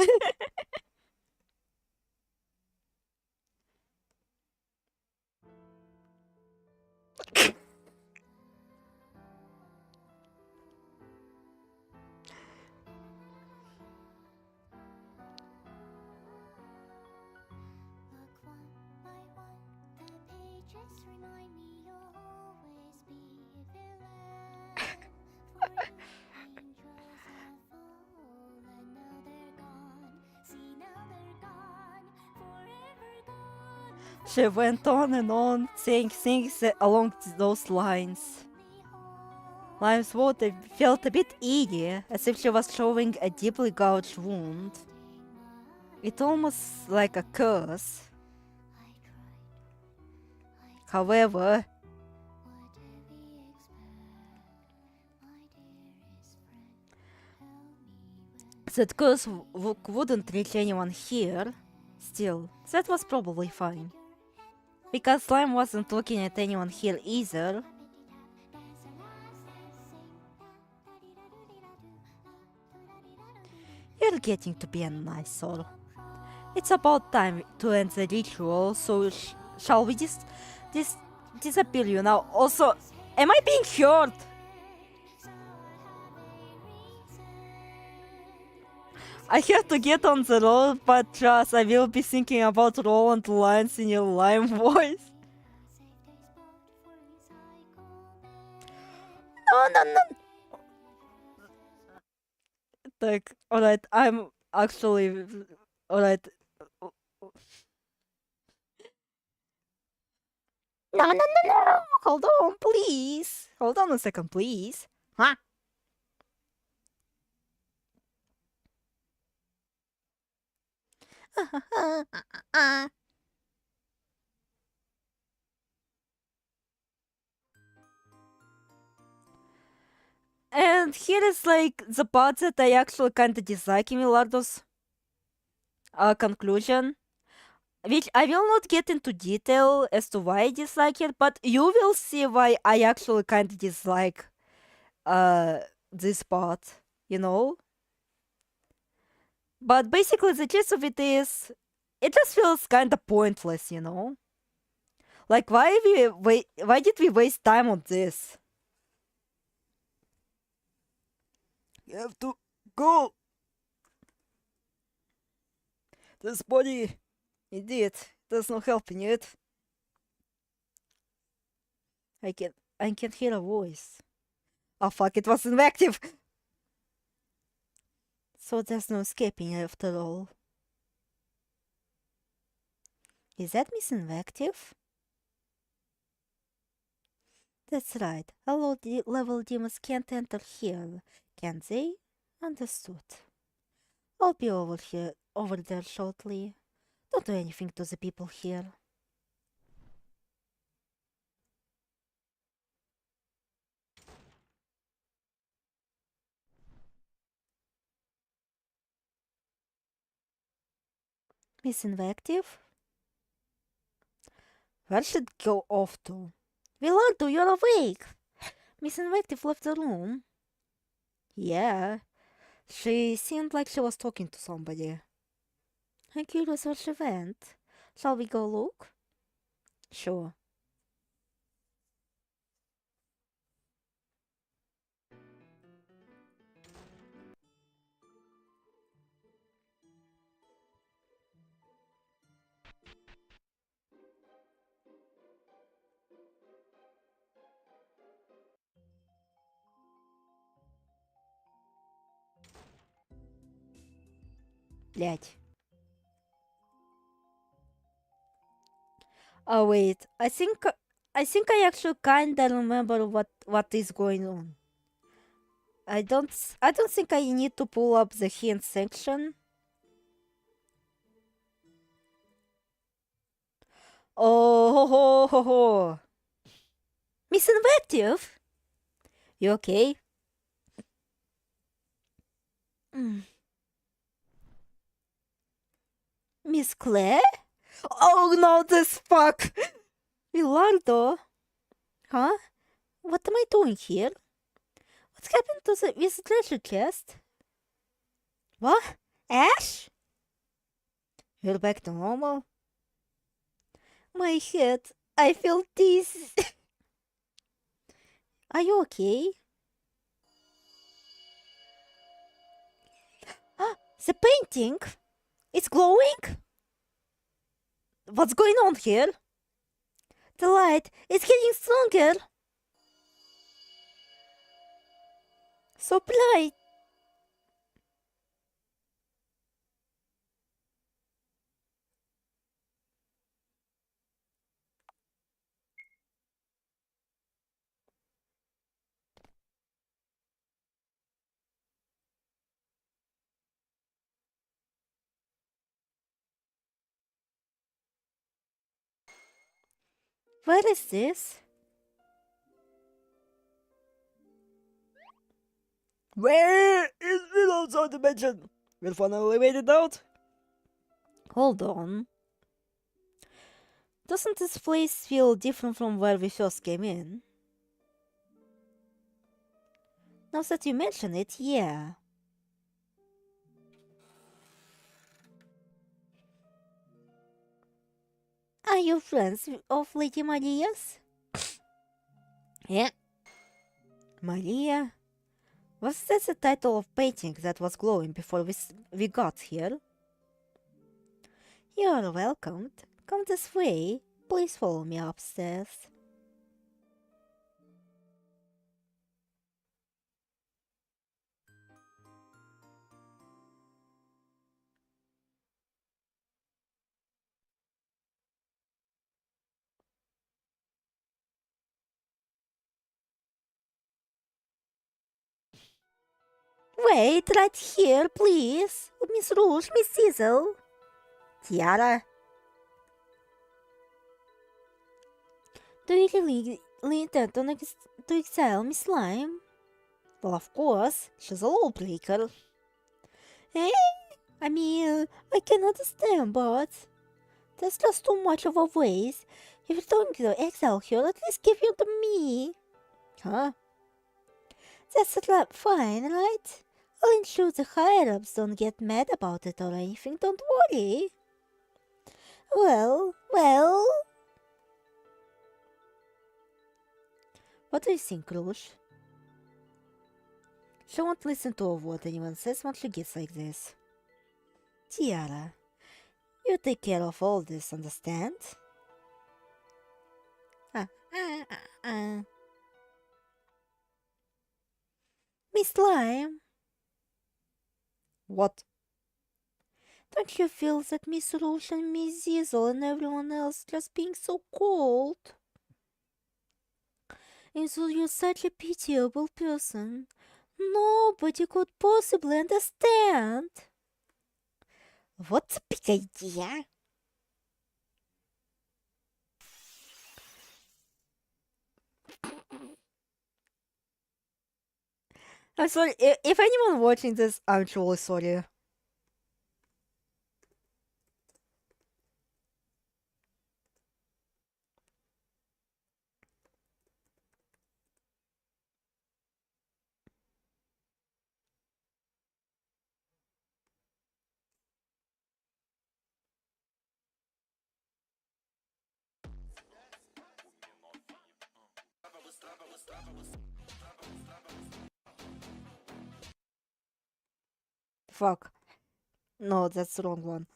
Speaker 2: She went on and on, saying things along those lines. Lime's water felt a bit eerie, as if she was showing a deeply gouged wound. It almost like a curse. However, that curse wouldn't reach anyone here. Still, that was probably fine. Because Slime wasn't looking at anyone here either. You're getting to be a nice soul. It's about time to end the ritual, so shall we just disappear you now? Also, am I being hurt? I have to get on the road, but trust, I will be thinking about Roland lines in your lime voice. No. Like, alright, I'm actually... Alright. No. Hold on, please. Hold on a second, please. Huh? And here is like the part that I actually kinda dislike in Wilardo's conclusion, which I will not get into detail as to why I dislike it, but you will see why I actually kinda dislike this part, you know? But basically the gist of it is, it just feels kinda pointless, you know? Like, why did we waste time on this? You have to go! This body, indeed, there's no helping it. I can hear a voice. Oh fuck, it was invasive! So there's no escaping after all. Is that Miss Invective? That's right. Low-level demons can't enter here, can they? Understood. I'll be over there shortly. Don't do anything to the people here. Miss Invective? Where should go off to? Wilardo, you're awake! Miss Invective left the room. Yeah. She seemed like she was talking to somebody. I'm curious where she went. Shall we go look? Sure. Блять. Oh wait, I think I think I actually kinda remember what is going on. I don't think I need to pull up the hint section. Oh ho ho ho ho. Miss Invective? You okay? Miss Claire? Oh no, this fuck! Wilardo? Huh? What am I doing here? What's happened to this treasure chest? What? Ash? You're back to normal? My head. I feel this. Are you okay? Ah, the painting! It's glowing? What's going on here? The light is getting stronger. So bright. Where is this?
Speaker 1: Where is Willow's dimension? We'll finally made it out.
Speaker 2: Hold on. Doesn't this place feel different from where we first came in? Now that you mention it, yeah. Are you friends of Lady Maria's? Yeah. Maria? Was that the title of painting that was glowing before we got here? You are welcomed. Come this way. Please follow me upstairs. Wait, right here, please. Miss Rouge, Miss Sizzle. Tiara. Do you really intend to exile Miss Slime? Well, of course. She's a lawbreaker. Eh? I mean, I can understand, but there's just too much of a waste. If you're going to exile her, at least give her to me. Huh? That's fine, right? I'll ensure the higher-ups don't get mad about it or anything, don't worry. Well... What do you think, Rouge? She won't listen to what anyone says once she gets like this. Tiara, you take care of all this, understand? Miss Lime.
Speaker 1: What?
Speaker 2: Don't you feel that Miss Rouge and Miss Zizzle and everyone else just being so cold? And so you're such a pitiable person. Nobody could possibly understand.
Speaker 3: What's a big idea?
Speaker 2: I'm sorry, if anyone watching this, I'm truly sorry. Fuck. No, that's the wrong one.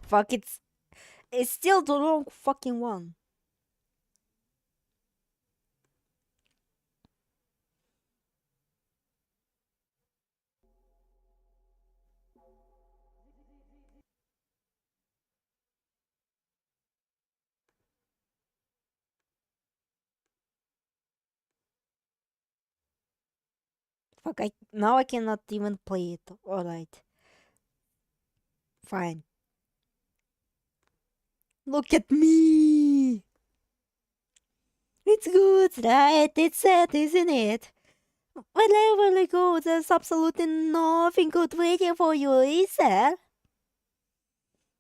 Speaker 2: Fuck, it's still the wrong fucking one. Fuck, now I cannot even play it. Alright. Fine. Look at me!
Speaker 3: It's good, right? It's sad, isn't it? Wherever I go, there's absolutely nothing good waiting for you, is there?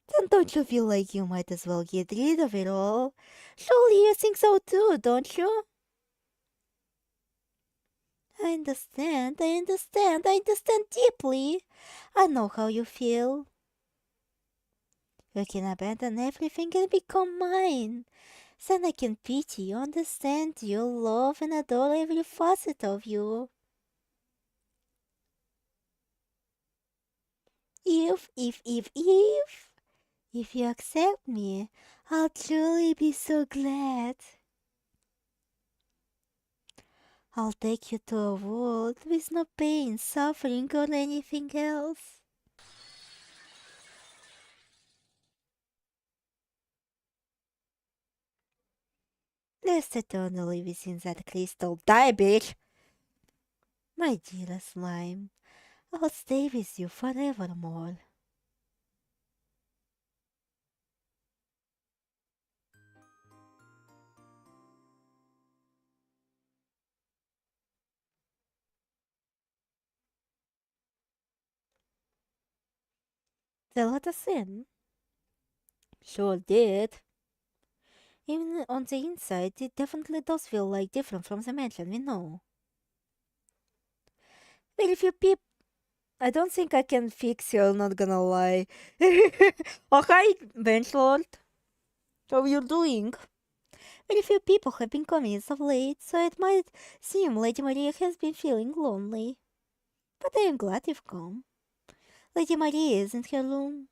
Speaker 3: Then don't you feel like you might as well get rid of it all? Surely you think so too, don't you? I understand deeply. I know how you feel. You can abandon everything and become mine. Then I can pity you, understand you, love and adore every facet of you. If you accept me, I'll truly be so glad. I'll take you to a world with no pain, suffering, or anything else. Rest eternally within that crystal. Die, bitch! My dearest slime, I'll stay with you forevermore. They let us in. Sure did. Even on the inside, it definitely does feel like different from the mansion we know. Very few people. I don't think I can fix you, not gonna lie. Oh, hi, Benchlord. How you doing? Very few people have been coming as of late, so it might seem Lady Maria has been feeling lonely. But I am glad you've come. Lady Maria is in her room.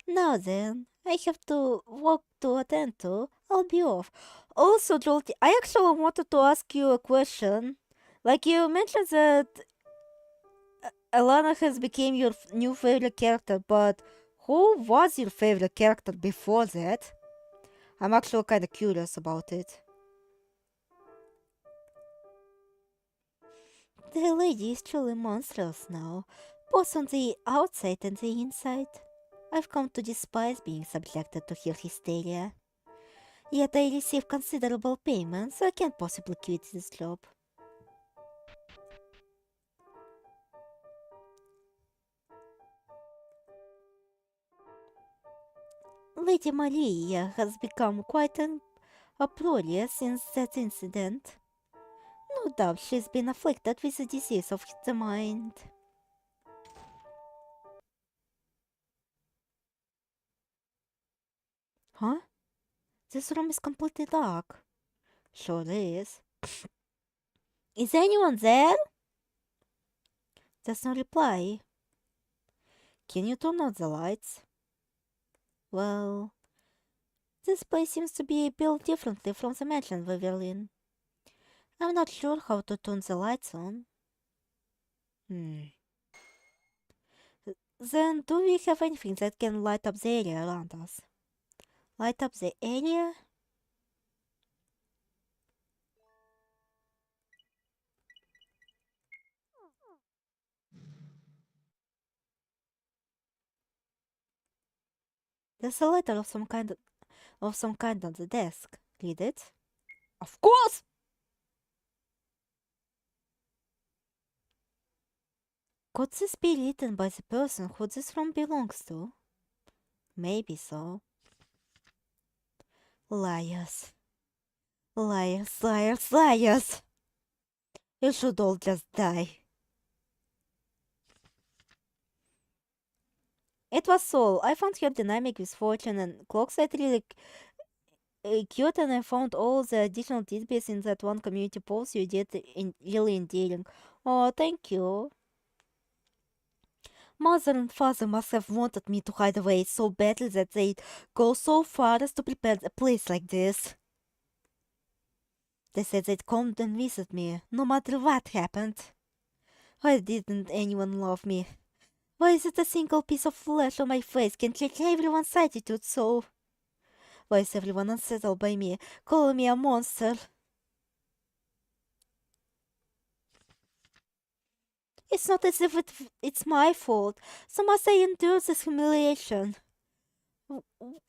Speaker 3: Now then, I have to work to attend to. I'll be off. Also, Jolty, I actually wanted to ask you a question. Like you mentioned that Alana has become your new favorite character, but who was your favorite character before that? I'm actually kind of curious about it. The lady is truly monstrous now, both on the outside and the inside. I've come to despise being subjected to her hysteria. Yet I receive considerable payment, so I can't possibly quit this job. Lady Maria has become quite an uproarious since that incident. No doubt she's been afflicted with a disease of the mind. Huh? This room is completely dark. Sure is. Is anyone there? There's no reply. Can you turn out the lights? Well, this place seems to be built differently from the mansion we were in. I'm not sure how to turn the lights on. Then do we have anything that can light up the area around us? Light up the area? There's a letter of some kind on the desk. Read it. Of course! Could this be written by the person who this room belongs to? Maybe so. Liars. Liars, liars, liars! You should all just die. It was Sol. I found her dynamic with Fortune and Clockside really cute, and I found all the additional tidbits in that one community post you did really endearing. Oh, thank you.
Speaker 2: Mother and father must have wanted me to hide away so badly that they'd go so far as to prepare a place like this. They said they'd come and visit me, no matter what happened. Why didn't anyone love me? Why is it a single piece of flesh on my face can change everyone's attitude so? Why is everyone unsettled by me, calling me a monster? It's not as if it's my fault, so must I endure this humiliation?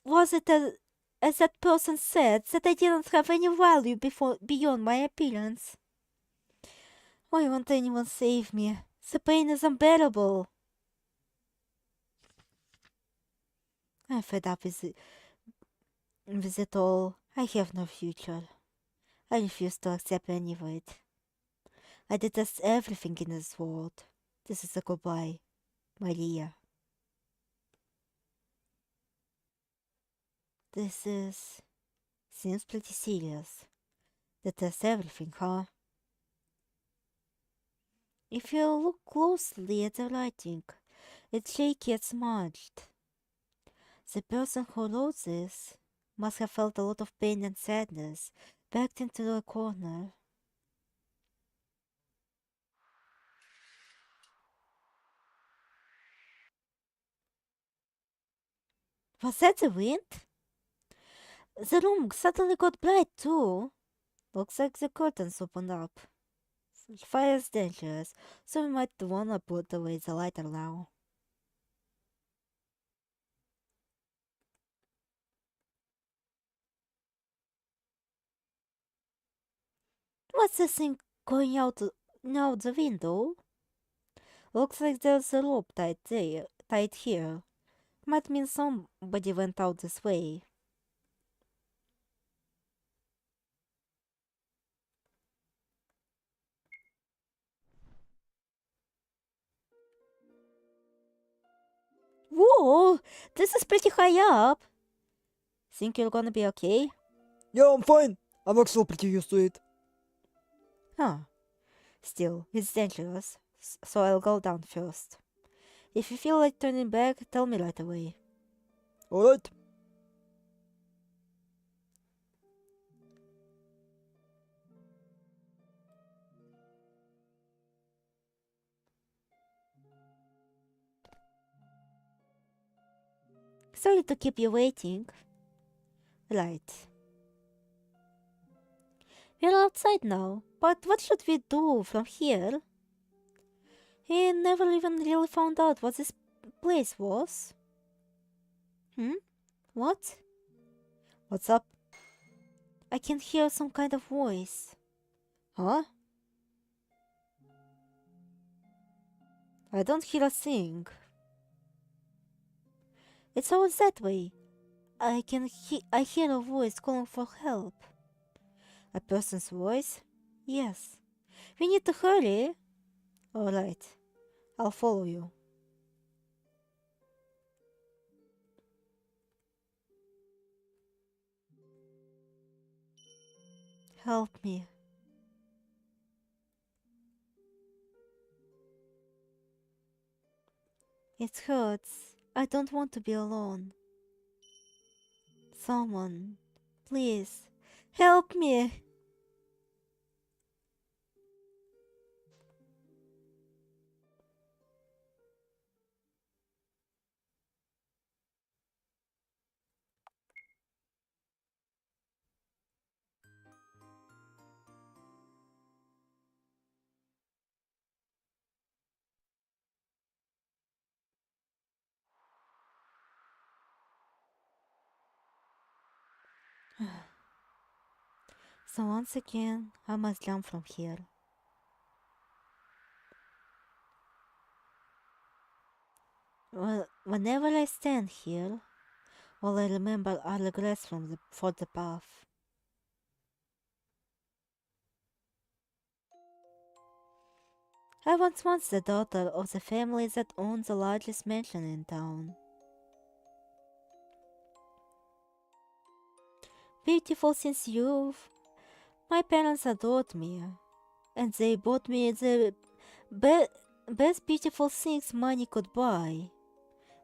Speaker 2: Was it as that person said, that I didn't have any value beyond my appearance? Why won't anyone save me? The pain is unbearable. I'm fed up with it all. I have no future. I refuse to accept any of it. I detest everything in this world. This is a goodbye, Maria. Seems pretty serious. Detest everything, huh? If you look closely at the writing, it's shaky and smudged. The person who wrote this must have felt a lot of pain and sadness, backed into a corner. Was that the wind? The room suddenly got bright too. Looks like the curtains opened up. Fire is dangerous, so we might wanna put away the lighter now. What's this thing going out the window? Looks like there's a rope tied here. Might mean somebody went out this way. Whoa! This is pretty high up. Think you're gonna be okay?
Speaker 4: Yeah, I'm fine. I'm actually pretty used to it.
Speaker 2: Huh. Still, it's dangerous, so I'll go down first. If you feel like turning back, tell me right away.
Speaker 4: Alright.
Speaker 2: Sorry to keep you waiting. Right. We're outside now, but what should we do from here? He never even really found out what this place was. What? What's up? I can hear some kind of voice. Huh? I don't hear a thing. It's always that way. I hear a voice calling for help. A person's voice? Yes. We need to hurry. Alright. I'll follow you. Help me. It hurts. I don't want to be alone. Someone, please, help me. So once again, I must jump from here. Well, whenever I stand here, all I remember are regrets for the path. I was once the daughter of the family that owned the largest mansion in town. Beautiful since youth, my parents adored me, and they bought me the
Speaker 3: best beautiful things money could buy.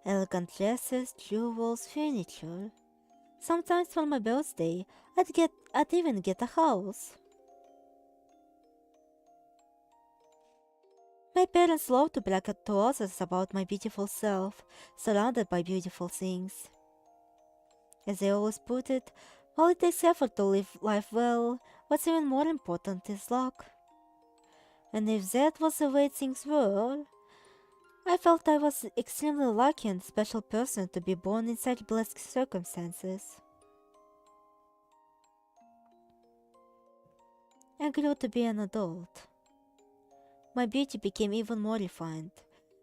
Speaker 3: Elegant dresses, jewels, furniture. Sometimes for my birthday, I'd even get a house. My parents love to brag to others about my beautiful self, surrounded by beautiful things. As they always put it, while it takes effort to live life well, what's even more important is luck. And if that was the way things were, I felt I was extremely lucky and special person to be born in such blessed circumstances. I grew to be an adult. My beauty became even more refined,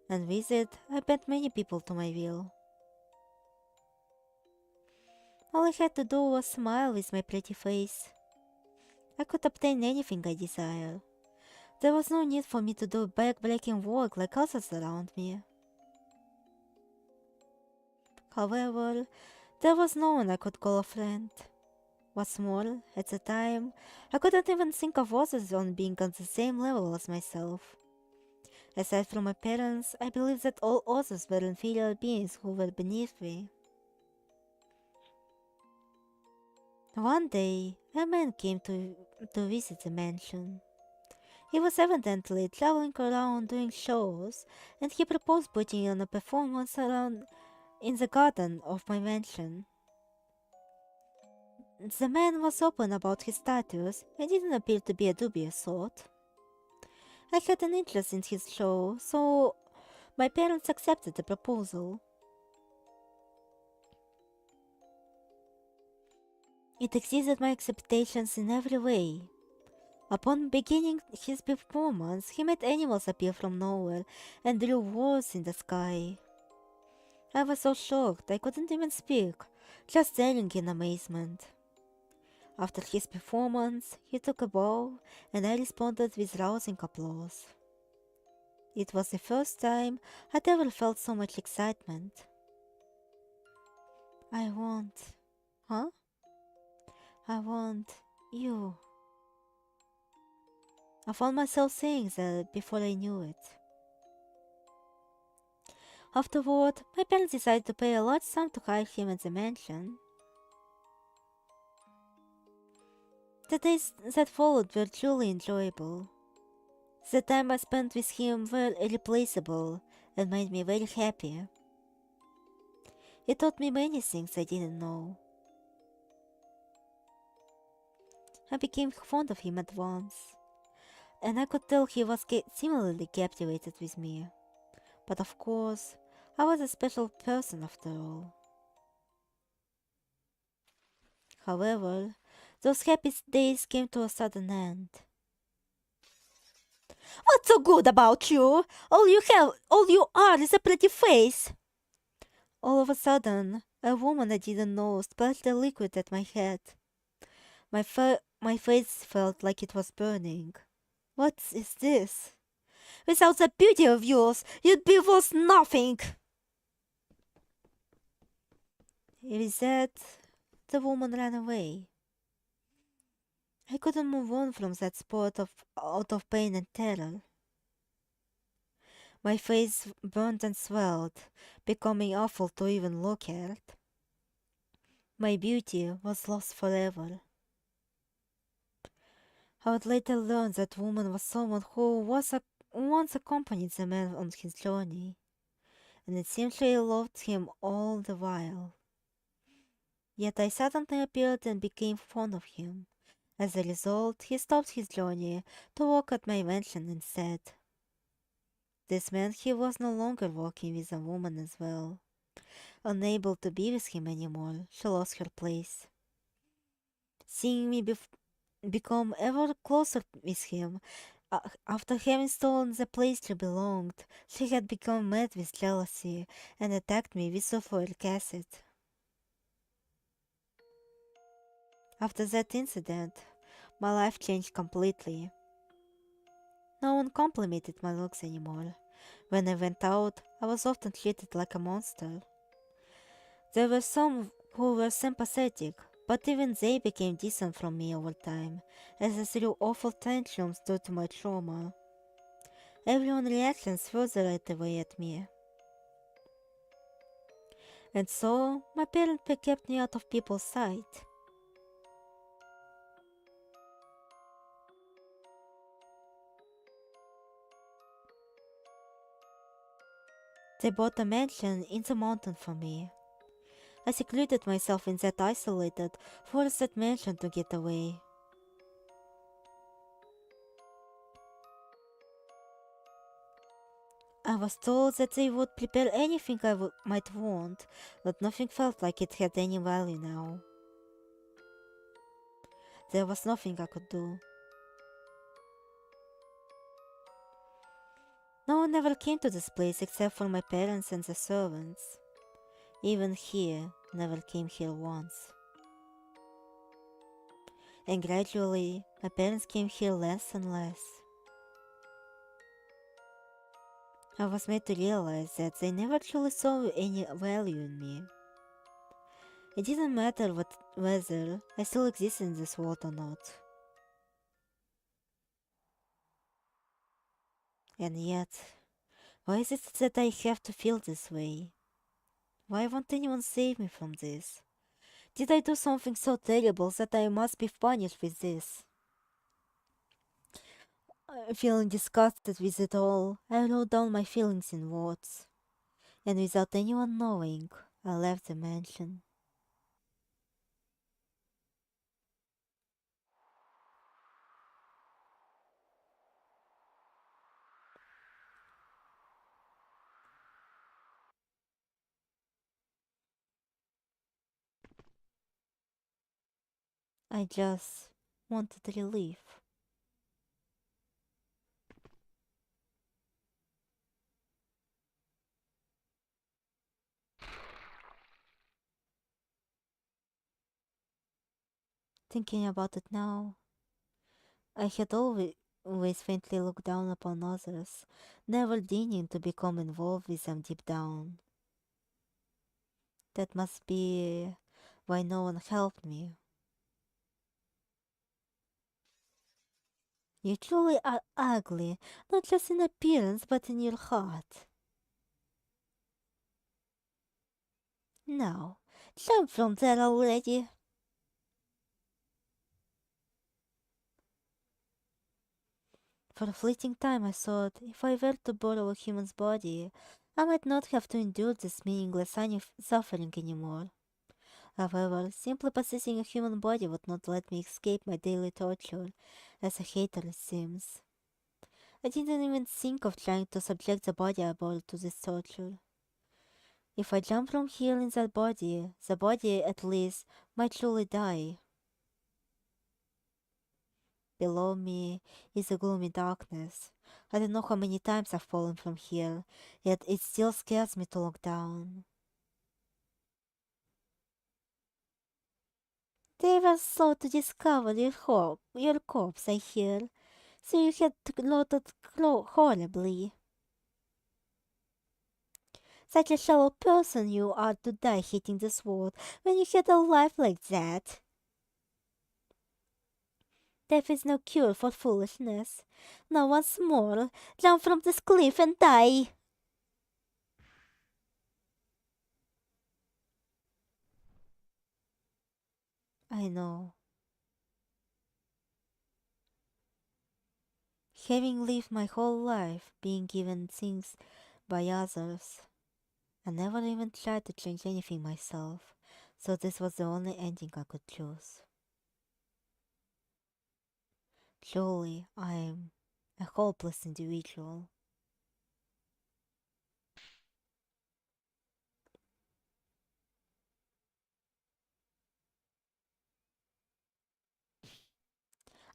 Speaker 3: and with it, I bent many people to my will. All I had to do was smile with my pretty face. I could obtain anything I desired. There was no need for me to do back-breaking work like others around me. However, there was no one I could call a friend. What's more, at the time, I couldn't even think of others on being on the same level as myself. Aside from my parents, I believed that all others were inferior beings who were beneath me. One day, a man came to visit the mansion. He was evidently traveling around doing shows, and he proposed putting on a performance around in the garden of my mansion. The man was open about his status and didn't appear to be a dubious sort. I had an interest in his show, so my parents accepted the proposal. It exceeded my expectations in every way. Upon beginning his performance, he made animals appear from nowhere and drew words in the sky. I was so shocked I couldn't even speak, just staring in amazement. After his performance, he took a bow, and I responded with rousing applause. It was the first time I'd ever felt so much excitement. I want... Huh? I want... you. I found myself saying that before I knew it. Afterward, my parents decided to pay a large sum to hire him at the mansion. The days that followed were truly enjoyable. The time I spent with him were irreplaceable and made me very happy. It taught me many things I didn't know. I became fond of him at once, and I could tell he was similarly captivated with me. But of course, I was a special person after all. However, those happy days came to a sudden end.
Speaker 2: What's so good about you? All you are is a pretty face.
Speaker 3: All of a sudden, a woman I didn't know splashed a liquid at my head. My face felt like it was burning. What is this?
Speaker 2: Without the beauty of yours, you'd be worth nothing.
Speaker 3: With that, the woman ran away. I couldn't move on from that spot out of pain and terror. My face burned and swelled, becoming awful to even look at. My beauty was lost forever. I would later learn that woman was someone who once accompanied the man on his journey, and it seemed she loved him all the while. Yet I suddenly appeared and became fond of him. As a result, he stopped his journey to walk at my mansion instead. This meant he was no longer walking with a woman as well. Unable to be with him anymore, she lost her place. Seeing me become ever closer with him, after having stolen the place she belonged, she had become mad with jealousy and attacked me with sulfuric acid. After that incident, my life changed completely. No one complimented my looks anymore. When I went out, I was often treated like a monster. There were some who were sympathetic, but even they became distant from me over time, as I threw awful tantrums due to my trauma. Everyone's reactions further ate away at me. And so, my parents kept me out of people's sight. They bought a mansion in the mountain for me. I secluded myself in that isolated, forested mansion to get away. I was told that they would prepare anything I might want, but nothing felt like it had any value now. There was nothing I could do. No one ever came to this place except for my parents and the servants. Even here, never came here once. And gradually, my parents came here less and less. I was made to realize that they never truly saw any value in me. It didn't matter whether I still exist in this world or not. And yet, why is it that I have to feel this way? Why won't anyone save me from this? Did I do something so terrible that I must be punished with this? Feeling disgusted with it all, I wrote down my feelings in words. And without anyone knowing, I left the mansion. I just wanted relief. Thinking about it now, I had always faintly looked down upon others, never deigning to become involved with them deep down. That must be why no one helped me. You truly are ugly, not just in appearance but in your heart. Now, jump from there already. For a fleeting time I thought, if I were to borrow a human's body, I might not have to endure this meaningless suffering anymore. However, simply possessing a human body would not let me escape my daily torture, as a hater it seems. I didn't even think of trying to subject the body I bore to this torture. If I jump from here in that body, the body at least might truly die. Below me is a gloomy darkness. I don't know how many times I've fallen from here, yet it still scares me to look down. They were slow to discover your corpse, I hear, so you had rotted horribly. Such a shallow person you are to die hitting this world when you had a life like that. Death is no cure for foolishness. Now once more, jump from this cliff and die. I know. Having lived my whole life being given things by others, I never even tried to change anything myself, so this was the only ending I could choose. Surely I am a hopeless individual.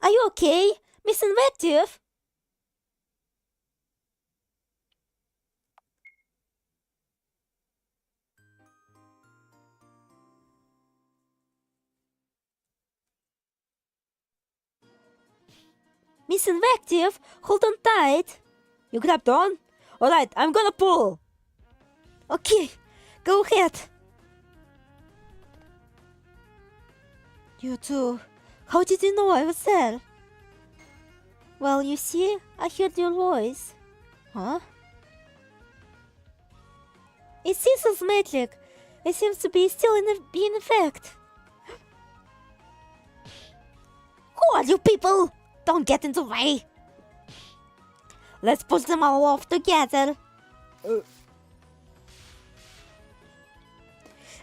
Speaker 3: Are you okay, Miss Invective? Miss Invective, hold on tight.
Speaker 2: You grabbed on? Alright, I'm gonna pull!
Speaker 3: Okay, go ahead.
Speaker 2: You too. How did you know I was there?
Speaker 3: Well, you see, I heard your voice. Huh? It's Cecil's magic. It seems to be still in effect. Who are you people? Don't get in the way. Let's push them all off together.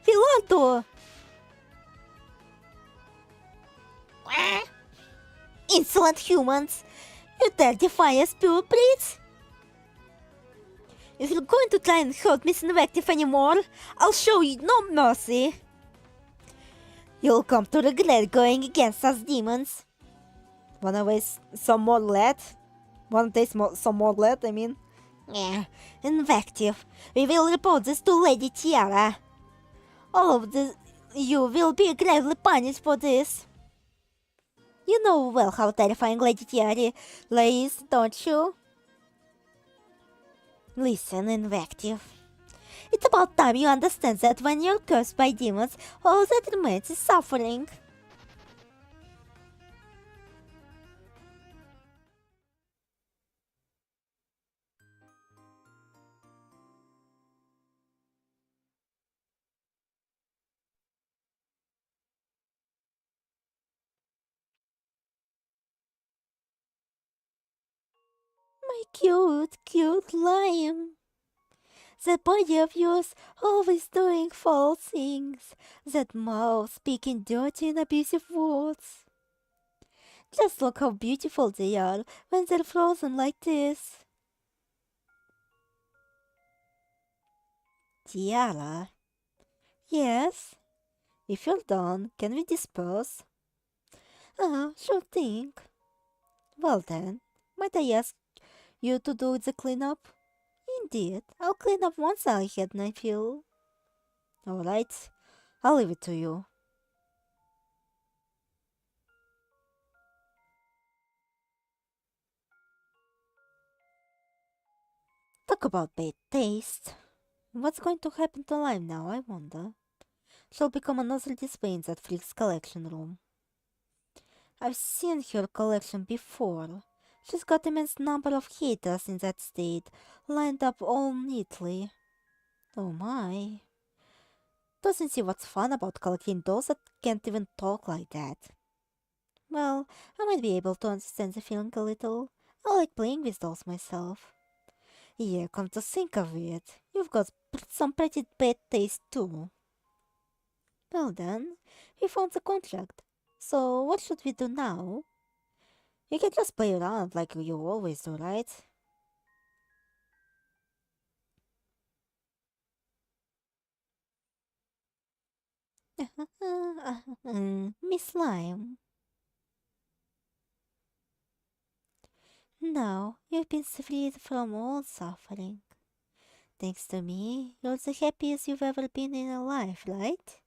Speaker 3: Wilardo! Insolent humans! You dare defy us pure breeds? If you're going to try and hurt Miss Invective anymore, I'll show you no mercy. You'll come to regret going against us demons.
Speaker 2: Wanna waste some more lead? Wanna taste some more lead, I mean?
Speaker 3: Yeah, Invective. We will report this to Lady Tiara. All of you will be gravely punished for this. You know well how terrifying Lady Tiara is, don't you? Listen, Invective. It's about time you understand that when you're cursed by demons, all that remains is suffering. My cute lion. That body of yours always doing false things. That mouth speaking dirty and abusive words. Just look how beautiful they are when they're frozen like this. Tiara? Yes? If you're done, can we disperse? Sure thing. Well then, might I ask you to do the cleanup? Indeed, I'll clean up once I had my fill. Alright, I'll leave it to you. Talk about bad taste. What's going to happen to Lime now, I wonder? She'll become another display in that freak's collection room. I've seen her collection before. She's got immense number of haters in that state, lined up all neatly. Oh my. Doesn't see what's fun about collecting those that can't even talk like that. Well, I might be able to understand the feeling a little. I like playing with dolls myself. Yeah, come to think of it, you've got some pretty bad taste too. Well then, we found the contract. So what should we do now? You can just play around like you always do, right? Miss Lime. Now you've been freed from all suffering. Thanks to me, you're the happiest you've ever been in your life, right?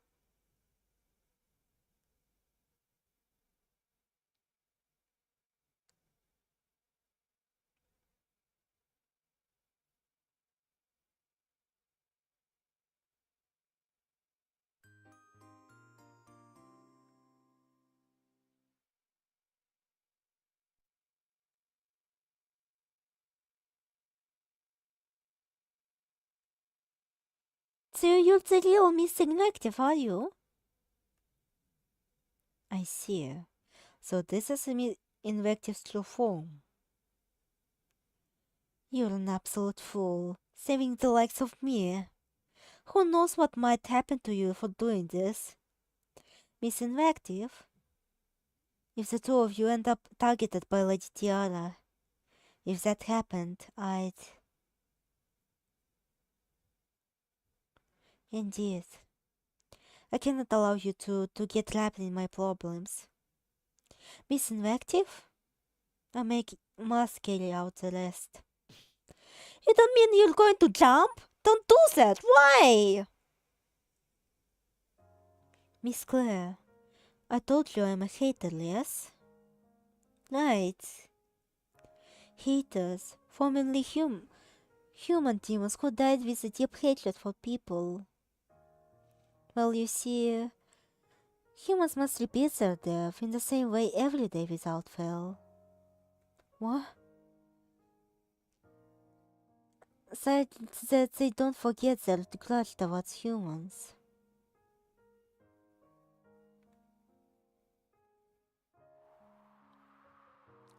Speaker 3: So you're the real Miss Inactive, are you? I see. So this is Invective's true form. You're an absolute fool, saving the likes of me. Who knows what might happen to you for doing this? Miss Invective? If the two of you end up targeted by Lady Tiara, if that happened, I'd... Indeed. I cannot allow you to get trapped in my problems. Miss Invective? Must carry out the rest. You don't mean you're going to jump? Don't do that! Why? Miss Claire, I told you I'm a hater, yes? Right. Haters, formerly human demons who died with a deep hatred for people. Well, you see, humans must repeat their death in the same way every day without fail. What? said that they don't forget their grudge towards humans.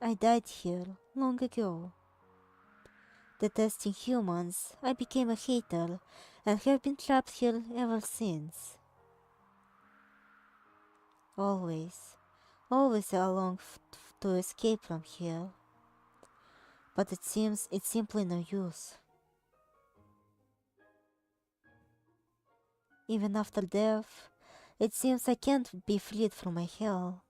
Speaker 3: I died here long ago. Detesting humans, I became a hater and have been trapped here ever since. Always I long to escape from here. But it seems it's simply no use. Even after death, it seems I can't be freed from my hell.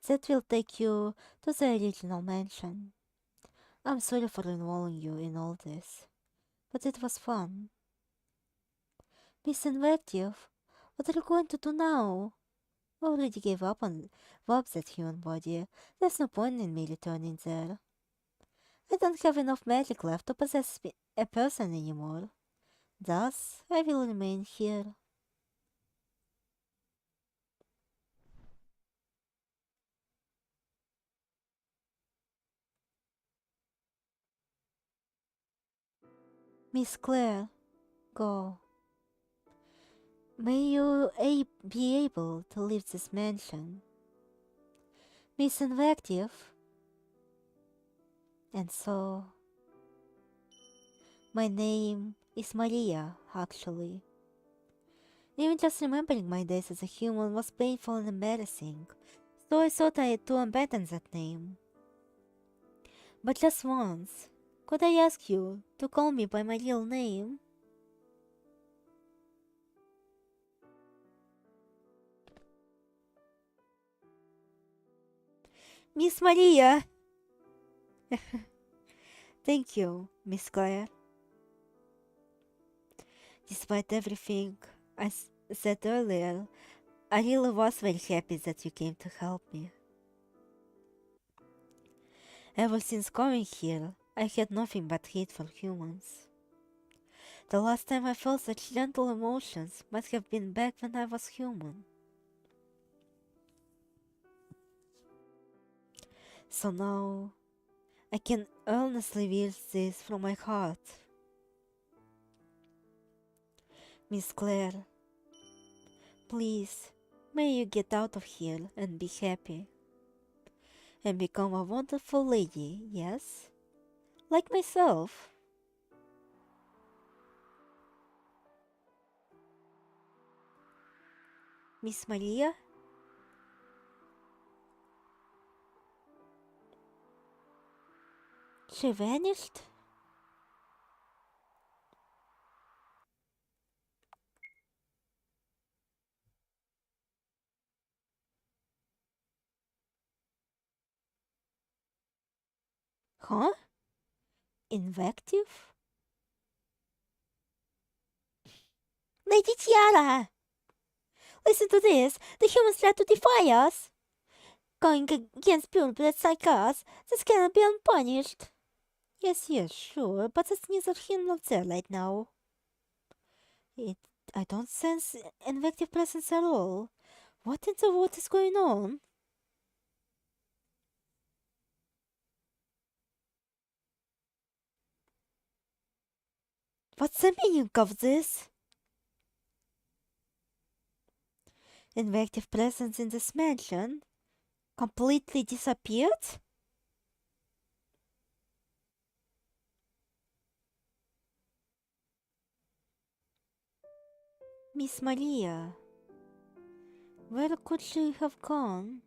Speaker 3: That will take you to the original mansion. I'm sorry for involving you in all this, but it was fun. Miss Invective, what are you going to do now? Already gave up on that human body. There's no point in me returning there. I don't have enough magic left to possess a person anymore. Thus, I will remain here. Miss Claire, go. May you be able to leave this mansion. Miss Invective. And so... My name is Maria, actually. Even just remembering my days as a human was painful and embarrassing, so I thought I had to abandon that name. But just once, could I ask you to call me by my real name? Miss Maria! Thank you, Miss Claire. Despite everything I said earlier, I really was very happy that you came to help me. Ever since coming here, I had nothing but hate for humans. The last time I felt such gentle emotions must have been back when I was human. So now, I can earnestly wish this from my heart. Miss Claire, please, may you get out of here and be happy. And become a wonderful lady, yes? Like myself. Miss Maria? She vanished? Huh? Invective? Lady Tiara! Listen to this! The humans try to defy us! Going against purebreds like us, this cannot be unpunished. Yes, sure, but it's neither here nor there right now. I don't sense invective presence at all. What in the world is going on? What's the meaning of this? Invective presence in this mansion completely disappeared? Miss Maria, where could she have gone?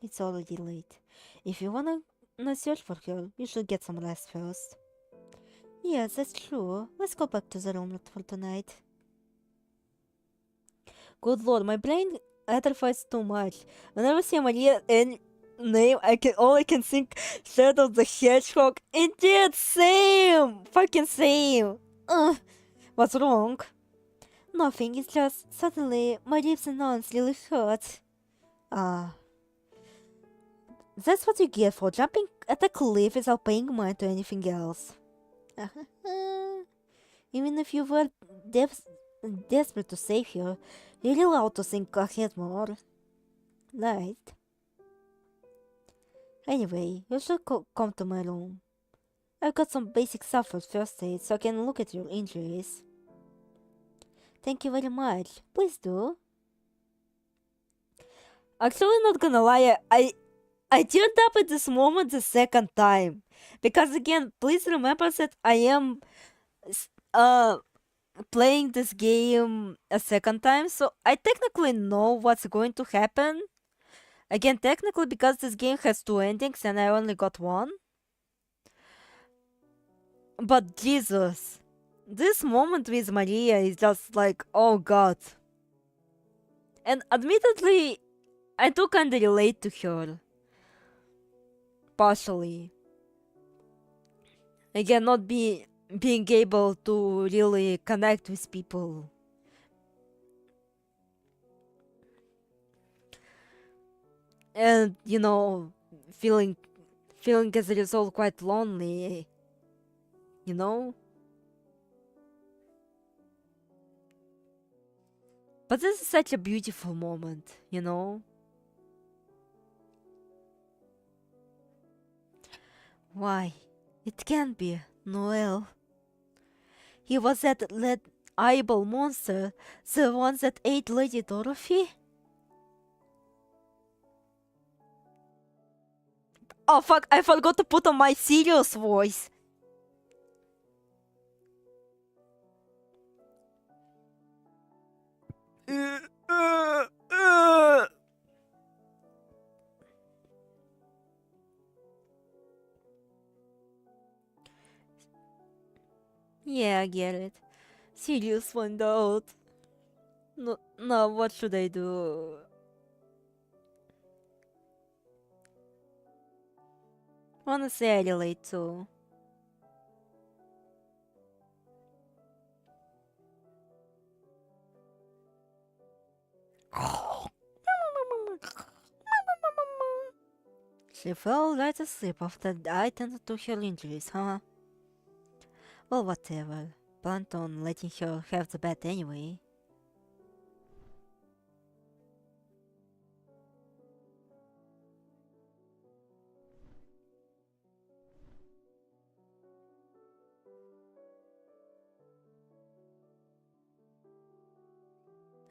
Speaker 3: It's already late. If you wanna search for her, you should get some rest first. Yes, that's true. Let's go back to the room for tonight. Good lord, my brain atrophies too much. Whenever I see Maria and name, I can think Shadow the Hedgehog. Indeed, same! Fucking same! Ugh, what's wrong? Nothing, it's just suddenly my ribs and arms really hurt. Ah. That's what you get for jumping at a cliff without paying mind to anything else. Even if you were desperate to save her,
Speaker 2: You really ought to think ahead more. Right. Anyway, you should come to my room. I've got some basic stuff for first aid so I can look at your injuries. Thank you very much. Please do. Actually, not gonna lie, I teared up at this moment the second time. Because again, please remember that I am playing this game a second time, so I technically know what's going to happen. Again, technically because this game has two endings and I only got one. But Jesus, this moment with Maria is just like, oh god. And admittedly, I do kinda relate to her. Partially. Again, not being able to really connect with people. And, you know, feeling as a result quite lonely. You know? But this is such a beautiful moment, you know? Why? It can't be Noel. He was that eyeball monster, the one that ate Lady Dorothy? Oh fuck, I forgot to put on my serious voice. Yeah, I get it. Serious find out. No, now what should I do? Honestly, I relate too. She fell right asleep after I tended to her injuries, huh? Well, whatever. Planned on letting her have the bed anyway.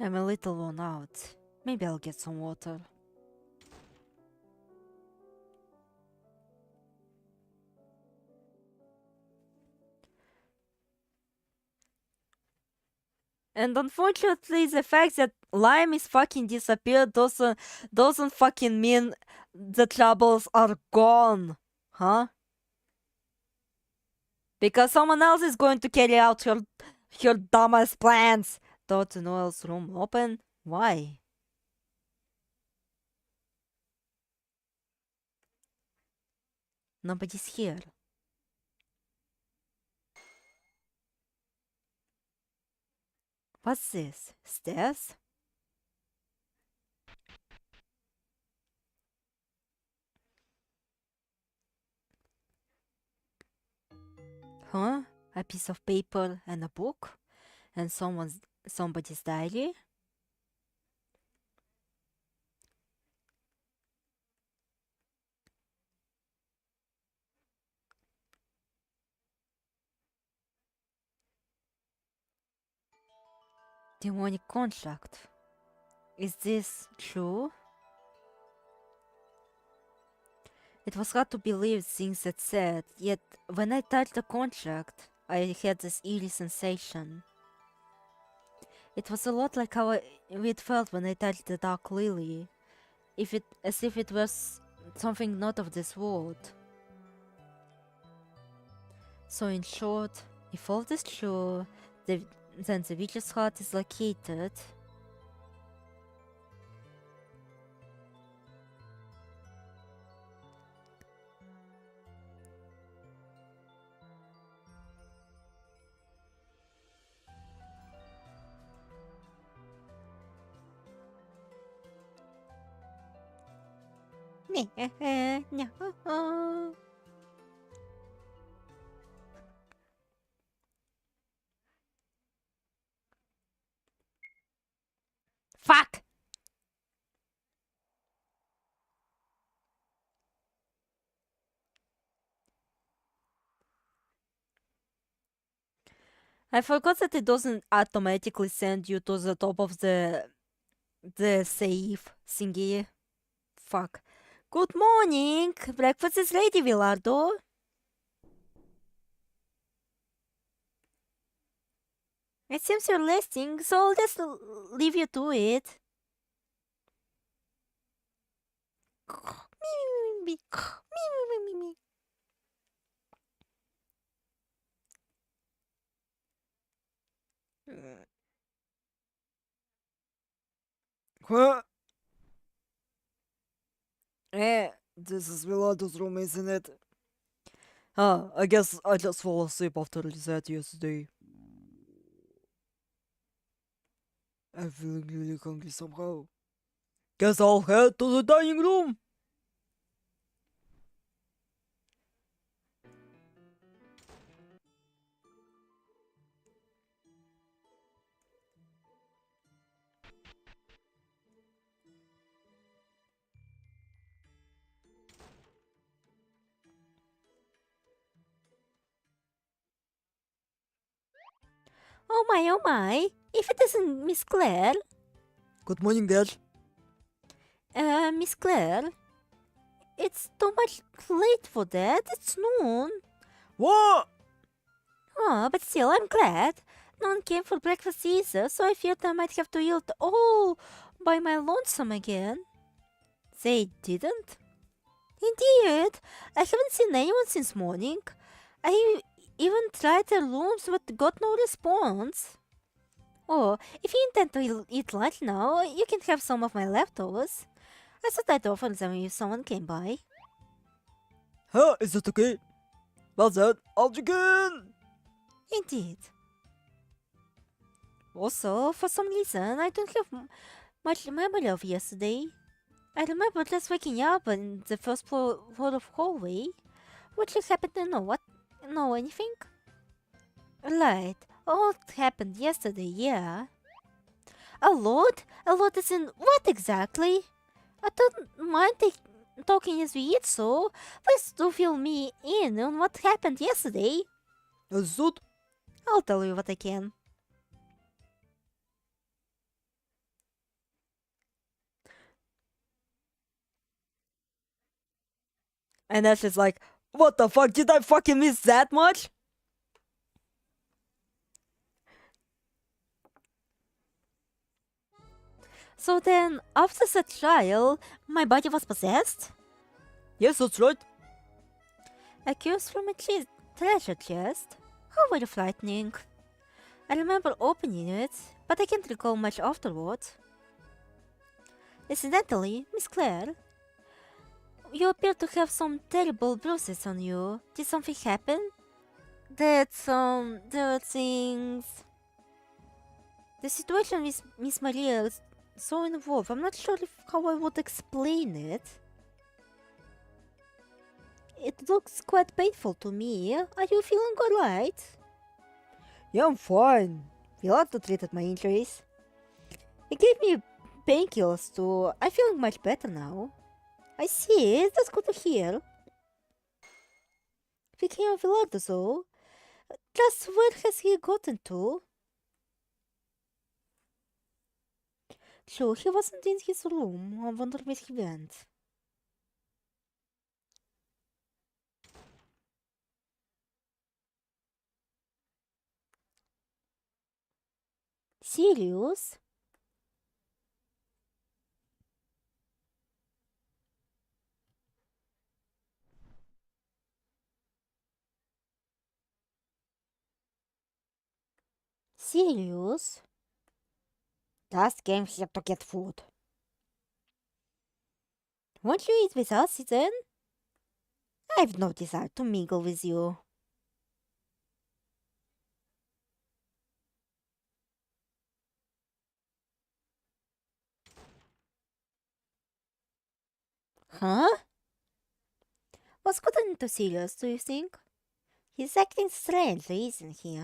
Speaker 2: I'm a little worn out. Maybe I'll get some water. And unfortunately, the fact that Lime is fucking disappeared doesn't fucking mean the troubles are gone, huh? Because someone else is going to carry out her dumbass plans. Thought Noel's room open? Why? Nobody's here. What's this? Stairs? Huh? A piece of paper and a book? And somebody's diary? Demonic contract. Is this true? It was hard to believe things it said, yet when I touched the contract, I had this eerie sensation. It was a lot like how it felt when I touched the Dark Lily, as if it was something not of this world. So in short, if all this is true, then the witch's heart is located.
Speaker 3: No. Fuck!
Speaker 2: I forgot that it doesn't automatically send you to the top of the save thingy. Fuck. Good morning! Breakfast is ready, Wilardo. It seems you're resting, so I'll just leave you to it.
Speaker 4: Huh? This is Wilardo's room, isn't it? I guess I just fell asleep after that yesterday. I'm feeling really hungry somehow. Guess I'll head to the dining room.
Speaker 2: Oh my, if it isn't Miss Claire.
Speaker 4: Good morning, Dad.
Speaker 2: Miss Claire, it's too much late for that. It's noon.
Speaker 4: What?
Speaker 2: Oh, but still, I'm glad. No one came for breakfast either, so I feared I might have to eat all by my lonesome again. They didn't? Indeed, I haven't seen anyone since morning. I even tried their rooms but got no response. Oh, if you intend to eat lunch now, you can have some of my leftovers. I thought I'd offer them if someone came by.
Speaker 4: Huh? Is that okay? Well then, I'll begin!
Speaker 2: Indeed. Also, for some reason, I don't have much memory of yesterday. I remember just waking up in the first floor of hallway. Would you happen to know anything? Right, all happened yesterday, yeah. A lot? A lot is in what exactly? I don't mind talking as we eat, so please do fill me in on what happened yesterday.
Speaker 4: Understood?
Speaker 2: I'll tell you what I can.
Speaker 1: And Ash is like, what the fuck? Did I fucking miss that much?
Speaker 2: So then, after the trial, my body was possessed?
Speaker 1: Yes, that's right.
Speaker 2: Accused from a treasure chest? How very frightening. I remember opening it, but I can't recall much afterward. Incidentally, Miss Claire, you appear to have some terrible bruises on you. Did something happen? There were things... The situation with Miss Maria is so involved, I'm not sure how I would explain it. It looks quite painful to me. Are you feeling alright?
Speaker 1: Yeah, I'm fine. Wilardo treated my injuries.
Speaker 2: He gave me painkillers too. I'm feeling much better now. I see, that's good to hear. Speaking of Wilardo though, just where has he gotten to? Sure, he wasn't in his room. I wonder where he went. Serious? Serious?
Speaker 3: Just came here to get food.
Speaker 2: Won't you eat with us then?
Speaker 3: I've no desire to mingle with you.
Speaker 2: Huh? What's gotten into Sirius, do you think?
Speaker 3: He's acting strangely, isn't he?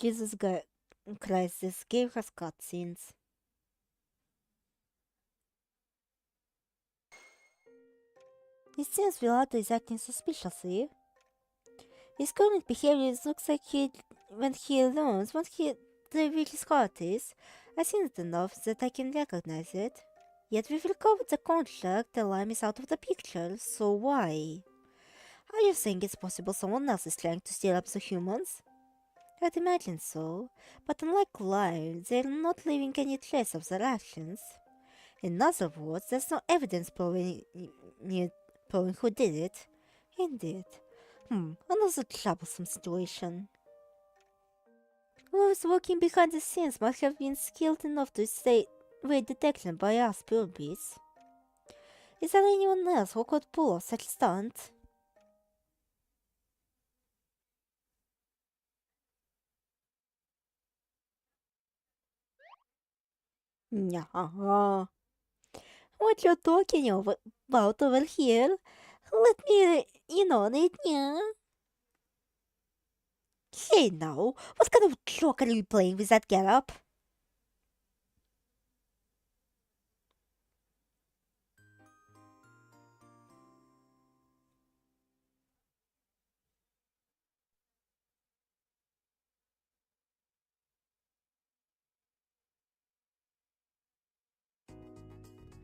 Speaker 3: Jesus Christ, this game has cutscenes. It seems Wilardo is acting suspiciously. His current behavior looks like when he learns what the real his heart is. I've seen it enough that I can recognize it. Yet we've recovered the contract, the lime is out of the picture, so why? Are you saying it's possible someone else is trying to steal up the humans? I'd imagine so, but unlike lime, they're not leaving any trace of their actions. In other words, there's no evidence proving who did it. Indeed. Another troublesome situation. Whoever's working behind the scenes must have been skilled enough to evade detection by us purebeasts. Is there anyone else who could pull off such a stunt? Nah. What you talking about over here? Let me in on it, yeah? Hey now, what kind of joke are you playing with that getup?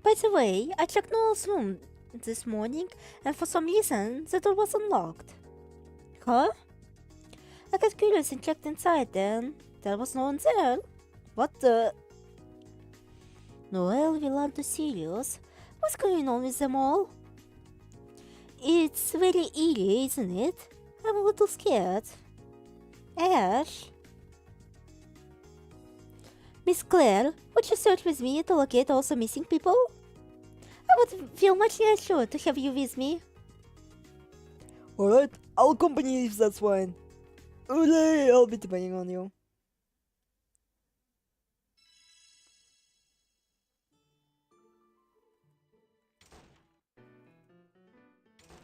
Speaker 3: By the way, I checked Noel's room this morning, and for some reason, the door was unlocked. Huh? I got curious and checked inside then. There was no one there. What the? Noel, Wilardo, serious? What's going on with them all? It's very eerie, isn't it? I'm a little scared. Ash? Miss Claire, would you search with me to locate also missing people? I would feel much reassured to have you with me.
Speaker 4: Alright, I'll accompany you if that's fine. Hooray, I'll be depending on you.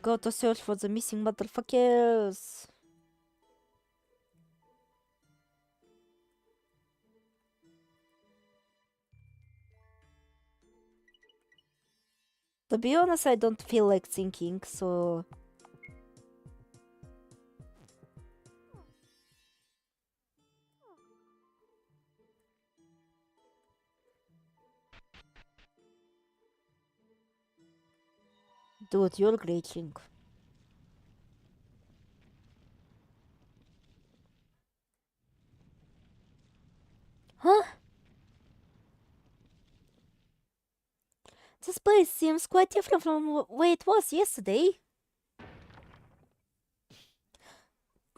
Speaker 2: Go to search for the missing motherfuckers. To be honest, I don't feel like thinking, so... Dude, you're glitching. Huh? This place seems quite different from where it was yesterday.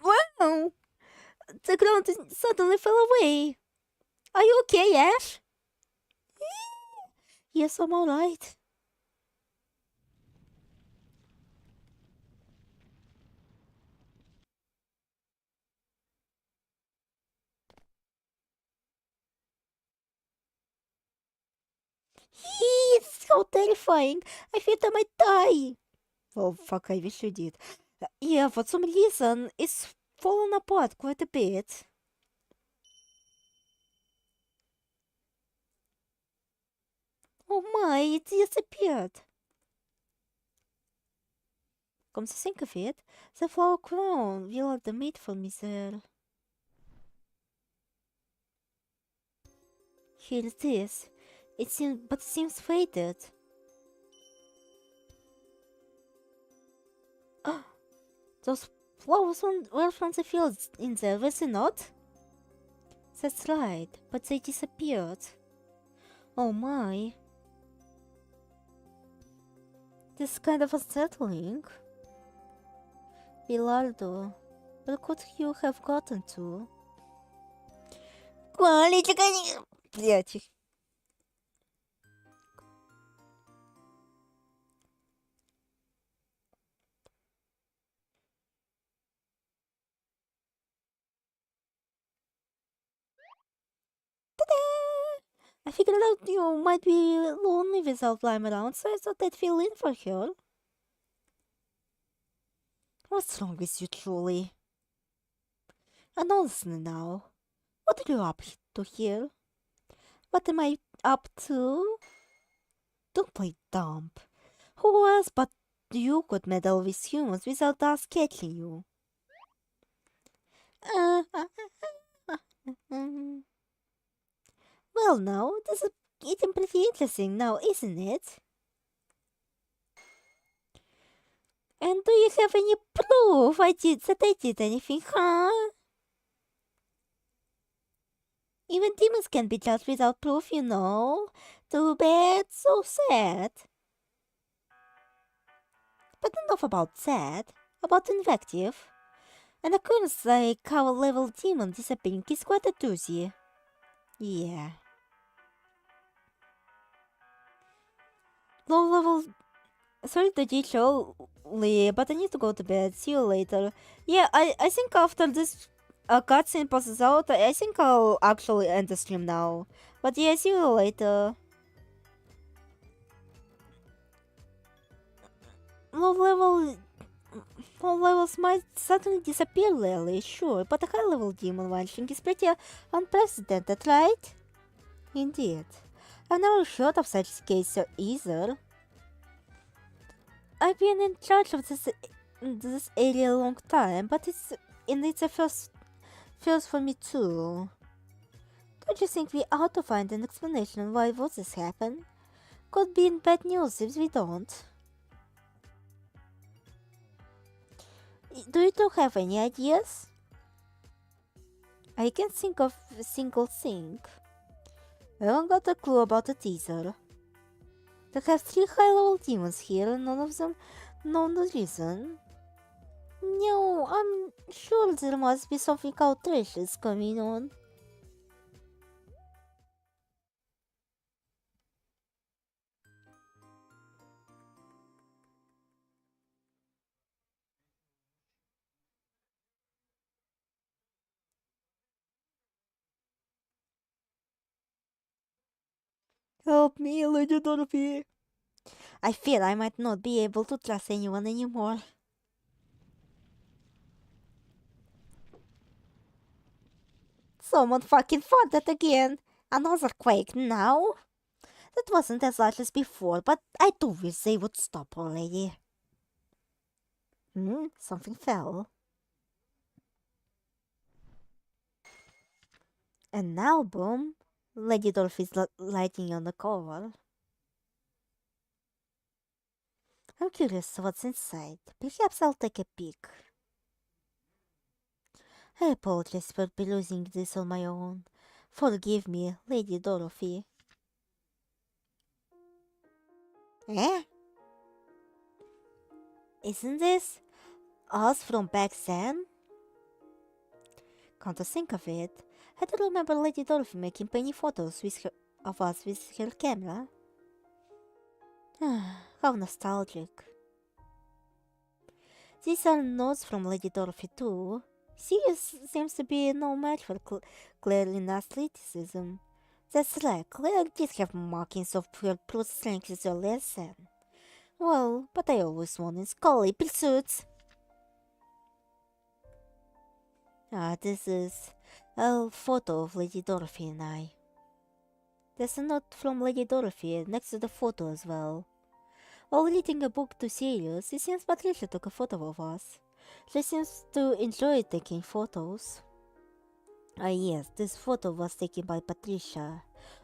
Speaker 2: Wow! The ground suddenly fell away. Are you okay, Ash? Yes, I'm alright. It's so terrifying. I feared I might die. Well, fuck, I wish you did. Yeah, for some reason, it's fallen apart quite a bit. Oh my, it disappeared. Come to think of it, the flower crown Wilardo made for me there. Here it is. It seems faded. Those flowers were from the fields in there, were they not? That's right, but they disappeared. Oh my. This is kind of unsettling. Wilardo, where could you have gotten to? Блять. I figured out you might be lonely without Lime around, so I thought I'd fill in for her. What's wrong with you, truly? I'm not listening now.
Speaker 3: What are you up to here? What am I up to? Don't play dumb. Who else but you could meddle with humans without us catching you? Well, now, this is getting pretty interesting now, isn't it? And do you have any proof that I did anything, huh? Even demons can be judged without proof, you know. Too bad, so sad. But enough about that. About invective. An occurrence like our level demon disappearing is quite a doozy. Yeah. Low level. Sorry to ditch early, but I need to go to bed. See you later. Yeah, I think after this cutscene passes out, I think I'll actually end the stream now. But yeah, see you later. Low level. Low levels might suddenly disappear lately, sure, but a high level demon vanishing is pretty unprecedented, right? Indeed. I've never heard of such case either. I've been in charge of this area a long time, but it's a first for me too. Don't you think we ought to find an explanation why would this happen? Could be in bad news if we don't. Do you two have any ideas? I can't think of a single thing. I haven't got a clue about it either. They have 3 high-level demons here and none of them know the reason. No, I'm sure there must be something outrageous going on.
Speaker 2: Help me, Lady Dorothy.
Speaker 3: I fear I might not be able to trust anyone anymore. Someone fucking fought that again. Another quake now. That wasn't as large as before, but I do wish they would stop already. Something fell. And now, boom, Lady Dorothy's lighting on the cover. I'm curious what's inside. Perhaps I'll take a peek. I apologize for perusing this on my own. Forgive me, Lady Dorothy. Eh? Isn't this us from back then? Come to think of it, I do remember Lady Dorothy making many photos of us with her camera. How nostalgic. These are notes from Lady Dorothy too. Sirius seems to be no match for Claire athleticism. That's right, Claire did have markings of her brute strength as early as then. Well, but I always won in scholarly pursuits. This is a photo of Lady Dorothy and I. There's a note from Lady Dorothy next to the photo as well. While reading a book to Sirius, it seems Patricia took a photo of us. She seems to enjoy taking photos. Yes, this photo was taken by Patricia.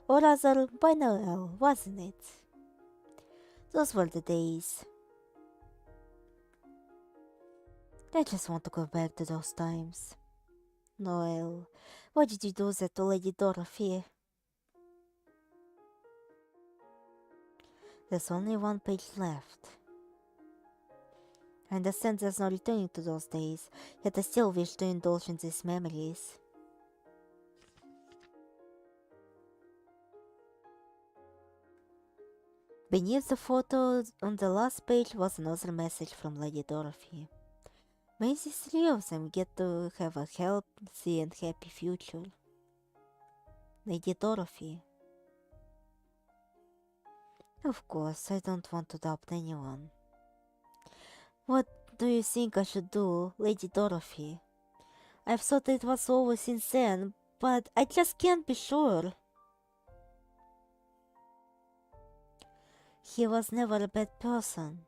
Speaker 3: Or rather, by Noelle, wasn't it? Those were the days. I just want to go back to those times. Noelle, why did you do that to Lady Dorothy? There's only one page left. I understand there's no returning to those days, yet I still wish to indulge in these memories. Beneath the photo on the last page was another message from Lady Dorothy. May the 3 of them get to have a healthy and happy future. Lady Dorothy. Of course, I don't want to adopt anyone. What do you think I should do, Lady Dorothy? I've thought it was over since then, but I just can't be sure. He was never a bad person.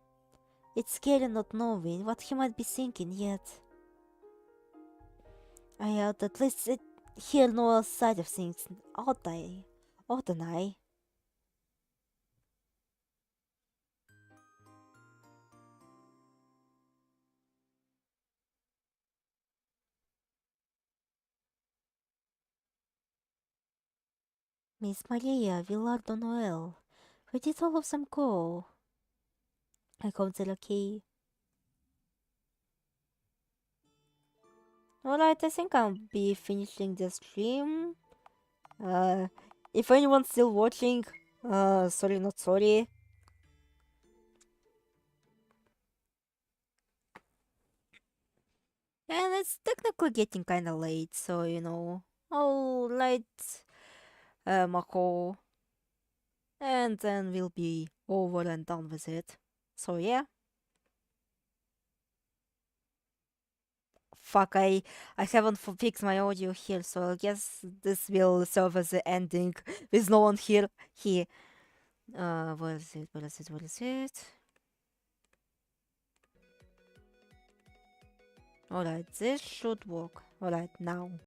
Speaker 3: It's scary not knowing what he might be thinking yet. I ought at least hear Noel's side of things, ought I? Oughtn't I? Miss Maria, Wilardo, Noel. Where did all of them go? I hope they're okay.
Speaker 2: Alright, I think I'll be finishing the stream. If anyone's still watching, sorry, not sorry. And it's technically getting kinda late, so you know, I'll light my call, and then we'll be over and done with it. So yeah. Fuck, I haven't fixed my audio here, so I guess this will serve as the ending with no one here. Here. Where is it? Where is it? Where is it? Alright, this should work. Alright, now.